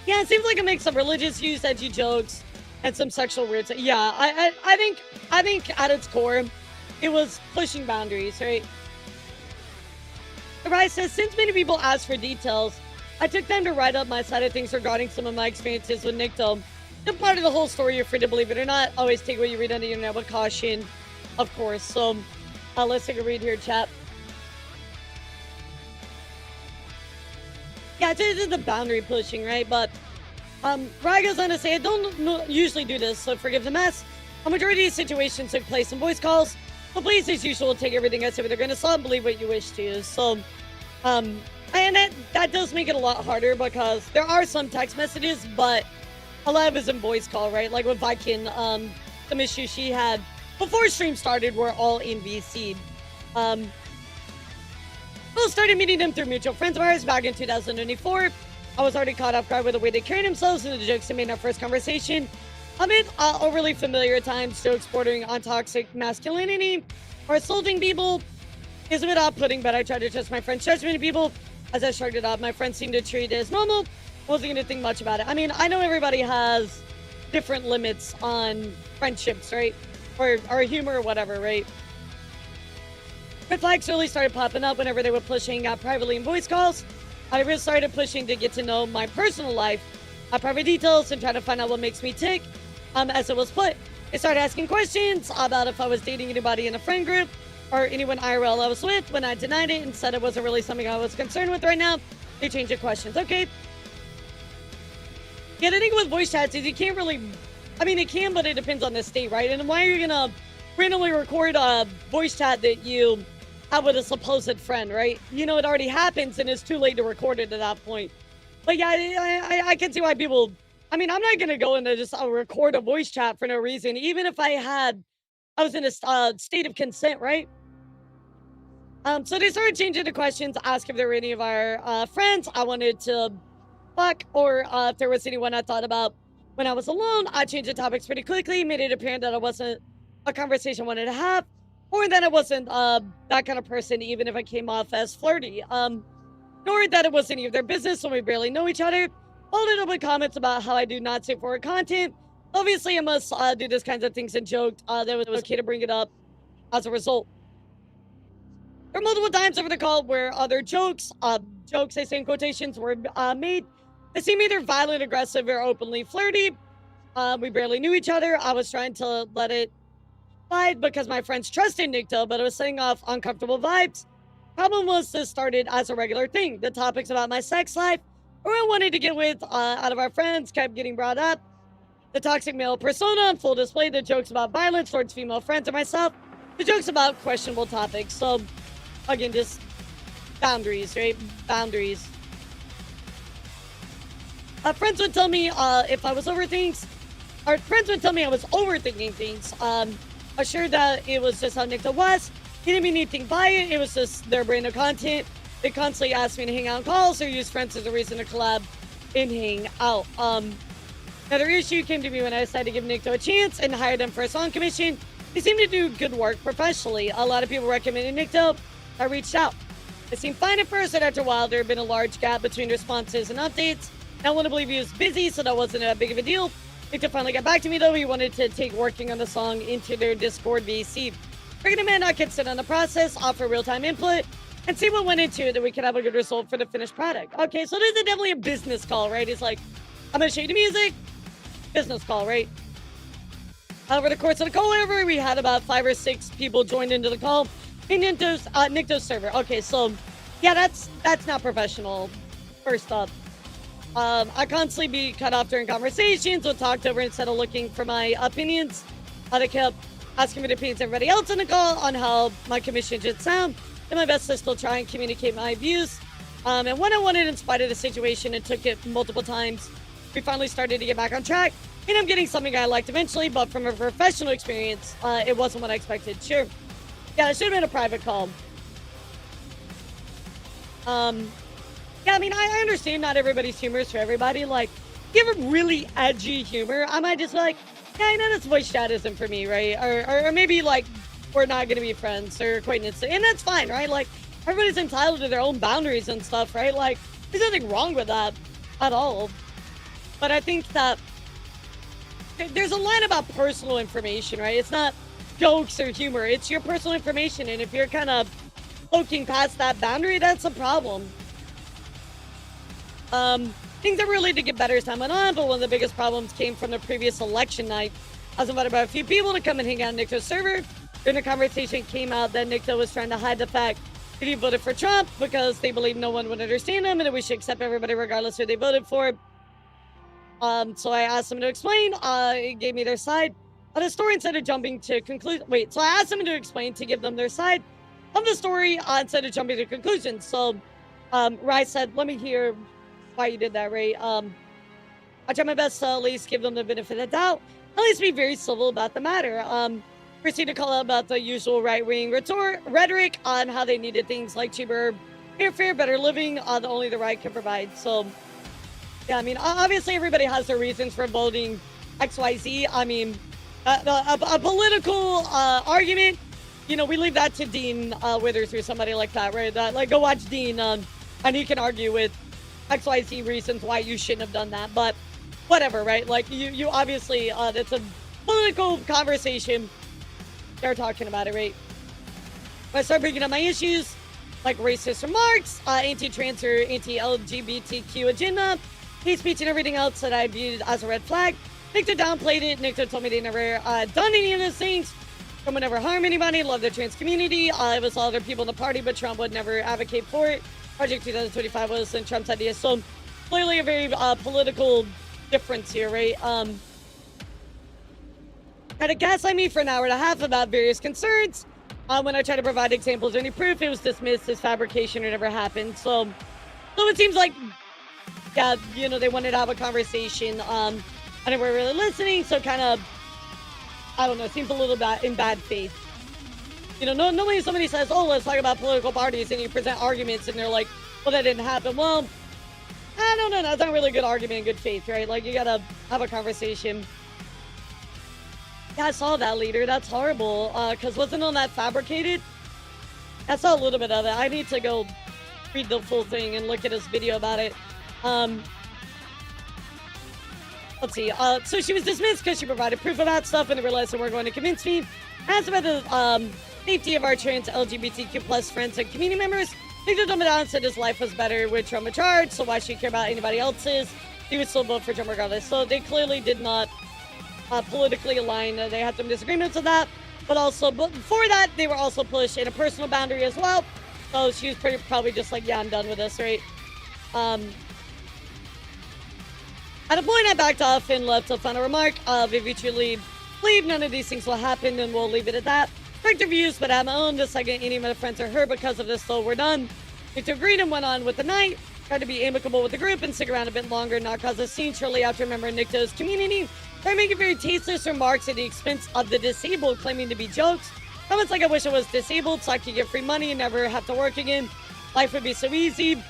Speaker 1: Yeah, it seems like a mix of religious views, edgy jokes, and some sexual weird stuff. Yeah, I think at its core, it was pushing boundaries, right? Rai says, since many people asked for details, I took time to write up my side of things regarding some of my experiences with Nikto. And part of the whole story, you're free to believe it or not. Always take what you read on the internet with caution, of course. So, let's take a read here, chat. Yeah, this is the boundary pushing, right? But, Rai goes on to say, I don't usually do this, so forgive the mess. A majority of situations took place in voice calls. So please, as usual, take everything I say with a grain of salt and believe what you wish to. So, and that does make it a lot harder because there are some text messages, but a lot of it is in voice call, right? Like with Viking, some issues she had before stream started were all in VC. Well, started meeting them through mutual friends of ours back in 2024. I was already caught off guard with the way they carried themselves and the jokes they made in our first conversation. A bit overly familiar at times, jokes bordering on toxic masculinity or assaulting people is a bit off-putting, but I try to trust my friend's judgment of people. As I shrugged it off, my friends seemed to treat it as normal. Wasn't going to think much about it. I mean, I know everybody has different limits on friendships, right? Or humor or whatever, right? Red flags really started popping up whenever they were pushing privately in voice calls. I really started pushing to get to know my personal life, private details, and try to find out what makes me tick. As it was put, They started asking questions about if I was dating anybody in a friend group or anyone IRL I was with. When I denied it and said it wasn't really something I was concerned with right now, they changed the questions. Okay. Yeah, the thing with voice chats is you can't really... I mean, it can, but it depends on the state, right? And why are you gonna randomly record a voice chat that you have with a supposed friend, right? You know, it already happens and it's too late to record it at that point. But yeah, I can see why people... I mean, I'm not gonna go into just record a voice chat for no reason, even if I was in a state of consent, right? So they started changing the questions, ask if there were any of our friends I wanted to fuck, or if there was anyone I thought about when I was alone. I changed the topics pretty quickly, made it apparent that I wasn't a conversation I wanted to have, or that I wasn't that kind of person, even if I came off as flirty. Nor that it was any of their business when we barely know each other. Followed up with comments about how I do not safe for content. Obviously, I must do these kinds of things and joked that it was okay to bring it up as a result. There were multiple times over the call where other jokes, I say in quotations, were made. They seemed either violent, aggressive, or openly flirty. We barely knew each other. I was trying to let it slide because my friends trusted Nikto, but it was setting off uncomfortable vibes. Problem was, this started as a regular thing. The topics about my sex life, or I wanted to get with out of our friends, kept getting brought up. The toxic male persona on full display, the jokes about violence towards female friends or myself, the jokes about questionable topics. So, again, just boundaries, right? Boundaries. Friends would tell me if I was overthinking things. Assured that it was just how Nikto was. He didn't mean anything by it. It was just their brand of content. They constantly asked me to hang out on calls or use friends as a reason to collab and hang out. Another issue came to me when I decided to give Nikto a chance and hired him for a song commission. He seemed to do good work professionally. A lot of people recommended Nikto. I reached out. It seemed fine at first, and after a while, there had been a large gap between responses and updates. I want to believe he was busy, so that wasn't that big of a deal. Nikto finally got back to me, though. He wanted to take working on the song into their Discord VC. Recommend I could sit on the process, offer real-time input, and see what went into it, that we could have a good result for the finished product. Okay, so this is definitely a business call, right? It's like, I'm going to show you the music. Business call, right? Over the course of the call, however, we had about 5 or 6 people joined into the call in Nikto's server. Okay, so, yeah, that's not professional, first up. I constantly be cut off during conversations or talked over instead of looking for my opinions. They kept asking me to opinions everybody else in the call on how my commission should sound. And my best to still try and communicate my views. And when I wanted, in spite of the situation, and took it multiple times, we finally started to get back on track. And I'm getting something I liked eventually, but from a professional experience, it wasn't what I expected. Sure. Yeah, it should have been a private call. Yeah, I mean, I understand not everybody's humor is for everybody. Like, if you have a really edgy humor, I might just be like, yeah, I know this voice chat isn't for me, right? Or maybe, like, we're not going to be friends or acquaintances. And that's fine, right? Like, everybody's entitled to their own boundaries and stuff, right? Like, there's nothing wrong with that at all. But I think that there's a line about personal information, right? It's not jokes or humor. It's your personal information. And if you're kind of poking past that boundary, that's a problem. Things that really did get better as time went on, but one of the biggest problems came from the previous election night. I was invited by a few people to come and hang out on Nikto's server. During the conversation, it came out that Nikto was trying to hide the fact that he voted for Trump because they believed no one would understand him and that we should accept everybody regardless who they voted for. So I asked them to explain. It gave me their side of the story instead of jumping to conclusion. So I asked them to explain, to give them their side of the story instead of jumping to conclusions. So Rai said, let me hear why you did that, Ray. I tried my best to at least give them the benefit of the doubt, at least be very civil about the matter. Proceed to call out about the usual right-wing rhetoric on how they needed things like cheaper airfare, better living, that only the right can provide. So, yeah, I mean, obviously everybody has their reasons for voting XYZ. I mean, a political argument, you know, we leave that to Dean Withers or somebody like that, right? Like, go watch Dean, and he can argue with XYZ reasons why you shouldn't have done that, but whatever, right? Like, you obviously, it's a political conversation. They're talking about it, right? When I start bringing up my issues, like racist remarks, anti-trans or anti-LGBTQ agenda, hate speech, and everything else that I viewed as a red flag, Nikto downplayed it. Nikto told me they never done any of those things. Trump would never harm anybody. Love the trans community. It was all other people in the party, but Trump would never advocate for it. Project 2025 was Trump's idea. So clearly a very political difference here, right? Had to gaslight me for an hour and a half about various concerns. When I tried to provide examples or any proof, it was dismissed as fabrication or never happened. So it seems like, yeah, you know, they wanted to have a conversation. And they weren't really listening, so kind of, I don't know, seems a little bit in bad faith. You know, normally somebody says, oh, let's talk about political parties, and you present arguments, and they're like, well, that didn't happen. Well, I don't know, that's not really a good argument in good faith, right? Like, you gotta have a conversation. Yeah, I saw that, leader. That's horrible. Because wasn't all that fabricated? I saw a little bit of it. I need to go read the full thing and look at his video about it. Let's see. So she was dismissed because she provided proof of that stuff and they realized they weren't going to convince me. As about the safety of our trans LGBTQ plus friends and community members, Victor dumbed it down and said his life was better with Trump in charge, so why should he care about anybody else's? He would still vote for Trump regardless. So they clearly did not politically align. They had some disagreements with that, but also before that, they were also pushed in a personal boundary as well. So she was probably just like, yeah, I'm done with this, right? At a point, I backed off and left a final remark of, if you truly believe none of these things will happen, then we'll leave it at that. Corrective views, but I have my own. The second any of my friends are hurt because of this, so we're done. Victor agreed and went on with the night. Tried to be amicable with the group and stick around a bit longer, not cause a scene shortly after a member of Nikto's community. They're making very tasteless remarks at the expense of the disabled, claiming to be jokes. Comments like, I wish I was disabled so I could get free money and never have to work again. Life would be so easy.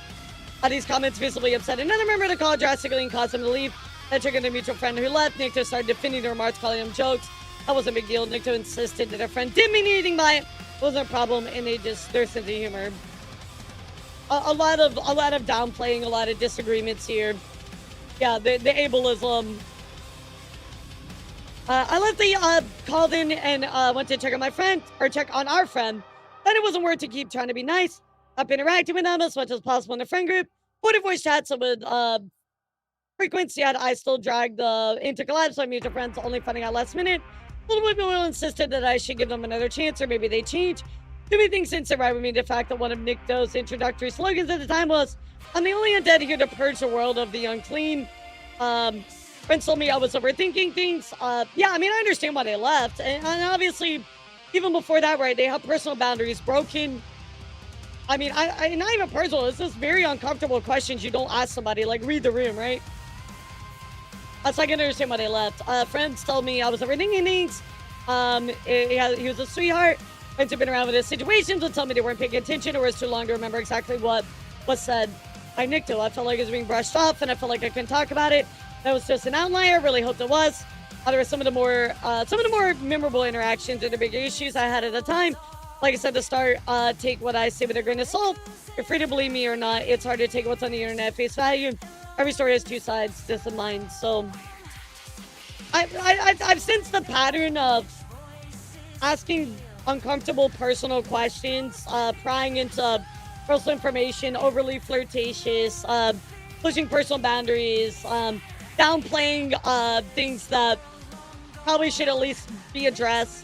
Speaker 1: These comments visibly upset another member of the call drastically and caused him to leave. That triggered a mutual friend who left. Nikto started defending the remarks, calling them jokes. That wasn't a big deal. Nikto insisted that her friend didn't mean anything by it. It wasn't a problem, and their sense of humor. A lot of downplaying, a lot of disagreements here. Yeah, the ableism. I left the called in and went to check on my friend, or check on our friend. Then it wasn't worth to keep trying to be nice. Up interacting with them as much as possible in the friend group. Voted voice chats with frequency. I still dragged into collabs my mutual friends, only finding out last minute. Little people insisted that I should give them another chance, or maybe they change. Too many things since right with me. The fact that one of Nikto's introductory slogans at the time was, I'm the only undead here to purge the world of the unclean. Friends told me I was overthinking things. Yeah, I mean, I understand why they left. And obviously, even before that, right, they have personal boundaries broken. I mean, I not even personal. It's just very uncomfortable questions you don't ask somebody. Like, read the room, right? So I can understand why they left. Friends told me I was overthinking things. He was a sweetheart. Friends who've been around with his situations would tell me they weren't paying attention or was too long to remember exactly what was said by Nikto. I felt like it was being brushed off, and I felt like I couldn't talk about it. That was just an outlier. Really hoped it was. There were some of the more memorable interactions and the bigger issues I had at the time. Like I said to start, take what I say with a grain of salt. You're free to believe me or not. It's hard to take what's on the internet at face value. Every story has two sides, this and mine. So I've sensed the pattern of asking uncomfortable personal questions, prying into personal information, overly flirtatious, pushing personal boundaries, downplaying things that probably should at least be addressed.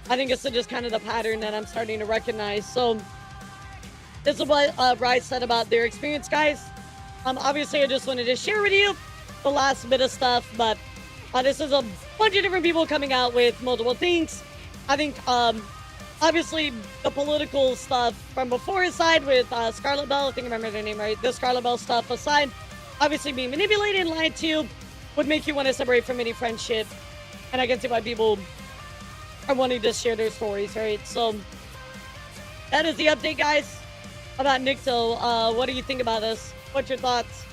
Speaker 1: I think it's just kind of the pattern that I'm starting to recognize. So this is what Bryce said about their experience, guys. Obviously, I just wanted to share with you the last bit of stuff, but this is a bunch of different people coming out with multiple things. I think, obviously, the political stuff from before aside with Scarlet Bell, I think I remember their name right, the Scarlet Bell stuff aside, obviously being manipulated and lied to would make you want to separate from any friendship. And I can see why people are wanting to share their stories, right? So that is the update, guys, about Nikto. What do you think about this? What's your thoughts?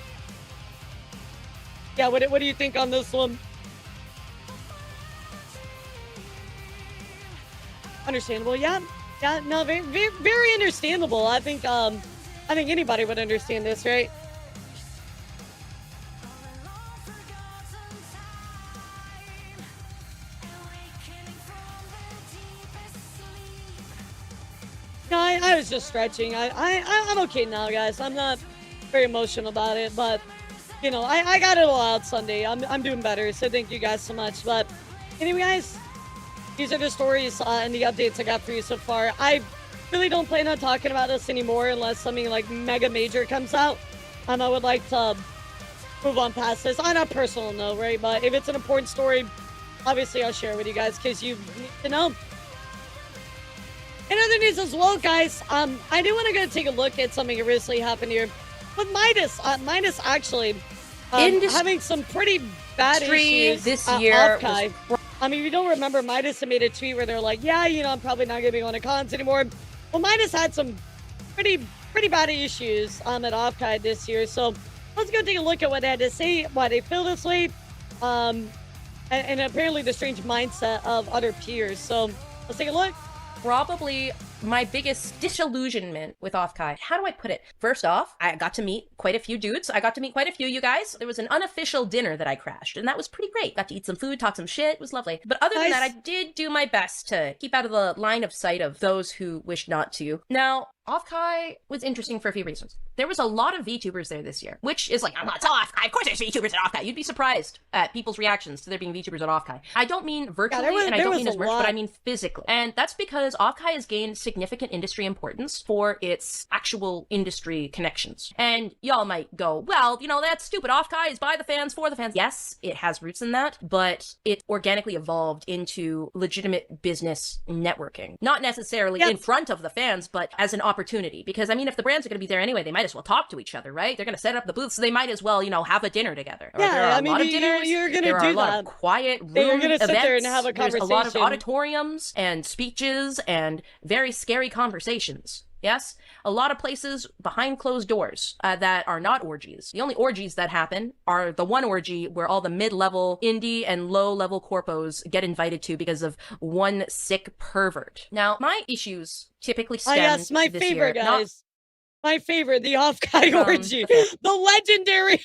Speaker 1: Yeah, what do you think on this one? Understandable, yeah. Yeah, no, very, very, very understandable. I think anybody would understand this, right? No, I was just stretching. I'm okay now, guys. I'm not very emotional about it, but you know, I got it all out Sunday. I'm doing better, so thank you guys so much. But anyway, guys, these are the stories and the updates I got for you so far. I really don't plan on talking about this anymore unless something like mega major comes out. I would like to move on past this on a personal note, right? But if it's an important story, obviously I'll share it with you guys because you need to know. In other news as well, guys, I do want to go take a look at something that recently happened here with Midas. Midas actually having some pretty bad issues
Speaker 12: this year.
Speaker 1: I mean, if you don't remember, Midas made a tweet where they're like, yeah, you know, I'm probably not going to be going to cons anymore. Well, Midas had some pretty bad issues at Offkai this year. So let's go take a look at what they had to say, why they feel this way, and apparently the strange mindset of other peers. So let's take a look.
Speaker 12: Probably my biggest disillusionment with Offkai. How do I put it? First off, I got to meet quite a few dudes. I got to meet quite a few of you guys. There was an unofficial dinner that I crashed, and that was pretty great. Got to eat some food, talk some shit. It was lovely. But other than that, I did do my best to keep out of the line of sight of those who wished not to. Now, Offkai was interesting for a few reasons. There was a lot of VTubers there this year, which is like, I'm not so Offkai. Of course there's VTubers at Offkai. You'd be surprised at people's reactions to there being VTubers at Offkai. I don't mean virtually, and I don't mean as merch, but I mean physically. And that's because Offkai has gained significant industry importance for its actual industry connections. And y'all might go, well, you know, that's stupid. Offkai is by the fans, for the fans. Yes, it has roots in that, but it organically evolved into legitimate business networking. Not necessarily in front of the fans, but as an opportunity. Because, I mean, if the brands are going to be there anyway, they might as well talk to each other, right? They're going to set up the booths, so they might as well, you know, have a dinner together.
Speaker 1: Yeah,
Speaker 12: there are
Speaker 1: I mean,
Speaker 12: a lot of dinners,
Speaker 1: you're going to
Speaker 12: there
Speaker 1: do
Speaker 12: are a lot
Speaker 1: that.
Speaker 12: of quiet room
Speaker 1: You're going to sit
Speaker 12: events.
Speaker 1: there and have a conversation.
Speaker 12: There's a lot of auditoriums and speeches and very scary conversations. Yes? A lot of places behind closed doors that are not orgies. The only orgies that happen are the one orgy where all the mid-level indie and low-level corpos get invited to because of one sick pervert. Now, my issues typically stem
Speaker 1: yes, my
Speaker 12: this
Speaker 1: favorite,
Speaker 12: year,
Speaker 1: guys. My favorite, the Offkai orgy. The legendary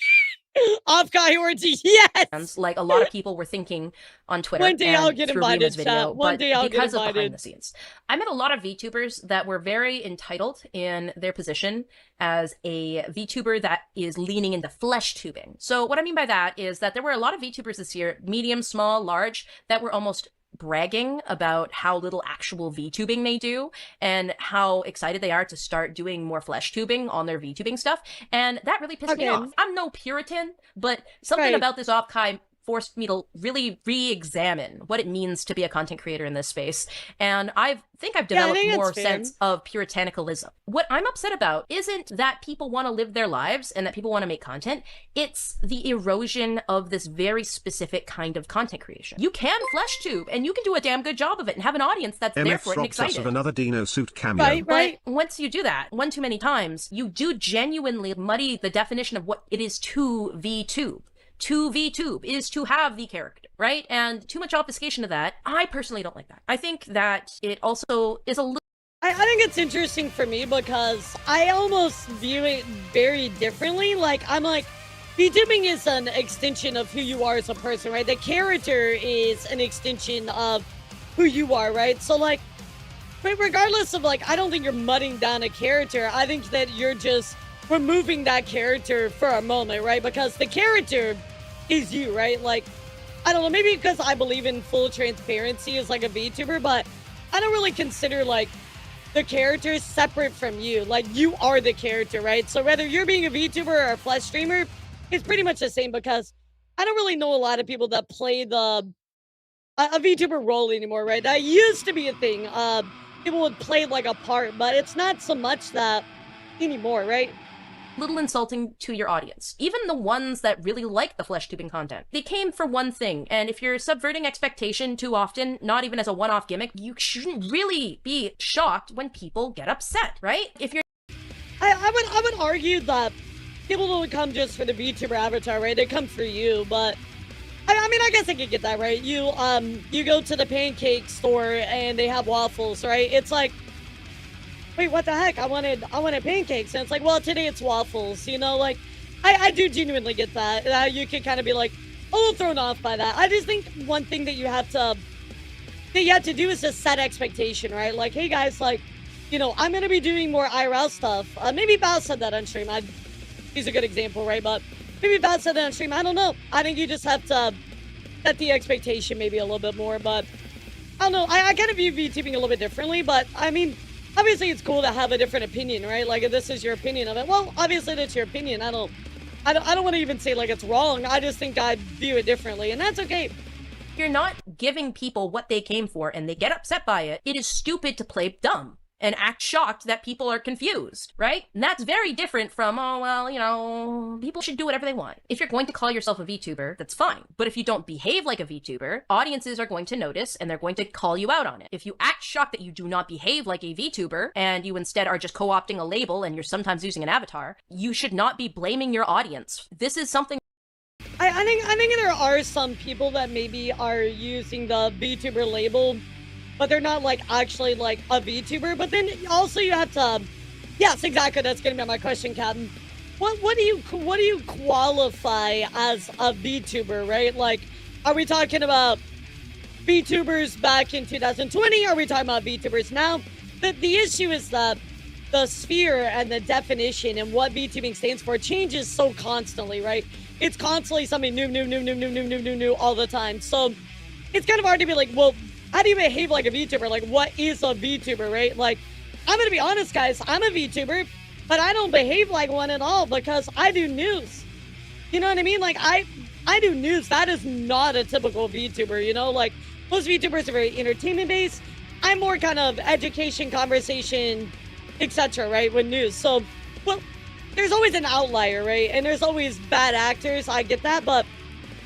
Speaker 1: Offkai orgy, yes!
Speaker 12: Like a lot of people were thinking on Twitter.
Speaker 1: One day
Speaker 12: and
Speaker 1: I'll get
Speaker 12: through
Speaker 1: invited,
Speaker 12: Rima's video,
Speaker 1: chat. One
Speaker 12: but
Speaker 1: day I'll get
Speaker 12: because of
Speaker 1: invited.
Speaker 12: behind the scenes. I met a lot of VTubers that were very entitled in their position as a VTuber that is leaning into flesh tubing. So what I mean by that is that there were a lot of VTubers this year, medium, small, large, that were almost bragging about how little actual VTubing they do and how excited they are to start doing more flesh tubing on their VTubing stuff. And that really pissed me off. I'm no Puritan, but something about this Offkai forced me to really re-examine what it means to be a content creator in this space. And I think I've developed more sense of puritanicalism. What I'm upset about isn't that people want to live their lives and that people want to make content. It's the erosion of this very specific kind of content creation. You can flesh tube and you can do a damn good job of it and have an audience that's there for it and excited.
Speaker 13: Of another Dino suit cameo.
Speaker 12: But once you do that one too many times, you do genuinely muddy the definition of what it is to VTube. To VTube is to have the character, right? And too much obfuscation of that, I personally don't like that. I think that it also is a little...
Speaker 1: I think it's interesting for me because I almost view it very differently. Like, I'm like, VTubing is an extension of who you are as a person, right? The character is an extension of who you are, right? So, like, regardless of, like, I don't think you're mudding down a character. I think that you're just removing that character for a moment, right? Because the character is you, right? Like, I don't know, maybe because I believe in full transparency as like a VTuber, but I don't really consider like the character separate from you. Like, you are the character, right? So whether you're being a VTuber or a flesh streamer, it's pretty much the same because I don't really know a lot of people that play a VTuber role anymore, right? That used to be a thing. People would play like a part, but it's not so much that anymore, right?
Speaker 12: Little insulting to your audience. Even the ones that really like the flesh tubing content. They came for one thing, and if you're subverting expectation too often, not even as a one-off gimmick, you shouldn't really be shocked when people get upset, right? If you're...
Speaker 1: I would argue that people don't come just for the VTuber avatar, right? They come for you, but I mean, I guess I could get that, right? You go to the pancake store and they have waffles, right? It's like, wait, what the heck? I wanted pancakes. And it's like, well, today it's waffles, you know? Like, I do genuinely get that. You can kind of be like, a little thrown off by that. I just think one thing that you have to do is just set expectation, right? Like, hey guys, like, you know, I'm going to be doing more IRL stuff. Maybe Bao said that on stream. He's a good example, right? But maybe bad said on stream. I don't know. I think you just have to set the expectation maybe a little bit more, but I don't know. I kind of view VTubing a little bit differently, but I mean, obviously it's cool to have a different opinion, right? Like if this is your opinion of it, well, obviously that's your opinion. I don't want to even say like it's wrong. I just think I view it differently, and that's okay.
Speaker 12: You're not giving people what they came for and they get upset by it. It is stupid to play dumb and act shocked that people are confused, right? And that's very different from, oh, well, you know, people should do whatever they want. If you're going to call yourself a VTuber, that's fine. But if you don't behave like a VTuber, audiences are going to notice and they're going to call you out on it. If you act shocked that you do not behave like a VTuber and you instead are just co-opting a label and you're sometimes using an avatar, you should not be blaming your audience. This is something
Speaker 1: I think there are some people that maybe are using the VTuber label, but they're not like actually like a VTuber. But then also you have to, yes, exactly. That's gonna be my question, Captain. What do you qualify as a VTuber, right? Like, are we talking about VTubers back in 2020? Are we talking about VTubers now? The issue is that the sphere and the definition and what VTubing stands for changes so constantly, right? It's constantly something new all the time. So it's kind of hard to be like, well, how do you behave like a VTuber? Like, what is a VTuber, right? Like, I'm gonna be honest, guys. I'm a VTuber, but I don't behave like one at all because I do news. You know what I mean? Like, I do news. That is not a typical VTuber, you know? Like, most VTubers are very entertainment-based. I'm more kind of education, conversation, etc., right, with news. So, well, there's always an outlier, right? And there's always bad actors. I get that, but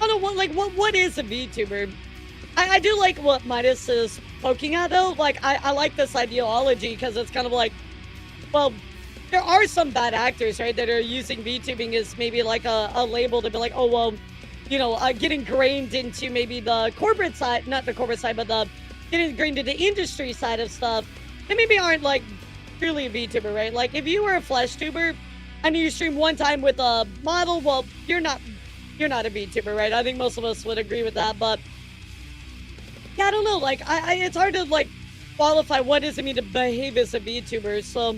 Speaker 1: I don't know what is a VTuber? I do like what Midas is poking at, though. Like, I like this ideology because it's kind of like, well, there are some bad actors, right, that are using VTubing as maybe like a label to be like, oh, well, you know, getting ingrained into maybe the corporate side, not the corporate side, but the getting ingrained into the industry side of stuff. They maybe aren't like truly a VTuber, right? Like, if you were a flesh tuber and you stream one time with a model, well, you're not a VTuber, right? I think most of us would agree with that, but yeah, I don't know. Like, it's hard to like qualify what does it mean to behave as a VTuber. So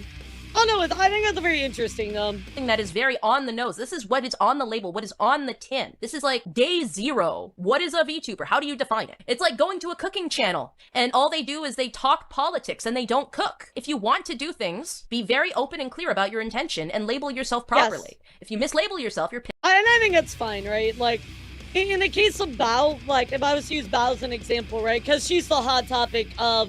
Speaker 1: I don't know. I think that's very interesting, though.
Speaker 12: Thing that is very on the nose. This is what is on the label, what is on the tin. This is like day zero. What is a VTuber? How do you define it? It's like going to a cooking channel and all they do is they talk politics and they don't cook. If you want to do things, be very open and clear about your intention and label yourself properly. Yes. If you mislabel yourself, you're
Speaker 1: and I think that's fine, right? Like, in the case of Bao, like, if I was to use Bao as an example, right? Because she's the hot topic of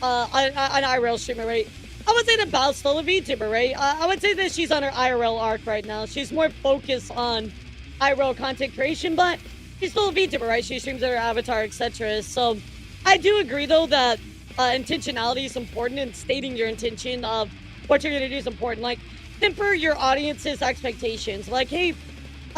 Speaker 1: an IRL streamer, right? I would say that Bao's still a VTuber, right? I would say that she's on her IRL arc right now. She's more focused on IRL content creation, but she's still a VTuber, right? She streams her avatar, etc. So I do agree, though, that intentionality is important, and stating your intention of what you're going to do is important. Like, temper your audience's expectations. Like, hey,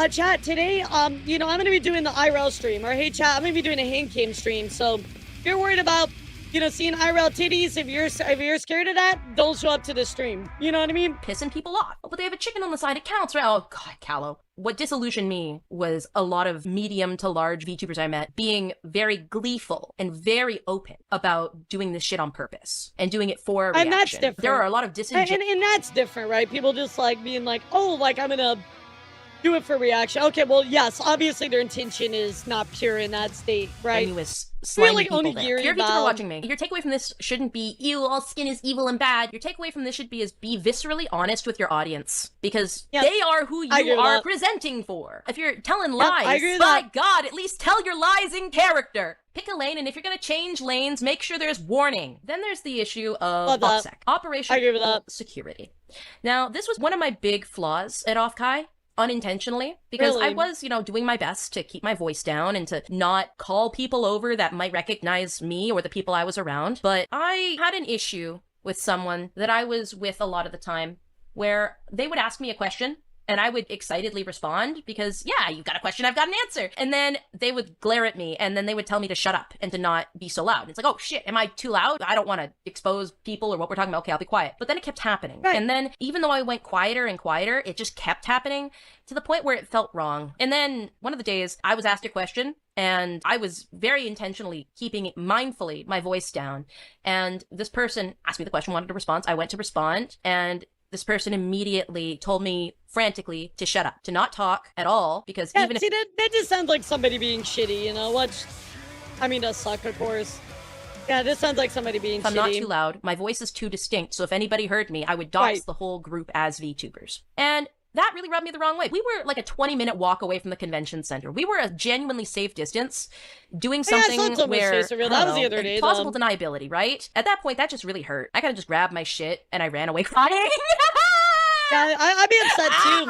Speaker 1: chat, today, you know, I'm going to be doing the IRL stream. Or, hey, chat, I'm going to be doing a hand cam stream. So if you're worried about, you know, seeing IRL titties, if you're scared of that, don't show up to the stream. You know what I mean?
Speaker 12: Pissing people off. But they have a chicken on the side, it counts, right? Oh, God, Callow. What disillusioned me was a lot of medium to large VTubers I met being very gleeful and very open about doing this shit on purpose and doing it for a reaction.
Speaker 1: And that's different.
Speaker 12: There are a lot of
Speaker 1: and that's different, right? People just like being like, oh, like I'm gonna do it for reaction. Okay, well, yes, obviously their intention is not pure in that state, right?
Speaker 12: Really only if you're a VTuber watching me, your takeaway from this shouldn't be, ew, all skin is evil and bad. Your takeaway from this should be be viscerally honest with your audience. Because they are who you are presenting for. If you're telling lies, by God, at least tell your lies in character. Pick a lane, and if you're going to change lanes, make sure there's warning. Then there's the issue of OPSEC, Operational Security. Now, this was one of my big flaws at Offkai. Unintentionally, because I was, you know, doing my best to keep my voice down and to not call people over that might recognize me or the people I was around. But I had an issue with someone that I was with a lot of the time where they would ask me a question and I would excitedly respond because, yeah, you've got a question, I've got an answer. And then they would glare at me and then they would tell me to shut up and to not be so loud. It's like, oh shit, am I too loud? I don't want to expose people or what we're talking about. Okay, I'll be quiet. But then it kept happening. Right. And then even though I went quieter and quieter, it just kept happening to the point where it felt wrong. And then one of the days I was asked a question and I was very intentionally keeping mindfully my voice down. And this person asked me the question, wanted a response. I went to respond and this person immediately told me frantically to shut up, to not talk at all, because
Speaker 1: Yeah,
Speaker 12: even
Speaker 1: see,
Speaker 12: if
Speaker 1: that just sounds like somebody being shitty, you know? Which, I mean, does suck, of course. Yeah, this sounds like somebody being
Speaker 12: if I'm
Speaker 1: shitty.
Speaker 12: not too loud, my voice is too distinct, so if anybody heard me, I would dox the whole group as VTubers. And that really rubbed me the wrong way. We were like a 20-minute walk away from the convention center. We were a genuinely safe distance, doing something where,
Speaker 1: that was the other day,
Speaker 12: plausible deniability, right? At that point, that just really hurt. I kind of just grabbed my shit and I ran away crying.
Speaker 1: Yeah, I'd be upset too.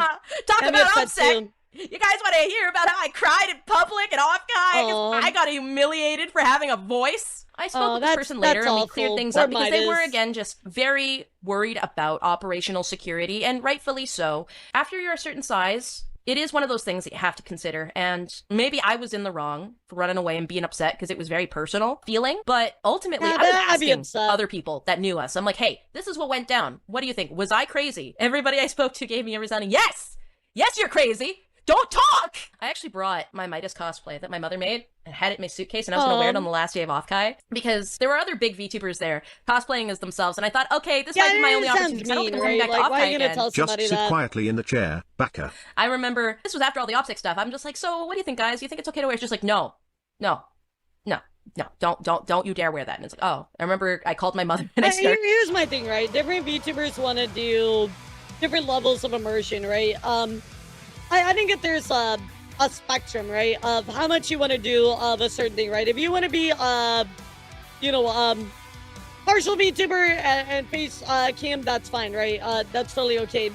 Speaker 12: Talk about upset. You guys want to hear about how I cried in public and off guy? I got humiliated for having a voice. I spoke with this person later and we cleared things up because they were, again, just very worried about operational security, and rightfully so. After you're a certain size, it is one of those things that you have to consider, and maybe I was in the wrong for running away and being upset because it was very personal feeling, but ultimately I was asking other people that knew us. I'm like, hey, this is what went down. What do you think? Was I crazy? Everybody I spoke to gave me a resounding yes! Yes, you're crazy! Don't talk! I actually brought my Midas cosplay that my mother made and had it in my suitcase, and I was going to wear it on the last day of Offkai because there were other big VTubers there cosplaying as themselves, and I thought, okay, this might be my only opportunity because I don't think I'm coming back to Offkai again.
Speaker 13: Just sit quietly in the chair, Baka.
Speaker 12: I remember, this was after all the OPSEC stuff, I'm just like, so what do you think, guys? You think it's okay to wear? It's just like, no, don't you dare wear that. And it's like, oh, I remember I called my mother and I started.
Speaker 1: Here's my thing, right? Different VTubers want to do different levels of immersion, right? I think that there's a spectrum, right, of how much you want to do of a certain thing, right? If you want to be, partial VTuber and face cam, that's fine, right? That's totally okay.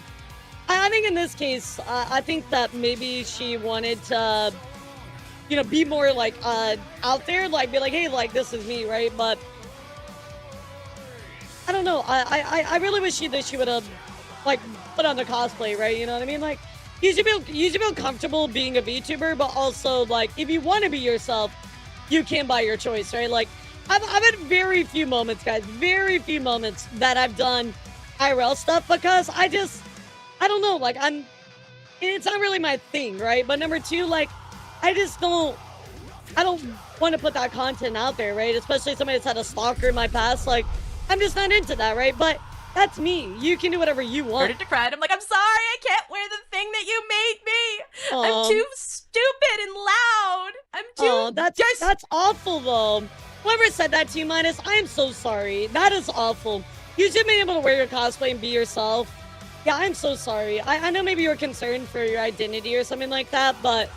Speaker 1: I think in this case, I think that maybe she wanted to, be more like out there, like be like, hey, like this is me, right? But I don't know. I really wish that she would have like put on the cosplay, right? You know what I mean? Like. You should feel comfortable being a VTuber, but also, like, if you want to be yourself, you can by your choice, right? Like, I've had very few moments, guys, very few moments that I've done IRL stuff because I don't know, like, it's not really my thing, right? But number two, like, I don't want to put that content out there, right? Especially somebody that's had a stalker in my past, like, I'm just not into that, right? But that's me. You can do whatever you want.
Speaker 12: Started to cry. I'm like, I'm sorry, I can't wear the thing that you made me. I'm too stupid and loud. I'm too.
Speaker 1: That's awful, though. Whoever said that to you, Minus, I am so sorry. That is awful. You should be able to wear your cosplay and be yourself. Yeah, I'm so sorry. I know maybe you were concerned for your identity or something like that, but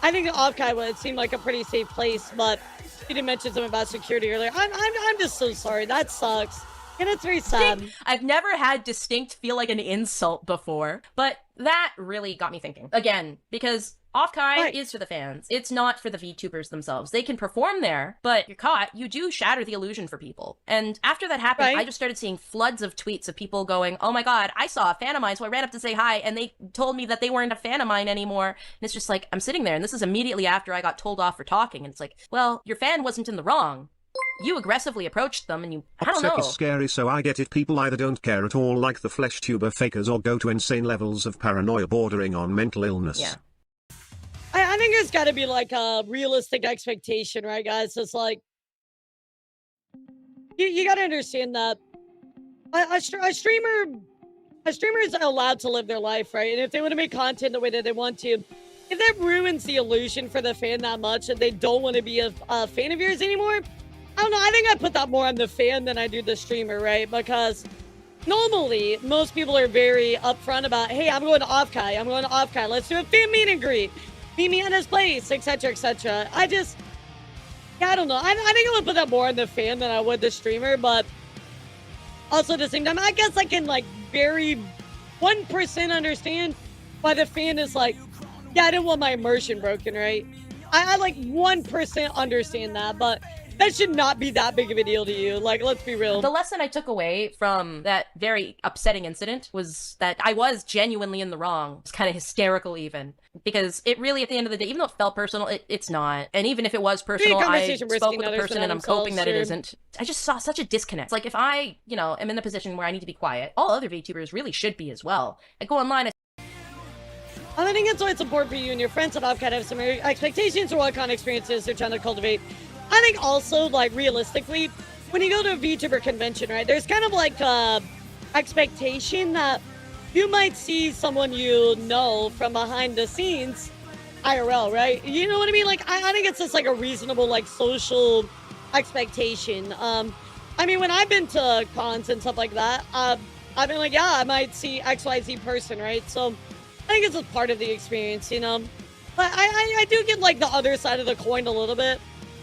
Speaker 1: I think Offkai would seem like a pretty safe place. But you did mention something about security earlier. I'm just so sorry. That sucks. And it's very sad.
Speaker 12: I've never had distinct feel like an insult before, but that really got me thinking. Again, because Offkai is for the fans. It's not for the VTubers themselves. They can perform there, but you're caught. You do shatter the illusion for people. And after that happened, I just started seeing floods of tweets of people going, oh my god, I saw a fan of mine, so I ran up to say hi, and they told me that they weren't a fan of mine anymore. And it's just like, I'm sitting there, and this is immediately after I got told off for talking, and it's like, well, your fan wasn't in the wrong. You aggressively approached them and you, I don't know.
Speaker 13: Upset is scary, so I get it. People either don't care at all like the flesh tuber fakers or go to insane levels of paranoia bordering on mental illness.
Speaker 12: Yeah.
Speaker 1: I think there's got to be like a realistic expectation, right, guys? It's like, you got to understand that a streamer is allowed to live their life, right? And if they want to make content the way that they want to, if that ruins the illusion for the fan that much that they don't want to be a fan of yours anymore, I don't know. I think I put that more on the fan than I do the streamer, right? Because normally, most people are very upfront about, hey, I'm going to Offkai. Let's do a fan meet and greet. Meet me at his place, etc., etc. I don't know. I think I would put that more on the fan than I would the streamer, but also at the same time, I guess I can, like, very 1% understand why the fan is like, yeah, I didn't want my immersion broken, right? I like 1% understand that, but that should not be that big of a deal to you. Like, let's be real.
Speaker 12: The lesson I took away from that very upsetting incident was that I was genuinely in the wrong. It's kind of hysterical even. Because it really, at the end of the day, even though it felt personal, it's not. And even if it was personal, I spoke with the person and I'm hoping that it isn't. I just saw such a disconnect. Like, if I, am in the position where I need to be quiet, all other VTubers really should be as well. I go online,
Speaker 1: I think it's why it's important for you and your friends at Offkai to have some expectations or what kind of experiences they're trying to cultivate. I think also, like, realistically, when you go to a VTuber convention, right, there's kind of like expectation that you might see someone you know from behind the scenes IRL, right? You know what I mean? Like, I think it's just like a reasonable, like, social expectation. I mean, when I've been to cons and stuff like that, I've been like, yeah, I might see XYZ person, right? So I think it's a part of the experience, you know? But I do get, like, the other side of the coin a little bit.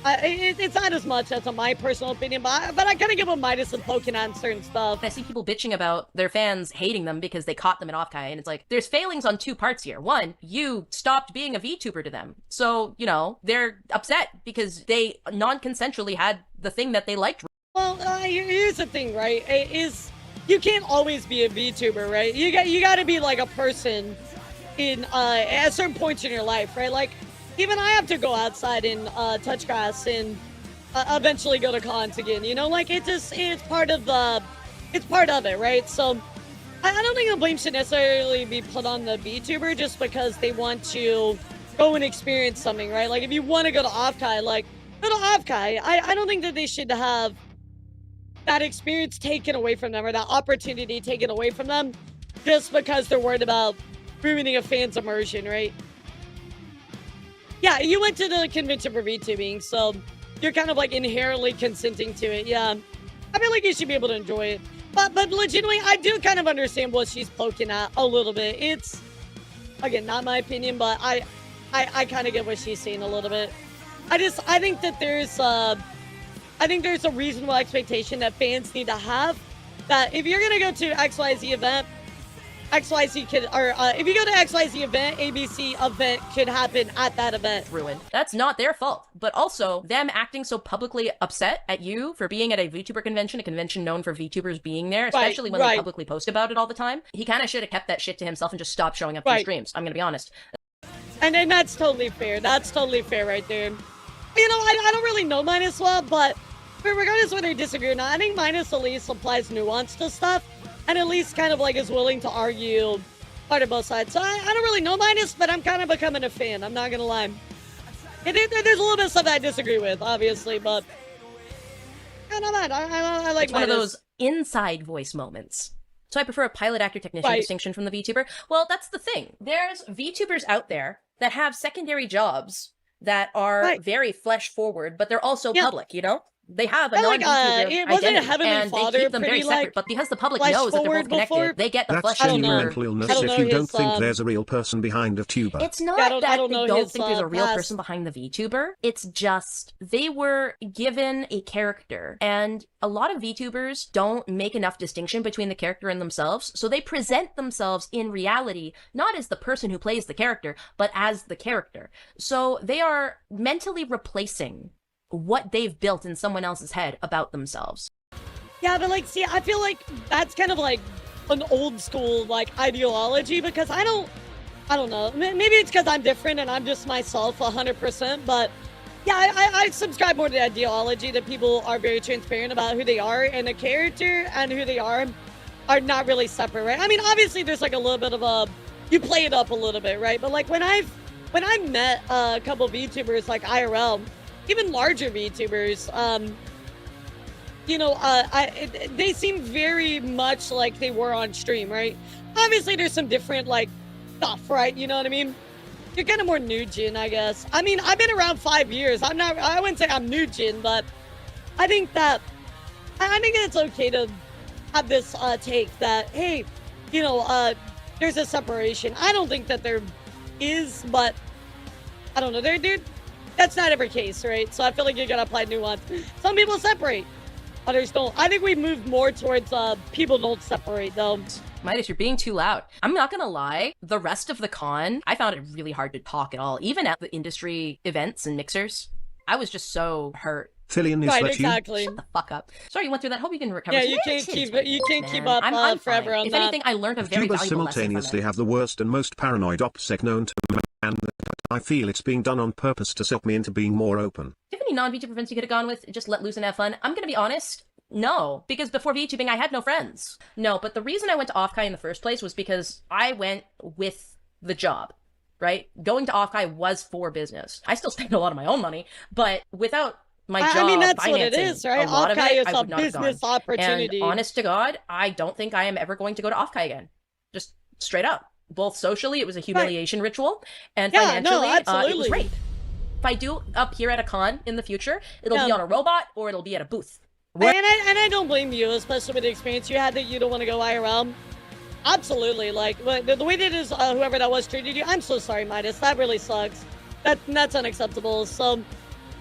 Speaker 1: It's not as much as my personal opinion, but I kind of give a Midas and poking on certain stuff.
Speaker 12: I see people bitching about their fans hating them because they caught them in Offkai, and it's like, there's failings on two parts here. One, you stopped being a VTuber to them. So, you know, they're upset because they non-consensually had the thing that they liked.
Speaker 1: Well, here's the thing, right? You can't always be a VTuber, right? You got to be like a person in at certain points in your life, right? Like, even I have to go outside and touch grass and eventually go to cons again. You know, like it's part of it, right? So I don't think the blame should necessarily be put on the VTuber just because they want to go and experience something, right? Like if you want to go to Offkai, like go to Offkai. I don't think that they should have that experience taken away from them or that opportunity taken away from them just because they're worried about ruining a fan's immersion, right? Yeah, you went to the convention for VTubing, so you're kind of like inherently consenting to it. Yeah, I feel like you should be able to enjoy it. But legitimately, I do kind of understand what she's poking at a little bit. It's, again, not my opinion, but I kind of get what she's saying a little bit. I think that there's a reasonable expectation that fans need to have that if you're gonna go to XYZ event, XYZ could, or if you go to XYZ event, ABC event could happen at that event.
Speaker 12: Ruined. That's not their fault. But also, them acting so publicly upset at you for being at a VTuber convention, a convention known for VTubers being there, especially when they publicly post about it all the time. He kind of should have kept that shit to himself and just stopped showing up to streams. I'm gonna be honest.
Speaker 1: And then that's totally fair. That's totally fair right there. You know, I don't really know Minus well, but regardless whether you disagree or not, I think Minus at least applies nuance to stuff. And at least kind of like is willing to argue part of both sides. So I don't really know Minus, but I'm kind of becoming a fan. I'm not going to lie. There's a little bit of stuff I disagree with, obviously, but I don't mind. I like
Speaker 12: it's one of those inside voice moments. So I prefer a pilot actor technician distinction from the VTuber. Well, that's the thing. There's VTubers out there that have secondary jobs that are very flesh forward, but they're also public, you know? They have a non-VTuber identity, and they keep them very separate. But because the public knows that they're both connected, they get the flesh
Speaker 13: forward. That's genuine mental illness if you don't think there's a real person behind a tuber.
Speaker 12: It's not that they don't think there's a real person behind the VTuber. It's just they were given a character, and a lot of VTubers don't make enough distinction between the character and themselves, so they present themselves in reality not as the person who plays the character, but as the character. So they are mentally replacing what they've built in someone else's head about themselves.
Speaker 1: Yeah, but like, see, I feel like that's kind of like an old school like ideology because I don't know. Maybe it's because I'm different and I'm just myself 100%. But yeah, I subscribe more to the ideology that people are very transparent about who they are and the character and who they are not really separate, right? I mean, obviously there's like a little bit of you play it up a little bit, right? But like when I've met a couple VTubers like IRL, even larger VTubers, you know, they seem very much like they were on stream, right? Obviously, there's some different, like, stuff, right? You know what I mean? You're kind of more new gen, I guess. I mean, I've been around 5 years. I wouldn't say I'm new gen, but I think it's okay to have this take that, hey, you know, there's a separation. I don't think that there is, but I don't know. That's not every case, right? So I feel like you gotta apply nuance. Some people separate, others don't. I think we moved more towards people don't separate, though.
Speaker 12: Midas, you're being too loud. I'm not gonna lie, the rest of the con, I found it really hard to talk at all. Even at the industry events and mixers, I was just so hurt.
Speaker 13: Fillion is
Speaker 1: exactly.
Speaker 12: Shut the fuck up. Sorry you went through that. Hope you can recover.
Speaker 1: Yeah, you can't keep up
Speaker 12: I'm
Speaker 1: forever
Speaker 12: fine.
Speaker 1: on
Speaker 12: if
Speaker 1: that.
Speaker 12: anything, I learned a very
Speaker 13: Tubers
Speaker 12: valuable lesson from
Speaker 13: simultaneously
Speaker 12: it.
Speaker 13: have the worst and most paranoid OPSEC known to man. I feel it's being done on purpose to set me into being more open.
Speaker 12: Do you have any non-VTuber friends you could have gone with? Just let loose and have fun? I'm gonna be honest. No, because before VTubing, I had no friends. No, but the reason I went to Offkai in the first place was because I went with the job, right? Going to Offkai was for business. I still spend a lot of my own money, but without my job,
Speaker 1: I mean, that's what
Speaker 12: financing
Speaker 1: it is, right?
Speaker 12: a lot of
Speaker 1: Offkai
Speaker 12: it,
Speaker 1: is
Speaker 12: I
Speaker 1: a
Speaker 12: would not have
Speaker 1: business
Speaker 12: gone.
Speaker 1: opportunity.
Speaker 12: And honest to God, I don't think I am ever going to go to Offkai again. Just straight up. Both socially, it was a humiliation ritual, and financially, it was rape. If I do up here at a con in the future, it'll be on a robot or it'll be at a booth.
Speaker 1: And I don't blame you, especially with the experience you had that you don't want to go IRL. Absolutely, like the way that is whoever that was treated you, I'm so sorry, Midas. That really sucks. That's unacceptable. So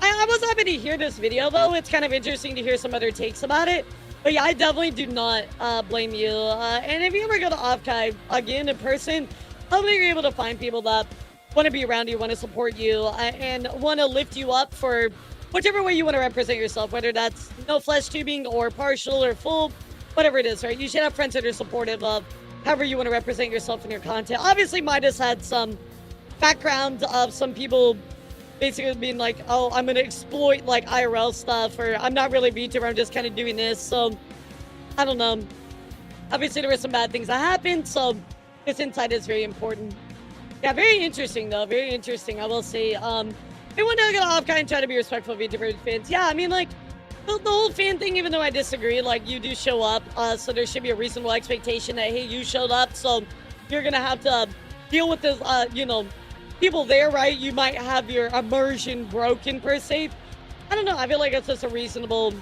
Speaker 1: I was happy to hear this video though. It's kind of interesting to hear some other takes about it. But yeah, I definitely do not blame you. And if you ever go to Offkai again in person, hopefully you're able to find people that want to be around you, want to support you, and want to lift you up for whichever way you want to represent yourself, whether that's no flesh tubing or partial or full, whatever it is, right? You should have friends that are supportive of however you want to represent yourself in your content. Obviously, Midas had some background of some people basically being like, oh, I'm going to exploit like IRL stuff, or I'm not really VTuber, I'm just kind of doing this. So, I don't know. Obviously, there were some bad things that happened, so this insight is very important. Yeah, very interesting, though. Very interesting, I will say. Everyone does get off kind of try to be respectful of VTuber fans. Yeah, I mean, like, the whole fan thing, even though I disagree, like, you do show up, so there should be a reasonable expectation that, hey, you showed up, so you're going to have to deal with this, you know, people there, right? You might have your immersion broken, per se. I don't know. I feel like it's just a reasonable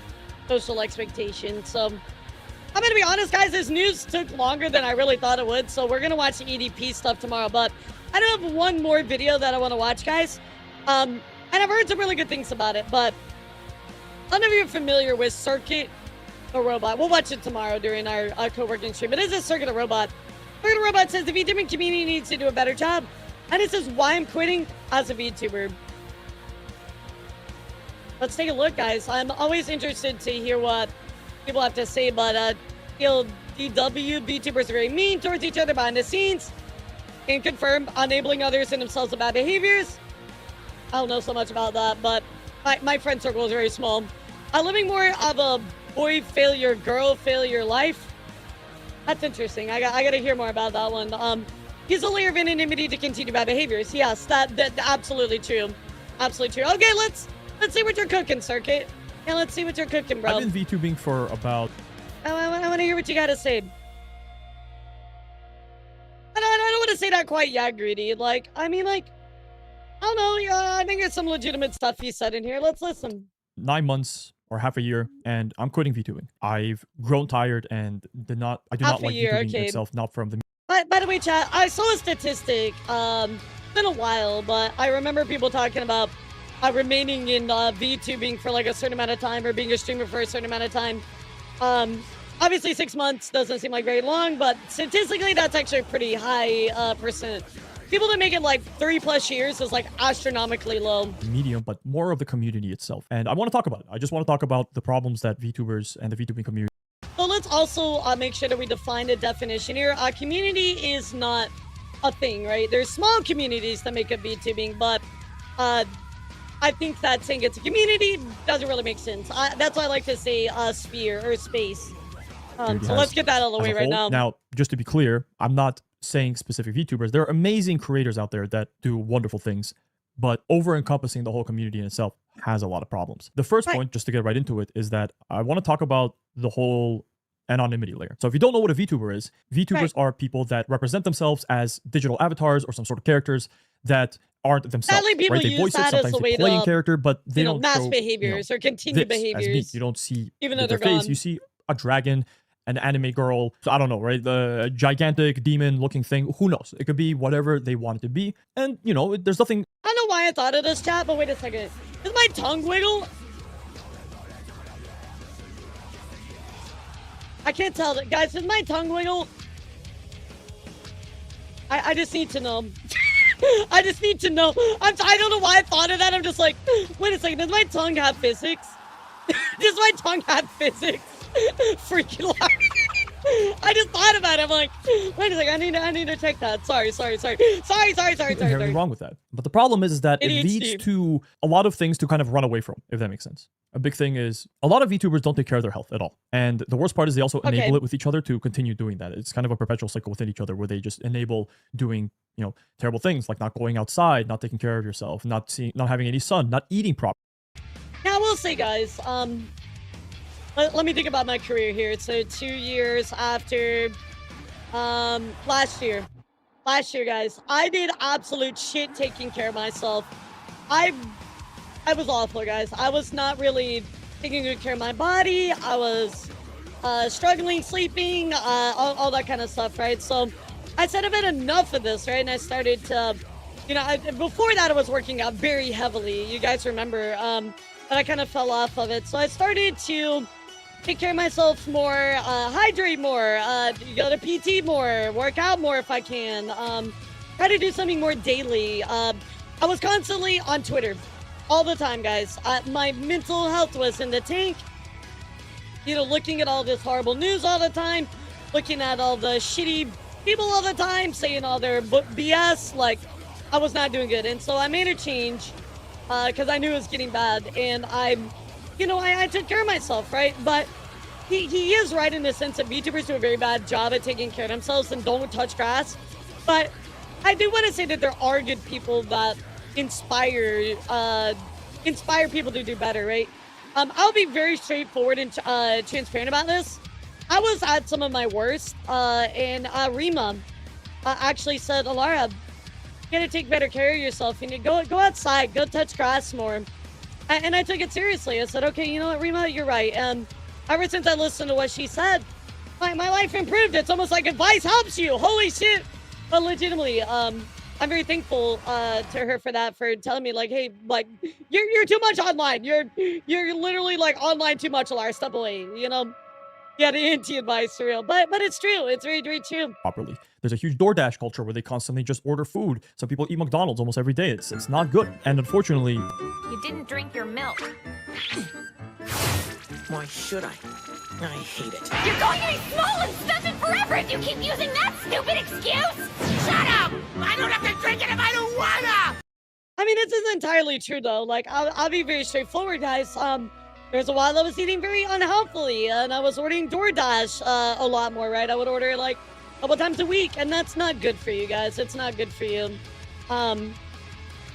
Speaker 1: social expectation. So, I'm going to be honest, guys. This news took longer than I really thought it would. So, we're going to watch the EDP stuff tomorrow. But I do have one more video that I want to watch, guys. And I've heard some really good things about it. But I don't know if you're familiar with Circuit a Robot. We'll watch it tomorrow during our co-working stream. It is a Circuit a Robot. Circuit a Robot says the VTubing community needs to do a better job. And it says why I'm quitting as a VTuber. Let's take a look, guys. I'm always interested to hear what people have to say, but DW VTubers are very mean towards each other behind the scenes. Can confirm enabling others and themselves of bad behaviors. I don't know so much about that, but my friend circle is very small. Living more of a boy failure, girl failure life. That's interesting. I got to hear more about that one. He's a layer of anonymity to continue bad behaviors. Yes, that absolutely true. Absolutely true. Okay, let's see what you're cooking, Circuit. Yeah, let's see what you're cooking, bro.
Speaker 14: I've been VTubing for about...
Speaker 1: I want to hear what you got to say. I don't want to say that quite yet, Greedy. Like, I mean, like, I don't know. I think there's some legitimate stuff he said in here. Let's listen.
Speaker 14: 9 months or half a year, and I'm quitting VTubing. I've grown tired and I do not like VTubing itself, not from the...
Speaker 1: By the way, chat, I saw a statistic. It's been a while, but I remember people talking about remaining in VTubing for like a certain amount of time, or being a streamer for a certain amount of time. Obviously 6 months doesn't seem like very long, but statistically that's actually a pretty high percent. People that make it like 3+ years is like astronomically low.
Speaker 14: Medium, but more of the community itself. And I want to talk about it. I just want to talk about the problems that VTubers and the VTubing community...
Speaker 1: So let's also make sure that we define a definition here. Community is not a thing, right? There's small communities that make up VTubing, but I think that saying it's a community doesn't really make sense. That's why I like to say sphere or space. So let's get that out of the way right now.
Speaker 14: Now, just to be clear, I'm not saying specific VTubers. There are amazing creators out there that do wonderful things, but over-encompassing the whole community in itself has a lot of problems. The first point, just to get right into it, is that I want to talk about the whole anonymity layer. So if you don't know what a VTuber is, VTubers are people that represent themselves as digital avatars or some sort of characters that aren't themselves.
Speaker 1: Sadly, people
Speaker 14: They voice it, sometimes they play in character, but they don't
Speaker 1: mass
Speaker 14: show,
Speaker 1: behaviors or continue behaviors.
Speaker 14: As me. You don't see
Speaker 1: even though
Speaker 14: their
Speaker 1: they're
Speaker 14: face. You see a dragon, an anime girl, so I don't know, right? The gigantic demon-looking thing. Who knows? It could be whatever they want it to be. And, you know, there's nothing...
Speaker 1: I don't know why I thought of this, chat, but wait a second. Does my tongue wiggle? I can't tell. Guys, does my tongue wiggle? I just need to know. I just need to know. I don't know why I thought of that. I'm just like, wait a second. Does my tongue have physics? Does my tongue have physics? Freaking liar. I just thought about it. I'm like, wait a second. I need to check that. Sorry.
Speaker 14: Inherently wrong with that. But the problem is that it leads to a lot of things to kind of run away from, if that makes sense. A big thing is a lot of VTubers don't take care of their health at all. And the worst part is they also enable it with each other to continue doing that. It's kind of a perpetual cycle within each other where they just enable doing, you know, terrible things like not going outside, not taking care of yourself, not having any sun, not eating properly.
Speaker 1: Now, I will say, guys, let me think about my career here. So 2 years after Last year, guys, I did absolute shit taking care of myself. I was awful, guys. I was not really taking good care of my body. I was struggling sleeping, all that kind of stuff, right? So I said I've had enough of this, right? And I started to, you know, before that I was working out very heavily. You guys remember, but I kind of fell off of it. So I started to take care of myself more, hydrate more, go to PT more, work out more if I can, try to do something more daily. I was constantly on Twitter all the time, guys. My mental health was in the tank. You know, looking at all this horrible news all the time, looking at all the shitty people all the time, saying all their BS, like, I was not doing good. And so I made a change, because I knew it was getting bad, and I took care of myself, right? But he is right in the sense that VTubers do a very bad job at taking care of themselves and don't touch grass. But I do want to say that there are good people that inspire people to do better, right? I'll be very straightforward and transparent about this. I was at some of my worst, and Rima actually said, Elara, you gotta take better care of yourself. You need to go outside, go touch grass more. And I took it seriously. I said, okay, you know what, Rima, you're right. And ever since I listened to what she said, my life improved. It's almost like advice helps you. Holy shit. But legitimately, I'm very thankful to her for that, for telling me, like, hey, like, you're too much online. You're literally like online too much, Elara. Step away, you know? Yeah, the anti-advice for real. But it's true. It's very, very true.
Speaker 14: Properly. There's a huge DoorDash culture where they constantly just order food. Some people eat McDonald's almost every day. It's not good. And unfortunately,
Speaker 7: You didn't drink your milk.
Speaker 15: Why should I? I hate it.
Speaker 5: You're going to be small and stunted forever if you keep using that stupid excuse! Shut up! I don't have to drink it if I don't wanna!
Speaker 1: I mean, this is entirely true, though. Like, I'll be very straightforward, guys. There's a while I was eating very unhealthily, and I was ordering DoorDash a lot more, right? I would order, like, a couple times a week, and that's not good for you guys. It's not good for you.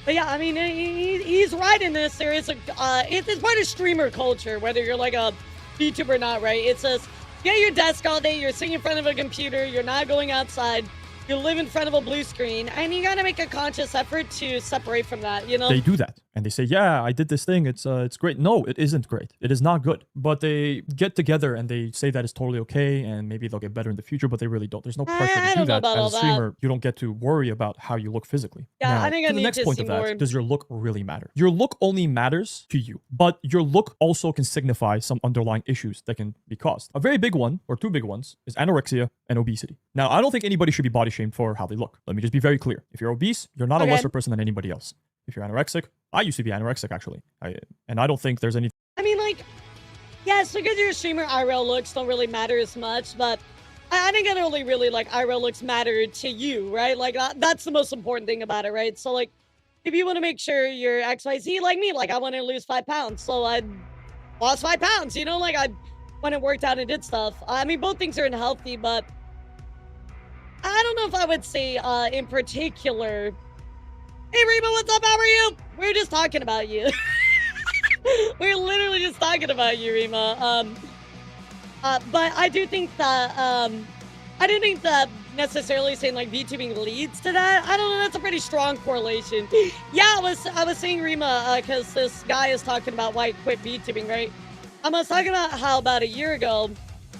Speaker 1: But yeah, I mean, he's right in this. There is it's part of streamer culture, whether you're like a VTuber or not, right? It says, you're at your desk all day, you're sitting in front of a computer, you're not going outside, you live in front of a blue screen, and you gotta make a conscious effort to separate from that, you know?
Speaker 14: they do that. And they say, yeah, I did this thing. It's great. No, it isn't great. It is not good. But they get together and they say that it's totally okay and maybe they'll get better in the future, but they really don't. There's no pressure to do that. As a streamer, you don't get to worry about how you look physically.
Speaker 1: Yeah,
Speaker 14: now,
Speaker 1: I think I
Speaker 14: to the
Speaker 1: need
Speaker 14: next
Speaker 1: to
Speaker 14: point
Speaker 1: see
Speaker 14: of that,
Speaker 1: more.
Speaker 14: does your look really matter? Your look only matters to you, but your look also can signify some underlying issues that can be caused. A very big one, or two big ones, is anorexia and obesity. Now, I don't think anybody should be body shamed for how they look. Let me just be very clear. If you're obese, you're not a lesser person than anybody else. If you're anorexic, I used to be anorexic, actually. And I don't think there's any...
Speaker 1: I mean, like, yes, because you're a streamer, IRL looks don't really matter as much, but I think it only really, like, IRL looks matter to you, right? Like, that's the most important thing about it, right? So, like, if you want to make sure you're XYZ like me, like, I want to lose 5 pounds, so I lost 5 pounds, you know? Like, I went and worked out and did stuff. I mean, both things are unhealthy, but I don't know if I would say, in particular... Hey, Reba, what's up? How are you? We were just talking about you. We're literally just talking about you, Rima. But I do think that, necessarily saying, like, VTubing leads to that. I don't know, that's a pretty strong correlation. Yeah, I was saying, Rima, because this guy is talking about why he quit VTubing, right? I was talking about how about a year ago,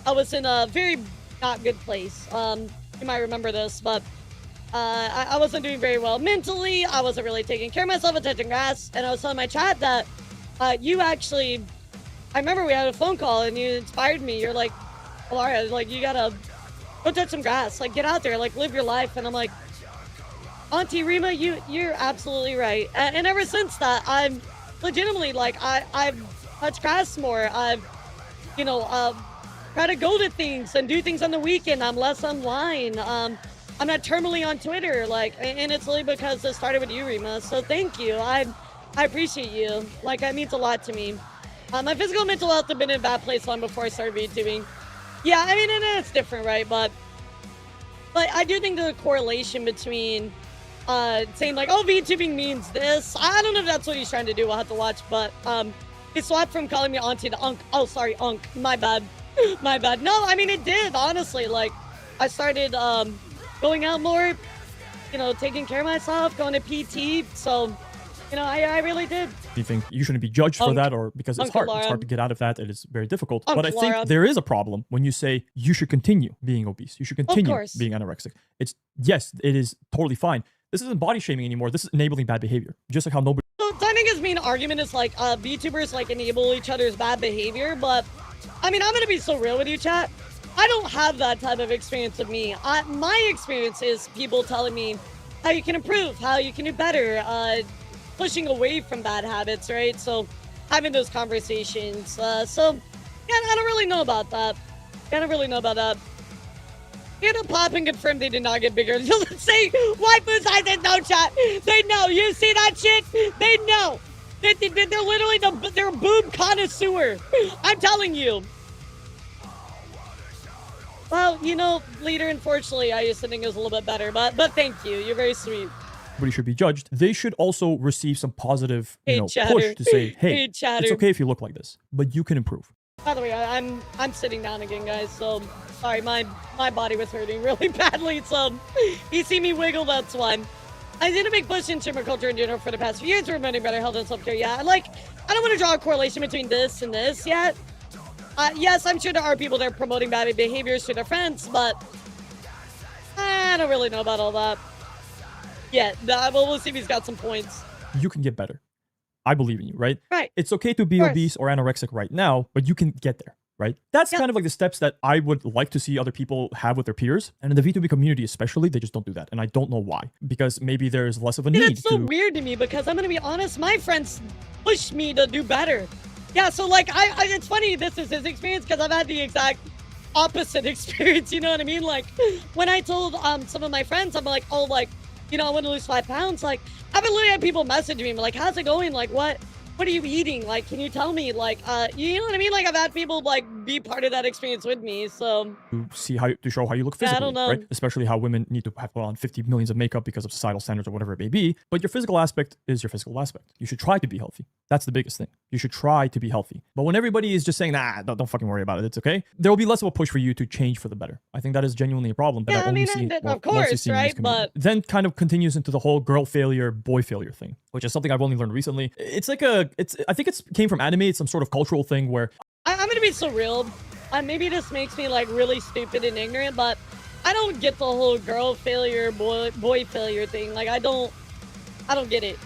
Speaker 1: I was in a very not good place. You might remember this, but I wasn't doing very well mentally. I wasn't really taking care of myself and touching grass. And I was telling my chat that you actually, I remember we had a phone call and you inspired me. You're like, Elara, like, you gotta go touch some grass. Like, get out there, like, live your life. And I'm like, Auntie Rima, you're absolutely right. And ever since that, I'm legitimately, like, I've touched grass more. I've, you know, try to go to things and do things on the weekend. I'm less online. I'm not terminally on Twitter, like, and it's really because it started with you, Rima. So thank you. I appreciate you. Like, that means a lot to me. My physical and mental health have been in a bad place long before I started VTubing. Yeah, I mean, and it's different, right? But I do think the correlation between saying, like, oh, VTubing means this. I don't know if that's what he's trying to do. We'll have to watch. But he swapped from calling me auntie to unk. Oh, sorry, unk. My bad. My bad. No, I mean, it did, honestly. Like, I started going out more, you know, taking care of myself, going to PT. So, you know, I really did.
Speaker 14: You think you shouldn't be judged for that, or because it's hard? It's hard to get out of that. It is very difficult. But I think there is a problem when you say you should continue being obese. You should continue being anorexic. It's yes, it is totally fine. This isn't body shaming anymore. This is enabling bad behavior. Just like how nobody.
Speaker 1: So I think his main argument is like VTubers like enable each other's bad behavior, but I mean, I'm gonna be so real with you, chat. I don't have that type of experience with me. My experience is people telling me how you can improve, how you can do better, pushing away from bad habits, right? So having those conversations. So yeah, I don't really know about that. I don't really know about that. Hit a pop and confirm they did not get bigger. Say waifus, I did no, chat. They know. You see that shit? They know. They're literally they're a boob connoisseur. I'm telling you. Well, you know, leader, unfortunately, I used to think it was a little bit better, but thank you. You're very sweet.
Speaker 14: Everybody should be judged. They should also receive some positive,
Speaker 1: Hey,
Speaker 14: push
Speaker 1: chatter.
Speaker 14: to say, hey,
Speaker 1: Hey, chatter.
Speaker 14: it's okay if you look like this, but you can improve.
Speaker 1: By the way, I'm sitting down again, guys. So sorry, my body was hurting really badly. So you see me wiggle, that's why. I did a big push in streamer culture in general for the past few years, promoting better health and self-care. Yeah, I don't want to draw a correlation between this and this yet. Yes, I'm sure there are people that are promoting bad behaviors to their friends, but I don't really know about all that. Yeah, we'll see if he's got some points.
Speaker 14: You can get better. I believe in you, right?
Speaker 1: Right.
Speaker 14: It's okay to be obese or anorexic right now, but you can get there, right? That's kind of like the steps that I would like to see other people have with their peers. And in the VTuber community especially, they just don't do that. And I don't know why. Because maybe there's less of a need.
Speaker 1: It's so weird to me because I'm going to be honest, my friends push me to do better. Yeah, so like, it's funny this is his experience because I've had the exact opposite experience, you know what I mean? Like, when I told some of my friends, I'm like, oh, like, you know, I want to lose 5 pounds. Like, I've been literally had people message me, like, how's it going? Like, what are you eating? Like, can you tell me? Like, you know what I mean? Like, I've had people, like, be part of that experience with me, so.
Speaker 14: To show how you look physically,
Speaker 1: I don't know.
Speaker 14: right? Especially how women need to have put on 50 millions of makeup because of societal standards or whatever it may be. But your physical aspect is your physical aspect. You should try to be healthy. That's the biggest thing. You should try to be healthy. But when everybody is just saying, nah, don't fucking worry about it, it's okay, there will be less of a push for you to change for the better. I think that is genuinely a problem that I only see.
Speaker 1: Of course, right? But
Speaker 14: then kind of continues into the whole girl failure, boy failure thing, which is something I've only learned recently. It's like I think it came from anime. It's some sort of cultural thing where
Speaker 1: I'm gonna be so real. Maybe this makes me like really stupid and ignorant, but I don't get the whole girl failure, boy failure thing. Like I don't get it.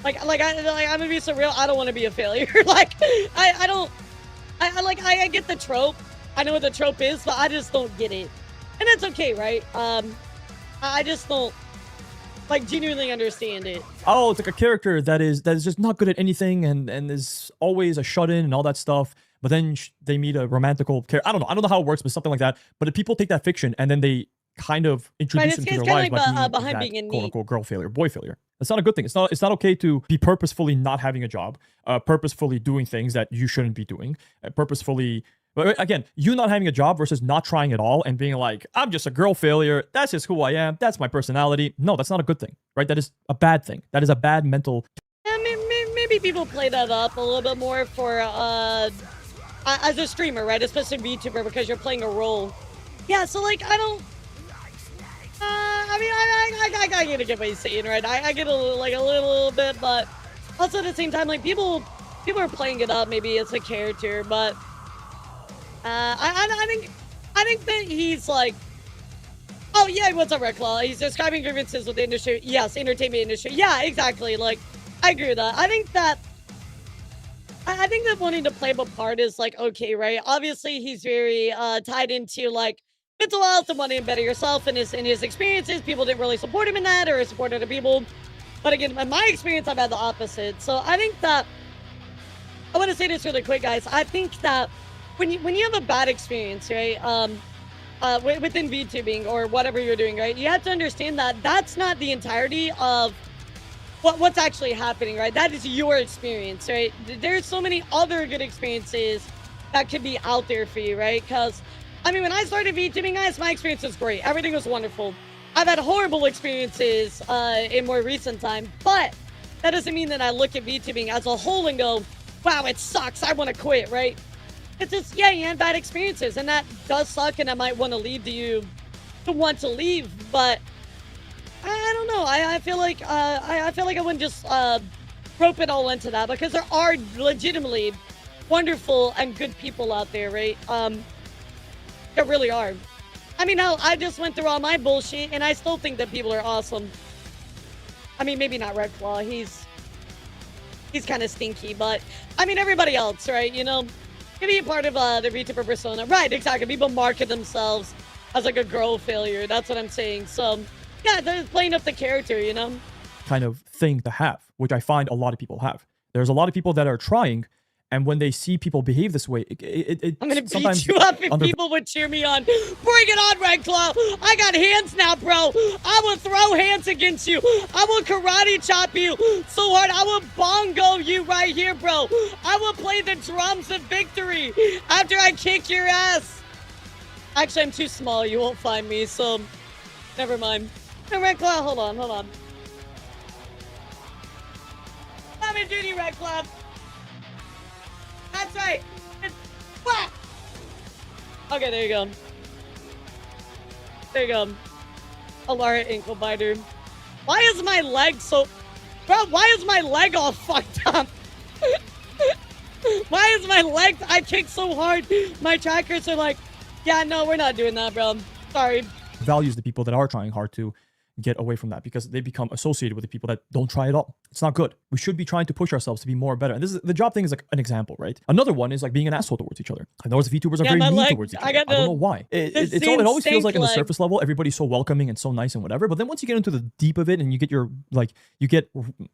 Speaker 1: I'm gonna be so real. I don't want to be a failure. Like I get the trope. I know what the trope is, but I just don't get it, and that's okay, right? I just don't like genuinely understand it.
Speaker 14: Oh, it's like a character that is just not good at anything and is always a shut-in and all that stuff. But then they meet a romantical character. I don't know how it works, but something like that. But if people take that fiction and then they kind of introduce them to their lives by being that quote-unquote girl failure, boy failure. That's not a good thing. It's not okay to be purposefully not having a job, purposefully doing things that you shouldn't be doing, purposefully. But again, you not having a job versus not trying at all and being like, I'm just a girl failure. That's just who I am. That's my personality. No, that's not a good thing, right? That is a bad thing. That is a bad mental.
Speaker 1: Yeah, maybe people play that up a little bit more for as a streamer, right? Especially VTuber because you're playing a role. Yeah, so like I don't. I get what you're saying, right? I get a little bit, but also at the same time, like people are playing it up. Maybe it's a character, but I think that he's like, oh yeah, what's up, Red Claw? He's describing grievances with the industry. Yes, entertainment industry. Yeah, exactly. Like I agree with that. I think that wanting to play a part is like okay, right? Obviously, he's very tied into like mental health and wanting to better yourself and his experiences. People didn't really support him in that or support other people. But again, in my experience, I've had the opposite. So I think that I want to say this really quick, guys. I think that when you have a bad experience, right? Within VTubing or whatever you're doing, right? You have to understand that that's not the entirety of what's actually happening, right? That is your experience, right? There's so many other good experiences that could be out there for you, right? Because I mean, when I started VTubing, guys, my experience was great. Everything was wonderful. I've had horrible experiences in more recent time, but that doesn't mean that I look at VTubing as a whole and go, wow, it sucks. I want to quit, right? it's just, yeah, you had bad experiences, and that does suck, and that might want to lead you to want to leave, but I don't know. I feel like I feel like I wouldn't just rope it all into that, because there are legitimately wonderful and good people out there, right? There really are. I mean, hell, I just went through all my bullshit, and I still think that people are awesome. I mean, maybe not Red Claw. He's kind of stinky, but I mean, everybody else, right? You know, maybe a part of the VTuber persona, right? Exactly. People market themselves as like a girl failure. That's what I'm saying. So, yeah, they're playing up the character, you know.
Speaker 14: Kind of thing to have, which I find a lot of people have. There's a lot of people that are trying, and when they see people behave this way,
Speaker 1: I'm gonna beat you up if people would cheer me on. Bring it on, Red Claw! I got hands now, bro! I will throw hands against you! I will karate chop you so hard! I will bongo you right here, bro! I will play the drums of victory after I kick your ass! Actually, I'm too small. You won't find me, so never mind. Hey, Red Claw, hold on. I'm in duty, Red Claw. That's right. What? Okay, there you go. There you go. Elara ankle biter. Why is my leg so... Bro, why is my leg all fucked up? Why is my leg... I kicked so hard. My trackers are like, yeah, no, we're not doing that, bro. Sorry.
Speaker 14: Values the people that are trying hard to get away from that, because they become associated with the people that don't try at all. It's not good. We should be trying to push ourselves to be more better. And this is the job thing is like an example, right? Another one is like being an asshole towards each other. I know the VTubers are very mean towards each other. I don't know why. It always feels like on the surface level, everybody's so welcoming and so nice and whatever. But then once you get into the deep of it and you get your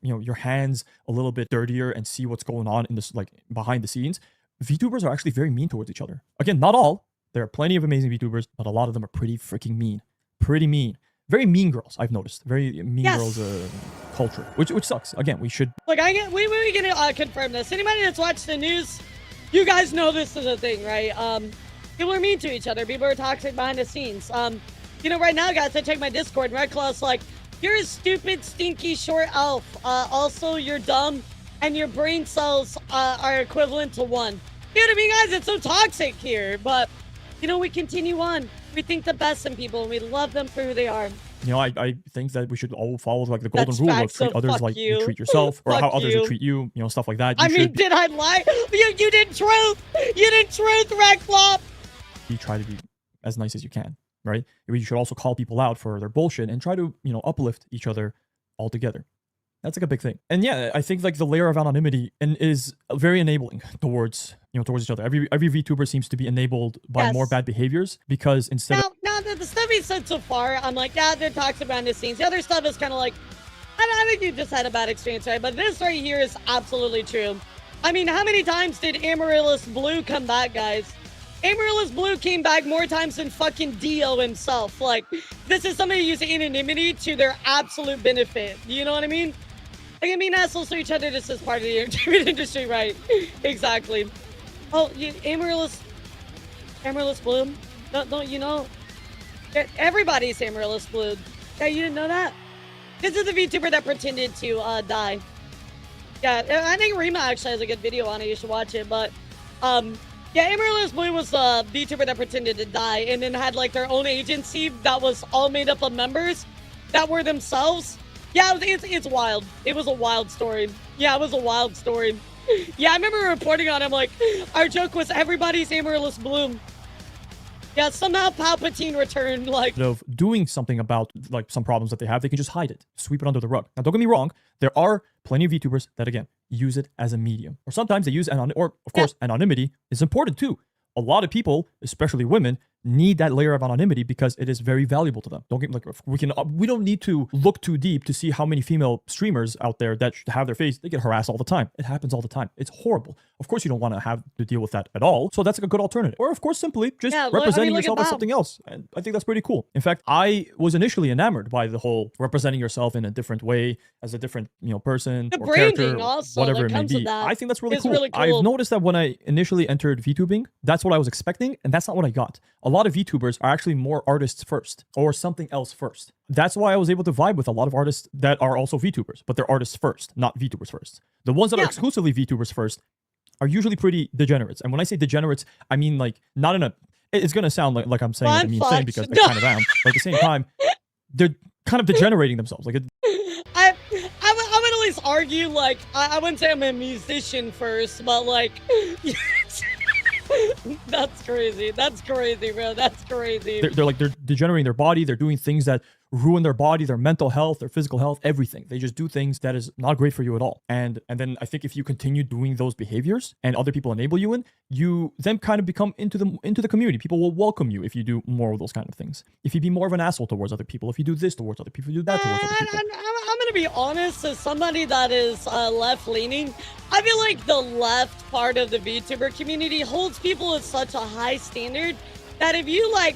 Speaker 14: your hands a little bit dirtier and see what's going on in this, like, behind the scenes, VTubers are actually very mean towards each other. Again, not all. There are plenty of amazing VTubers, but a lot of them are pretty freaking mean. Pretty mean. Very mean girls, I've noticed. Very mean girls culture, which sucks. Again, we should...
Speaker 1: Look, we can confirm this. Anybody that's watched the news, you guys know this is a thing, right? People are mean to each other. People are toxic behind the scenes. You know, right now, guys, I check my Discord, and Red Claw's like, you're a stupid, stinky, short elf. Also, you're dumb, and your brain cells are equivalent to 1. You know what I mean, guys? It's so toxic here, but... You know, we continue on. We think the best in people, and we love them for who they are.
Speaker 14: You know, I think that we should all follow like the golden rule of treat others like you treat yourself, or how others will treat you. You know, stuff like that.
Speaker 1: I mean, did I lie? You did truth. You did truth, Red Claw.
Speaker 14: You try to be as nice as you can, right? You should also call people out for their bullshit and try to, you know, uplift each other all together. That's like a big thing. And yeah, I think like the layer of anonymity is very enabling towards, you know, towards each other. Every VTuber seems to be enabled by more bad behaviors, because instead of...
Speaker 1: Now, the stuff he said so far, I'm like, yeah, they're toxic behind the scenes. The other stuff is kind of like, I think you just had a bad experience, right? But this right here is absolutely true. I mean, how many times did Amaryllis Blue come back, guys? Amaryllis Blue came back more times than fucking Dio himself. Like, this is somebody using anonymity to their absolute benefit. You know what I mean? Like, I mean, assholes to each other, this is part of the entertainment industry, right? Exactly. Oh, Amaryllis Bloom? Don't you know? Everybody's Amaryllis Bloom. Yeah, you didn't know that? This is the VTuber that pretended to die. Yeah, I think Rima actually has a good video on it. You should watch it. But, yeah, Amaryllis Bloom was the VTuber that pretended to die and then had, like, their own agency that was all made up of members that were themselves. Yeah, it's wild. It was a wild story. Yeah, it was a wild story. Yeah, I remember reporting on him, like, our joke was everybody's Amaryllis Bloom. Yeah, somehow Palpatine returned, like...
Speaker 14: Of doing something about, like, some problems that they have, they can just hide it. Sweep it under the rug. Now, don't get me wrong. There are plenty of VTubers that, again, use it as a medium. Or sometimes they use anonymity is important, too. A lot of people, especially women, need that layer of anonymity because it is very valuable to them. Don't get like we don't need to look too deep to see how many female streamers out there that have their face, they get harassed all the time. It happens all the time. It's horrible. Of course, you don't want to have to deal with that at all. So that's like a good alternative. Or of course, simply just representing yourself as something else. And I think that's pretty cool. In fact, I was initially enamored by the whole representing yourself in a different way as a different, you know, person
Speaker 1: the
Speaker 14: or character,
Speaker 1: also,
Speaker 14: whatever it may be. I think that's really cool. I've noticed that when I initially entered VTubing, that's what I was expecting, and that's not what I got. A lot of VTubers are actually more artists first or something else first. That's why I was able to vibe with a lot of artists that are also VTubers, but they're artists first, not VTubers first. The ones that are exclusively VTubers first, are usually pretty degenerates. And when I say degenerates, I mean like not in a. It's gonna sound like I'm saying what I mean saying because I kind of am. But at the same time, they're kind of degenerating themselves. Like
Speaker 1: I would at least argue like I wouldn't say I'm a musician first, but like that's crazy. That's crazy, bro. That's crazy.
Speaker 14: They're degenerating their body. They're doing things that ruin their body, their mental health, their physical health, everything. They just do things that is not great for you at all. And then I think if you continue doing those behaviors and other people enable you in, you then kind of become into the community. People will welcome you if you do more of those kind of things. If you be more of an asshole towards other people, if you do this towards other people, you do that towards other people.
Speaker 1: I'm gonna be honest, as somebody that is left-leaning, I feel like the left part of the VTuber community holds people at such a high standard that if you like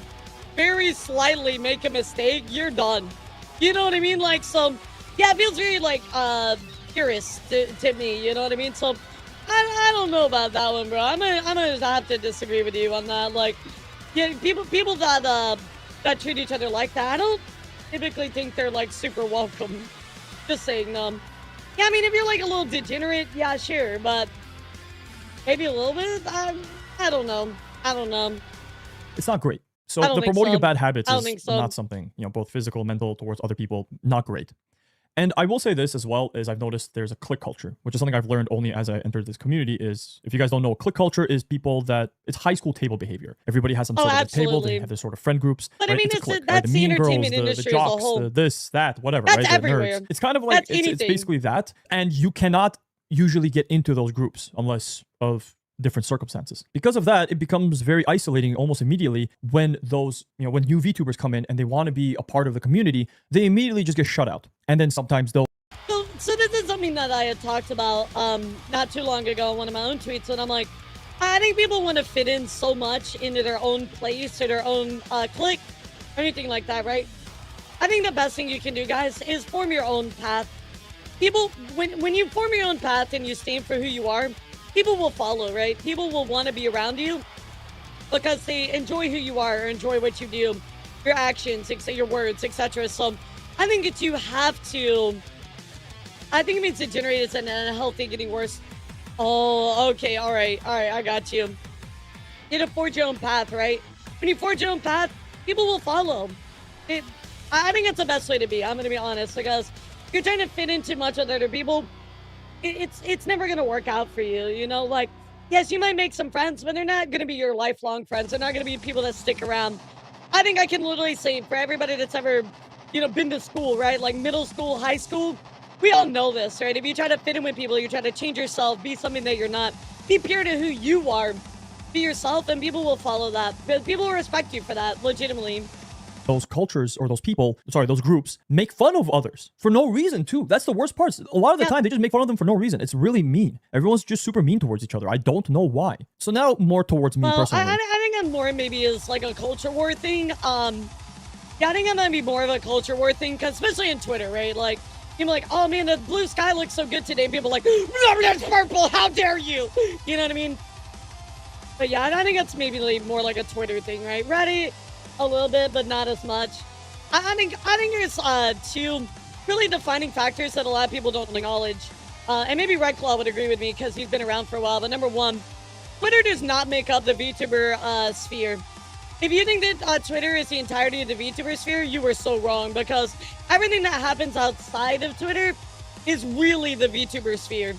Speaker 1: very slightly make a mistake, you're done. You know what I mean? Like, so yeah, it feels very like purist to me. You know what I mean? So I don't know about that one, bro. I'm gonna have to disagree with you on that. Like, yeah, people that treat each other like that, I don't typically think they're like super welcome. Just saying, yeah, I mean, if you're like a little degenerate, yeah, sure, but maybe a little bit. I don't know.
Speaker 14: It's not great. So the promoting of bad habits is
Speaker 1: so.
Speaker 14: not something, both physical, mental, towards other people, not great. And I will say this as well, as I've noticed there's a clique culture, which is something I've learned only as I entered this community is, if you guys don't know, clique culture is people that, it's high school table behavior. Everybody has some sort of a table, they have their sort of friend groups.
Speaker 1: But
Speaker 14: right?
Speaker 1: I mean,
Speaker 14: it's a clique,
Speaker 1: that's
Speaker 14: right?
Speaker 1: the
Speaker 14: mean
Speaker 1: entertainment
Speaker 14: girls,
Speaker 1: industry
Speaker 14: the jocks,
Speaker 1: as a whole.
Speaker 14: This, that, whatever,
Speaker 1: That's
Speaker 14: right?
Speaker 1: everywhere.
Speaker 14: It's kind of like, it's basically that. And you cannot usually get into those groups unless of different circumstances. Because of that, it becomes very isolating almost immediately when those, when new VTubers come in and they want to be a part of the community, they immediately just get shut out. And then sometimes they'll.
Speaker 1: So this is something that I had talked about not too long ago in one of my own tweets, and I'm like, I think people want to fit in so much into their own place or their own clique or anything like that, right? I think the best thing you can do, guys, is form your own path. People, when you form your own path and you stand for who you are, people will follow, right? People will want to be around you because they enjoy who you are or enjoy what you do, your actions, your words, etc. So I think that you have to, I think it means degenerate is unhealthy, getting worse. Oh, okay, all right, I got you. You need to forge your own path, right? When you forge your own path, people will follow. I think that's the best way to be, I'm going to be honest, because if you're trying to fit in too much with other people, it's never going to work out for you, like, yes, you might make some friends, but they're not going to be your lifelong friends. They're not going to be people that stick around. I think I can literally say for everybody that's ever, been to school, right? Like middle school, high school, we all know this, right? If you try to fit in with people, you try to change yourself, be something that you're not, be pure to who you are, be yourself, and people will follow that. People will respect you for that, legitimately.
Speaker 14: Those cultures or those people, those groups make fun of others for no reason too. That's the worst part. A lot of the time they just make fun of them for no reason. It's really mean. Everyone's just super mean towards each other. I don't know why. So now more towards me personally.
Speaker 1: I think I'm more maybe is like a culture war thing. Yeah, I think I'm gonna be more of a culture war thing, because especially in Twitter, right? Like, you're like, oh man, the blue sky looks so good today. And people are like, no, that's purple. How dare you? You know what I mean? But yeah, I think it's maybe more like a Twitter thing, right? Reddit, a little bit, but not as much. I think there's two really defining factors that a lot of people don't acknowledge. And maybe Red Claw would agree with me because he's been around for a while. But number one, Twitter does not make up the VTuber sphere. If you think that Twitter is the entirety of the VTuber sphere, you were so wrong, because everything that happens outside of Twitter is really the VTuber sphere.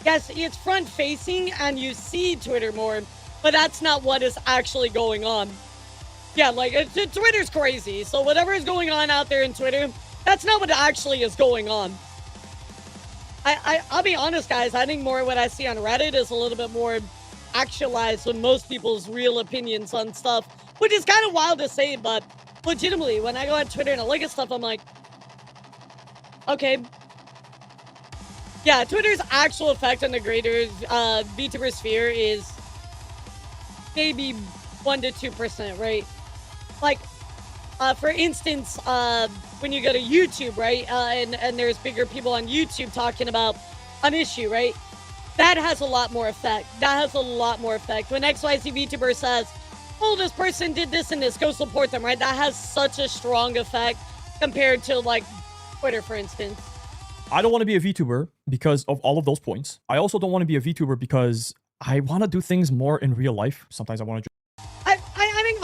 Speaker 1: Yes, it's front-facing and you see Twitter more, but that's not what is actually going on. Yeah, like, Twitter's crazy, so whatever is going on out there in Twitter, that's not what actually is going on. I'll be honest, guys, I think more what I see on Reddit is a little bit more actualized with most people's real opinions on stuff, which is kind of wild to say, but legitimately, when I go on Twitter and I look at stuff, I'm like, okay. Yeah, Twitter's actual effect on the greater VTuber sphere is maybe 1 to 2%, right? Like, for instance, when you go to YouTube, right, and there's bigger people on YouTube talking about an issue, right? That has a lot more effect. When XYZ VTuber says, oh, this person did this and this, go support them, right? That has such a strong effect compared to, like, Twitter, for instance.
Speaker 14: I don't want to be a VTuber because of all of those points. I also don't want to be a VTuber because I want to do things more in real life. Sometimes I want to.
Speaker 1: I think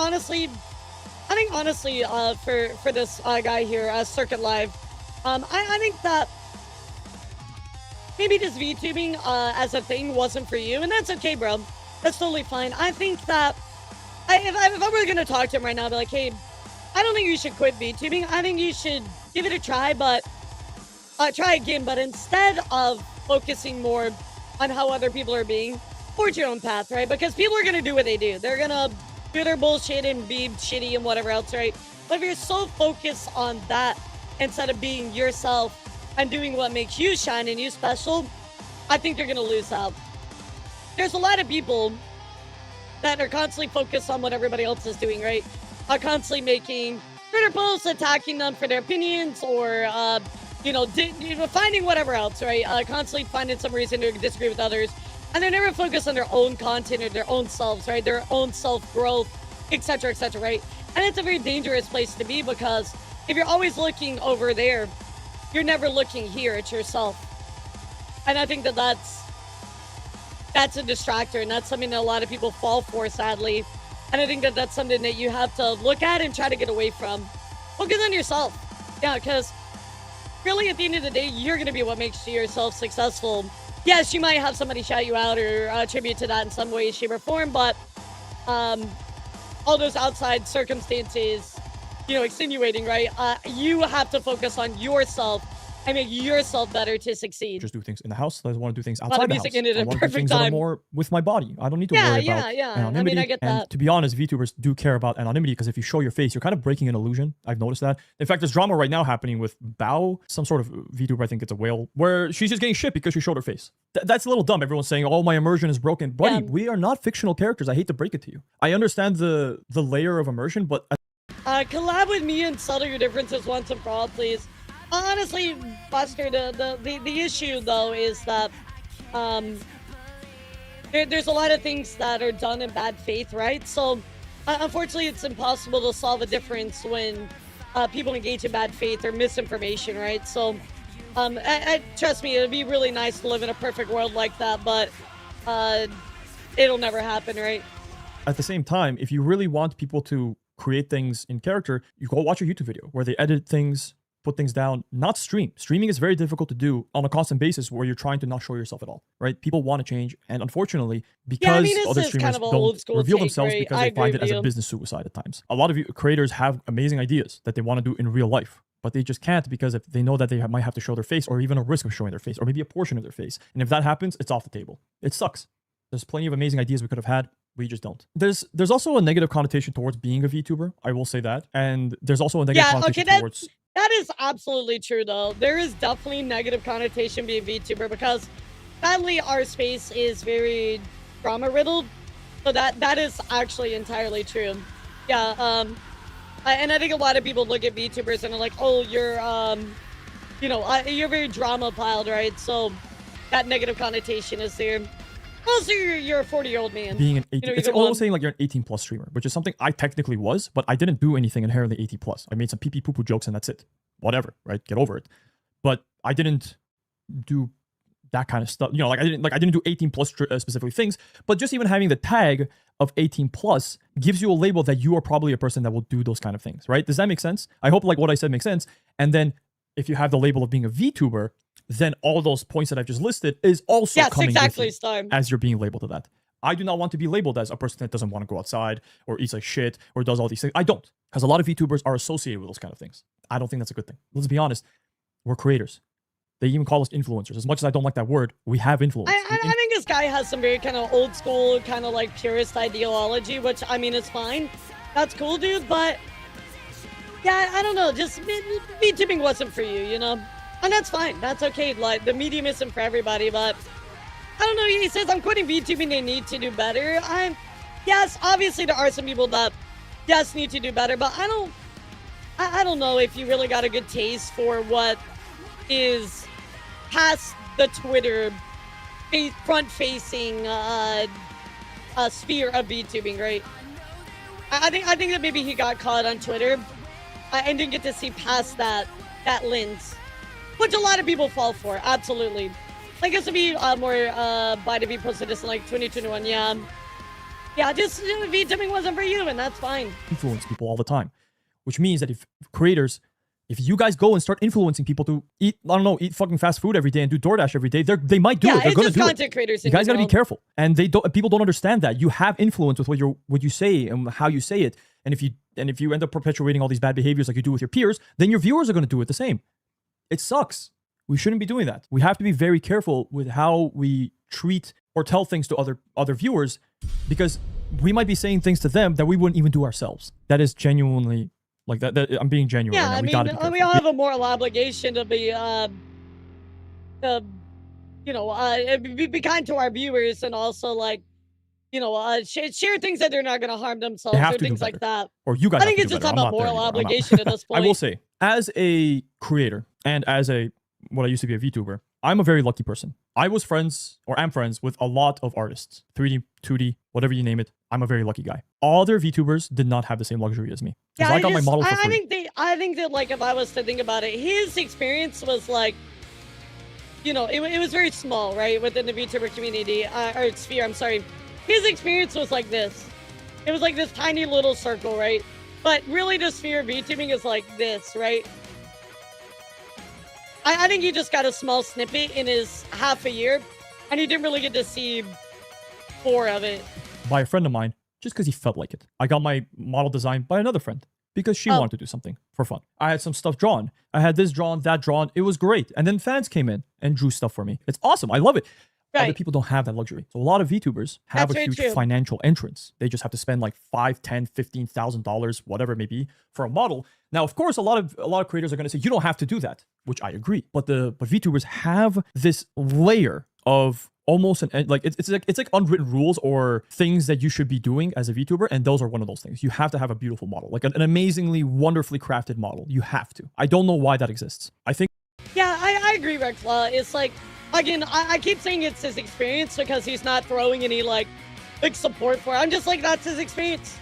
Speaker 1: honestly, for this guy here, Circuit Live, I think that maybe just VTubing as a thing wasn't for you, and that's okay, bro. That's totally fine. I think that if I were gonna talk to him right now, I'd be like, hey, I don't think you should quit VTubing. I think you should give it a try, but try again. But instead of focusing more on how other people are being, forge your own path, right? Because people are gonna do what they do. They're gonna do their bullshit and be shitty and whatever else, right? But if you're so focused on that instead of being yourself and doing what makes you shine and you special, I think you're gonna lose out. There's a lot of people that are constantly focused on what everybody else is doing, right? Are constantly making Twitter posts, attacking them for their opinions, or finding whatever else, right? Constantly finding some reason to disagree with others, and they're never focused on their own content or their own selves, right? Their own self-growth, etc., right? And it's a very dangerous place to be, because if you're always looking over there, you're never looking here at yourself. And I think that that's a distractor, and that's something that a lot of people fall for, sadly. And I think that that's something that you have to look at and try to get away from. Focus on yourself. Yeah, because really at the end of the day, you're going to be what makes yourself successful. Yes, you might have somebody shout you out or attribute to that in some way, shape, or form, but all those outside circumstances, extenuating, right? You have to focus on yourself and make yourself better to succeed.
Speaker 14: Just do things in the house. I want to do things outside the house.
Speaker 1: I
Speaker 14: want to do things that are more with my body. I don't need to worry about anonymity.
Speaker 1: I get that.
Speaker 14: And to be honest, VTubers do care about anonymity, because if you show your face, you're kind of breaking an illusion. I've noticed that. In fact, there's drama right now happening with Bao, some sort of VTuber, I think it's a whale, where she's just getting shit because she showed her face. That's a little dumb. Everyone's saying, oh, my immersion is broken. Buddy, we are not fictional characters. I hate to break it to you. I understand the layer of immersion, but...
Speaker 1: collab with me and settle your differences once and for all, please. Honestly, Buster, the issue, though, is that there's a lot of things that are done in bad faith, right? So, unfortunately, it's impossible to solve a difference when people engage in bad faith or misinformation, right? So, trust me, it'd be really nice to live in a perfect world like that, but it'll never happen, right?
Speaker 14: At the same time, if you really want people to create things in character, you go watch a YouTube video where they edit things, put things down, not stream. Streaming is very difficult to do on a constant basis where you're trying to not show yourself at all, right? People want to change, and unfortunately, because other streamers don't reveal themselves because they find it as a business suicide at times. A lot of you creators have amazing ideas that they want to do in real life, but they just can't because if they know that they might have to show their face, or even a risk of showing their face, or maybe a portion of their face. And if that happens, it's off the table. It sucks. There's plenty of amazing ideas we could have had. We just don't. There's also a negative connotation towards being a VTuber. I will say that. And there's also a negative connotation towards...
Speaker 1: That is absolutely true, though. There is definitely negative connotation being VTuber, because sadly our space is very drama-riddled. So that is actually entirely true. Yeah, and I think a lot of people look at VTubers and are like, oh, you're you're very drama-piled, right? So that negative connotation is there. Also, you're a 40-year-old man.
Speaker 14: Being an 18, it's almost saying like you're an 18+ streamer, which is something I technically was, but I didn't do anything inherently 18+. I made some pee-pee poo-poo jokes and that's it. Whatever, right? Get over it. But I didn't do that kind of stuff. I didn't do 18+ specifically things. But just even having the tag of 18+ gives you a label that you are probably a person that will do those kind of things, right? Does that make sense? I hope like what I said makes sense. And then if you have the label of being a VTuber, then all those points that I've just listed is also coming with you as you're being labeled to that. I do not want to be labeled as a person that doesn't want to go outside or eats like shit or does all these things. I don't, because a lot of VTubers are associated with those kind of things. I don't think that's a good thing. Let's be honest. We're creators. They even call us influencers. As much as I don't like that word, we have influence.
Speaker 1: I think this guy has some very kind of old school, kind of like purist ideology, which, I mean, is fine. That's cool, dude, but yeah, I don't know. Just VTubing wasn't for you, And that's fine. That's okay. Like, the medium isn't for everybody, but I don't know. He says, I'm quitting VTubing. They need to do better. Yes, obviously there are some people that, yes, need to do better, but I don't know if you really got a good taste for what is past the Twitter front-facing sphere of VTubing, right? I think that maybe he got caught on Twitter and didn't get to see past that lens. Which a lot of people fall for, absolutely. Like, this would be more by to be posted this in like 2021. Yeah, just VTubing wasn't for you, and that's fine.
Speaker 14: Influence people all the time, which means that if you guys go and start influencing people to eat, I don't know, eat fucking fast food every day and do DoorDash every day, they might do it. They're gonna do it.
Speaker 1: Content creators.
Speaker 14: You guys gotta be careful, and people don't understand that you have influence with what you say and how you say it. And if you end up perpetuating all these bad behaviors like you do with your peers, then your viewers are gonna do it the same. It sucks. We shouldn't be doing that. We have to be very careful with how we treat or tell things to other viewers, because we might be saying things to them that we wouldn't even do ourselves. That is genuinely like that. I'm being genuine.
Speaker 1: Yeah,
Speaker 14: right now.
Speaker 1: I mean, we all have a moral obligation to be, be kind to our viewers, and also like, share things that they're not going to harm themselves or things like that.
Speaker 14: Or you guys.
Speaker 1: I think it's just about moral obligation at this point.
Speaker 14: I will say, as a creator and as what I used to be a VTuber, I'm a very lucky person. I was friends, or am friends, with a lot of artists. 3D, 2D, whatever you name it. I'm a very lucky guy. All other VTubers did not have the same luxury as me.
Speaker 1: Yeah,
Speaker 14: I got my model for free.
Speaker 1: I think that like, if I was to think about it, his experience was like, it was very small, right, within the VTuber community, or sphere, I'm sorry. His experience was like this. It was like this tiny little circle, right? But really the sphere of VTubing is like this, right? I think he just got a small snippet in his half a year, and he didn't really get to see more of it.
Speaker 14: By a friend of mine, just because he felt like it. I got my model designed by another friend because she wanted to do something for fun. I had some stuff drawn. I had this drawn, that drawn. It was great. And then fans came in and drew stuff for me. It's awesome. I love it.
Speaker 1: Right.
Speaker 14: Other people don't have that luxury. So a lot of VTubers have a huge financial entrance. They just have to spend like $5,000, $10,000, $15,000, whatever it may be, for a model. Now, of course, a lot of creators are going to say you don't have to do that, which I agree. But VTubers have this layer of almost it's like unwritten rules or things that you should be doing as a VTuber, and those are one of those things. You have to have a beautiful model, like an amazingly, wonderfully crafted model. You have to. I don't know why that exists. I think.
Speaker 1: Yeah, I agree, Rexlaw. It's like, again, I keep saying it's his experience because he's not throwing any like big support for it. I'm just like, that's his experience.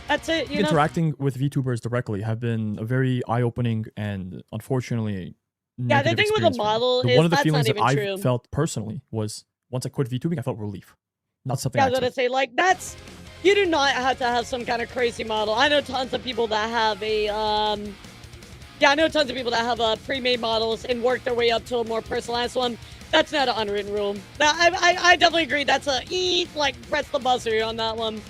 Speaker 1: That's it, you know?
Speaker 14: Interacting with VTubers directly have been a very eye-opening and unfortunately
Speaker 1: yeah, the thing with a model is
Speaker 14: one of the
Speaker 1: that's
Speaker 14: feelings
Speaker 1: not even
Speaker 14: that
Speaker 1: true.
Speaker 14: I felt personally was once I quit VTubing, I felt relief. Not something
Speaker 1: I was gonna say, like, you do not have to have some kind of crazy model. I know tons of people that have pre-made models and work their way up to a more personalized one. That's not an unwritten rule. I definitely agree. That's press the buzzer on that one.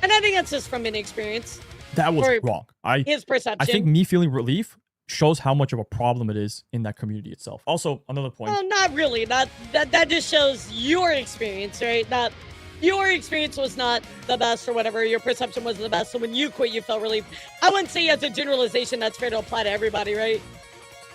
Speaker 1: And I think that's just from inexperience.
Speaker 14: That was wrong.
Speaker 1: His perception.
Speaker 14: I think me feeling relief shows how much of a problem it is in that community itself. Also, another point.
Speaker 1: Well, not really. That just shows your experience, right? That your experience was not the best or whatever. Your perception wasn't the best. So when you quit, you felt relief. I wouldn't say as a generalization that's fair to apply to everybody, right?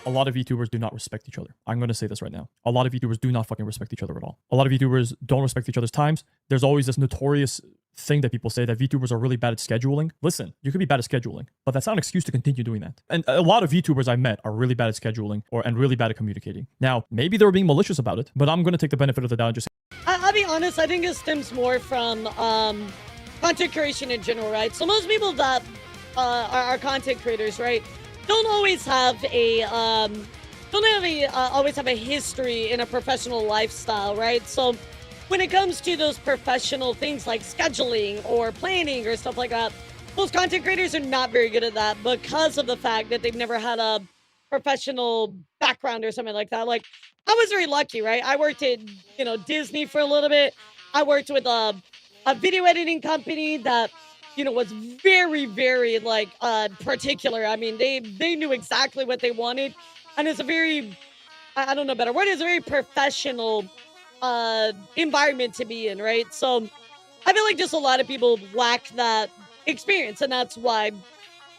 Speaker 14: A lot of VTubers do not respect each other. I'm going to say this right now. A lot of VTubers do not fucking respect each other at all. A lot of VTubers don't respect each other's times. There's always this notorious thing that people say that VTubers are really bad at scheduling. Listen, you could be bad at scheduling, but that's not an excuse to continue doing that. And a lot of VTubers I met are really bad at scheduling and really bad at communicating. Now, maybe they were being malicious about it, but I'm going to take the benefit of the doubt and just say,
Speaker 1: I'll be honest, I think it stems more from content creation in general, right? So most people that are content creators, right, don't always have always have a history in a professional lifestyle, right? So when it comes to those professional things like scheduling or planning or stuff like that, most content creators are not very good at that because of the fact that they've never had a professional background or something like that. Like, I was very lucky, right? I worked at, Disney for a little bit. I worked with a video editing company that, was very, very, particular. I mean, they knew exactly what they wanted. And it's a very, I don't know a better word, it's a very professional environment to be in, right? So I feel like just a lot of people lack that experience, and that's why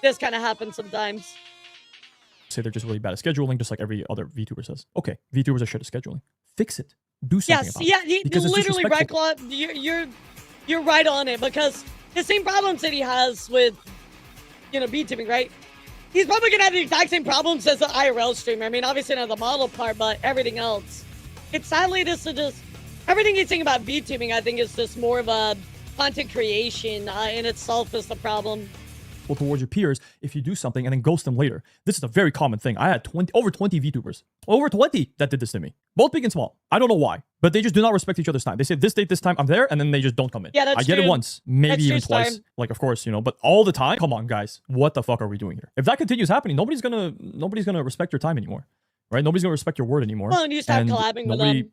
Speaker 1: this kind of happens sometimes.
Speaker 14: Say they're just really bad at scheduling, just like every other VTuber says. Okay, VTubers are shit at scheduling. Fix it. Do something about it.
Speaker 1: Because literally, Redclaw, you're right on it, because the same problems that he has with, VTubing, right? He's probably gonna have the exact same problems as an IRL streamer. I mean, obviously not the model part, but everything else. It's sadly this is just everything he's saying about VTubing. I think is just more of a content creation in itself is the problem.
Speaker 14: disrespectful towards your peers if you do something and then ghost them later. This is a very common thing. I had over 20 VTubers, over 20 that did this to me, both big and small. I don't know why, but they just do not respect each other's time. They say this date, this time, I'm there, and then they just don't come in.
Speaker 1: Yeah, that's
Speaker 14: I get
Speaker 1: true.
Speaker 14: it once, maybe
Speaker 1: That's
Speaker 14: even
Speaker 1: true,
Speaker 14: twice.
Speaker 1: Storm.
Speaker 14: Like, of course, you know, but all the time. Come on, guys, what the fuck are we doing here? If that continues happening, nobody's gonna respect your time anymore, right? Nobody's gonna respect your word anymore.
Speaker 1: Well, and you stop
Speaker 14: And
Speaker 1: collabing with
Speaker 14: nobody-
Speaker 1: them.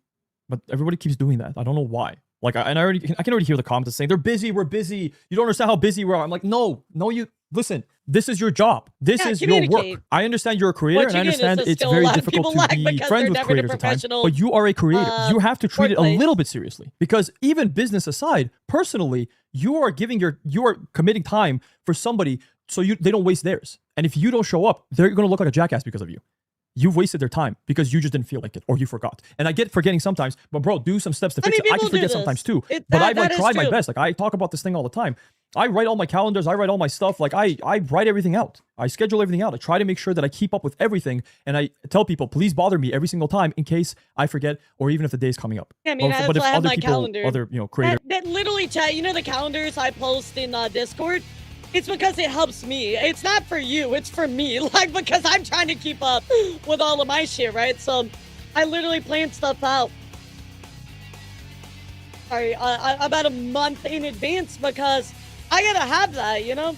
Speaker 14: But everybody keeps doing that. I don't know why. Like, I can already hear the comments saying they're busy. We're busy. You don't understand how busy we are. I'm like, no, you listen. This is your job. This is your work.
Speaker 1: communicate.
Speaker 14: I understand you're a creator,
Speaker 1: What
Speaker 14: and I
Speaker 1: you get is
Speaker 14: understand
Speaker 1: a
Speaker 14: it's
Speaker 1: skill a
Speaker 14: very
Speaker 1: lot of
Speaker 14: difficult
Speaker 1: people
Speaker 14: to
Speaker 1: lack
Speaker 14: be
Speaker 1: because
Speaker 14: friends
Speaker 1: they're
Speaker 14: with
Speaker 1: never in a
Speaker 14: creators at times.
Speaker 1: professional,
Speaker 14: But you are a creator. You have to treat it a
Speaker 1: workplace.
Speaker 14: little bit seriously, because even business aside, personally, you are committing time for somebody so they don't waste theirs. And if you don't show up, they're going to look like a jackass because of you. You've wasted their time because you just didn't feel like it or you forgot. And I get forgetting sometimes, but bro, do some steps to fix it. I can
Speaker 1: people do
Speaker 14: forget
Speaker 1: this.
Speaker 14: sometimes too.
Speaker 1: That
Speaker 14: But I
Speaker 1: is
Speaker 14: try my
Speaker 1: true.
Speaker 14: best. Like, I talk about this thing all the time. I write all my calendars. I write all my stuff. Like, I write everything out. I schedule everything out. I try to make sure that I keep up with everything. And I tell people, please bother me every single time in case I forget or even if the day is coming up.
Speaker 1: Yeah, I mean,
Speaker 14: But
Speaker 1: that's
Speaker 14: if
Speaker 1: why I have
Speaker 14: other
Speaker 1: my
Speaker 14: people,
Speaker 1: calendar.
Speaker 14: other creators.
Speaker 1: That literally, chat, you know the calendars I post in Discord? It's because it helps me. It's not for you. It's for me. Like, because I'm trying to keep up with all of my shit, right? So I literally plan stuff out. Sorry, about a month in advance because I gotta have that, you know?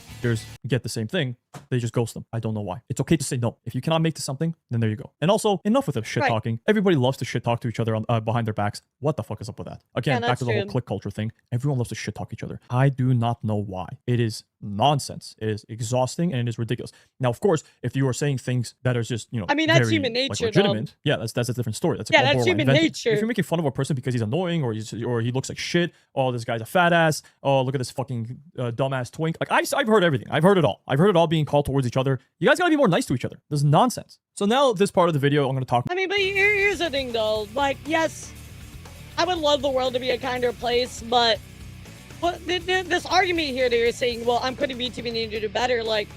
Speaker 14: Get the same thing. They just ghost them. I don't know why. It's okay to say no. If you cannot make this something, then there you go. And also, enough with the shit talking. Everybody loves to shit talk to each other behind their backs. What the fuck is up with that? Again, back to the whole click culture thing. Everyone loves to shit talk each other. I do not know why. It is nonsense. It is exhausting and it is ridiculous. Now, of course, if you are saying things that are just, you know,
Speaker 1: I mean, that's
Speaker 14: very,
Speaker 1: human
Speaker 14: like,
Speaker 1: nature,
Speaker 14: legitimate,
Speaker 1: though.
Speaker 14: yeah, that's a different story. That's
Speaker 1: Yeah,
Speaker 14: more
Speaker 1: that's human
Speaker 14: invented.
Speaker 1: nature.
Speaker 14: If you're making fun of a person because he's annoying or he looks like shit, oh, this guy's a fat ass, oh, look at this fucking dumbass twink. Like, I've heard everything. I've heard it all. I've heard it all being called towards each other. You guys gotta be more nice to each other. This is nonsense. So now this part of the video, I'm gonna talk.
Speaker 1: I mean, but here's the thing, though. Like, yes, I would love the world to be a kinder place, but this argument here that you're saying, well, I'm quitting VTubing and need to do better. Like,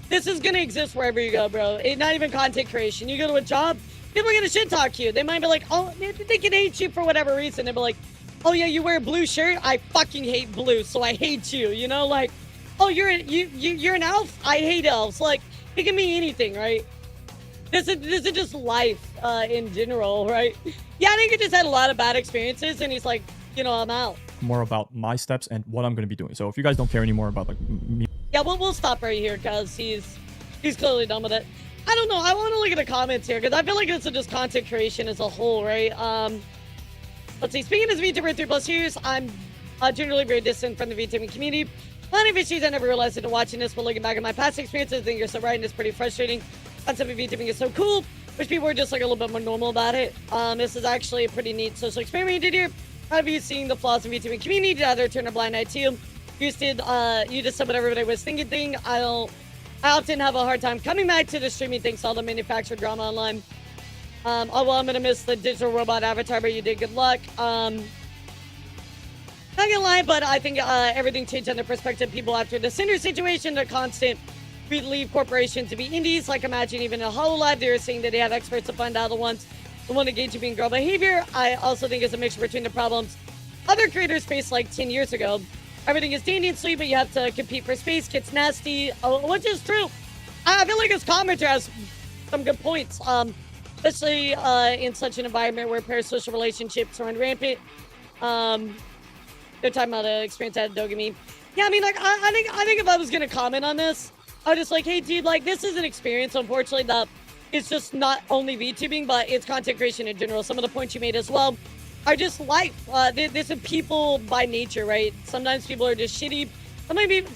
Speaker 1: this is gonna exist wherever you go, bro. Not even content creation. You go to a job, people are gonna shit talk you. They might be like, oh, they can hate you for whatever reason. They'll be like, oh yeah, you wear a blue shirt. I fucking hate blue, so I hate you. You know, like, oh, you're an elf. I hate elves. Like, it can be anything, right? This is just life in general, right? Yeah, I think he just had a lot of bad experiences, and he's like, you know, I'm out.
Speaker 14: More about my steps and what I'm going to be doing. So if you guys don't care anymore about like me,
Speaker 1: Yeah, we'll stop right here because he's clearly done with it. I don't know. I want to look at the comments here because I feel like this is just content creation as a whole, right? Let's see. Speaking as a VTuber 3+ years, I'm generally very distant from the VTubing community. Plenty of issues I never realized until watching this, but looking back at my past experiences, I think you're so right, and it's pretty frustrating. Concept of VTubing is so cool. Wish people were just like a little bit more normal about it. This is actually a pretty neat social experiment you did here. How have you seen the flaws in VTubing community? Did either turn a blind eye to you? You just said what everybody was thinking thing. I often have a hard time coming back to the streaming thanks to all the manufactured drama online. Oh well, I'm gonna miss the digital robot avatar, but you did good luck. Not gonna lie, but I think everything changed under perspective. People after the Cinder situation, the constant leave corporations to be indies. Like imagine even in HoloLive, they were saying that they have experts to find out the one engaged in being girl behavior. I also think it's a mixture between the problems other creators faced like 10 years ago. Everything is dandy and sweet, but you have to compete for space. Gets nasty, which is true. I feel like his commenter has some good points, especially in such an environment where parasocial relationships run rampant. They're talking about the experience at Dogami. Yeah, I mean, like, I think if I was gonna comment on this, I was just like, hey, dude, like, this is an experience, unfortunately, that it's just not only VTubing, but it's content creation in general. Some of the points you made as well are just life. This is people by nature, right? Sometimes people are just shitty.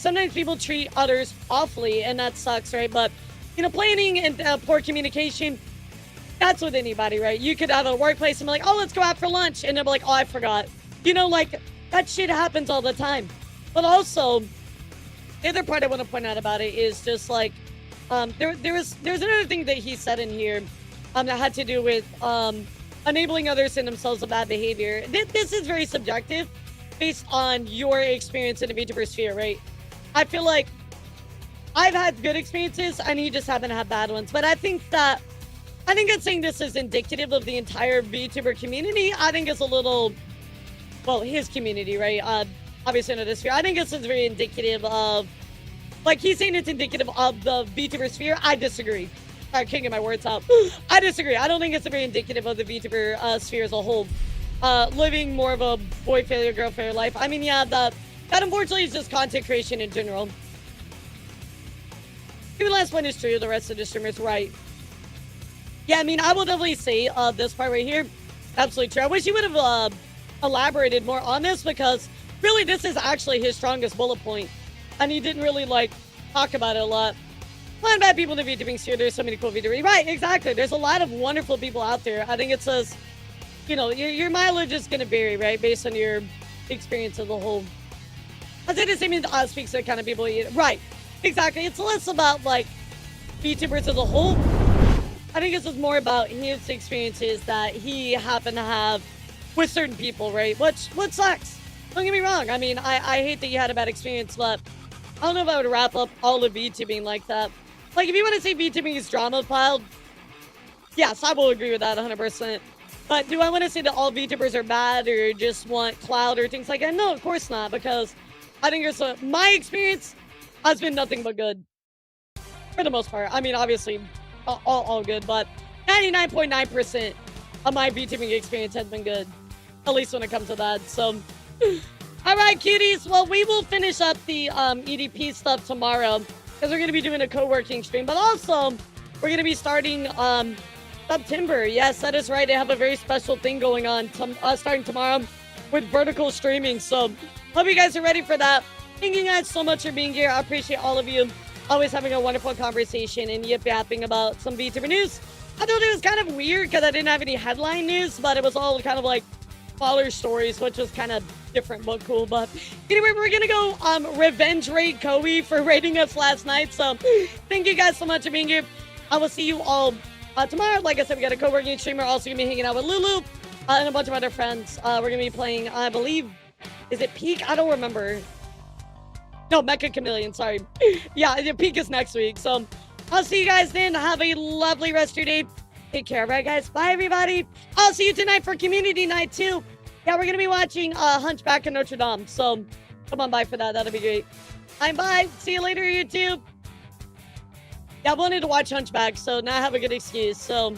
Speaker 1: Sometimes people treat others awfully, and that sucks, right? But, you know, planning and poor communication, that's with anybody, right? You could have a workplace and be like, oh, let's go out for lunch. And they'll be like, oh, I forgot. You know, like, that shit happens all the time. But also, the other part I want to point out about it is just like, there's another thing that he said in here that had to do with enabling others in themselves of bad behavior. This is very subjective based on your experience in the VTuber sphere, right? I feel like I've had good experiences and you just haven't had bad ones. But I think that saying this is indicative of the entire VTuber community, I think it's a little, well, his community, right? Obviously not this sphere. I think this is very indicative of Like, he's saying it's indicative of the VTuber sphere. I disagree. I can't get my words out. I disagree. I don't think it's very indicative of the VTuber sphere as a whole. Living more of a boy failure, girl failure life. I mean, yeah, that unfortunately is just content creation in general. Even last one is true. The rest of the streamers, right? Yeah, I mean, I will definitely say this part right here. Absolutely true. I wish he would have elaborated more on this, because really this is actually his strongest bullet point. And he didn't really, like, talk about it a lot. Find bad people in the VTubing sphere. There's so many cool VTubers. Right, exactly. There's a lot of wonderful people out there. I think it says, you know, your mileage is going to vary, right? Based on your experience as a whole. I say the same thing speaks to the kind of people you... Right, exactly. It's less about, like, VTubers as a whole. I think this is more about his experiences that he happened to have with certain people, right? Which sucks. Don't get me wrong. I mean, I hate that you had a bad experience, but I don't know if I would wrap up all of VTubing like that. Like, if you want to say VTubing is drama piled, yes, I will agree with that 100%. But do I want to say that all VTubers are bad or just want clout or things like that? No, of course not, because I think my experience has been nothing but good. For the most part. I mean, obviously, all good, but 99.9% of my VTubing experience has been good. At least when it comes to that, so... Alright, cuties, well, we will finish up the EDP stuff tomorrow, because we're going to be doing a co-working stream, but also, we're going to be starting September. Yes, that is right. They have a very special thing going on starting tomorrow with vertical streaming, so hope you guys are ready for that. Thank you guys so much for being here. I appreciate all of you. Always having a wonderful conversation and yip-yapping about some VTuber news. I thought it was kind of weird because I didn't have any headline news, but it was all kind of like follower stories, which was kind of different but cool. But anyway, we're gonna go revenge raid Koei for raiding us last night. So thank you guys so much for being here. I will see you all tomorrow. Like I said, we got a co-working streamer also gonna be hanging out with Lulu and a bunch of other friends. We're gonna be playing, I believe, is it Peak? I don't remember. No, Mecha Chameleon, sorry. Yeah, Peak is next week. So I'll see you guys then. Have a lovely rest of your day. Take care, all right, guys? Bye, everybody. I'll see you tonight for community night, too. Yeah, we're going to be watching Hunchback of Notre Dame. So come on by for that. That'll be great. Bye. See you later, YouTube. Yeah, I wanted to watch Hunchback, so now I have a good excuse. So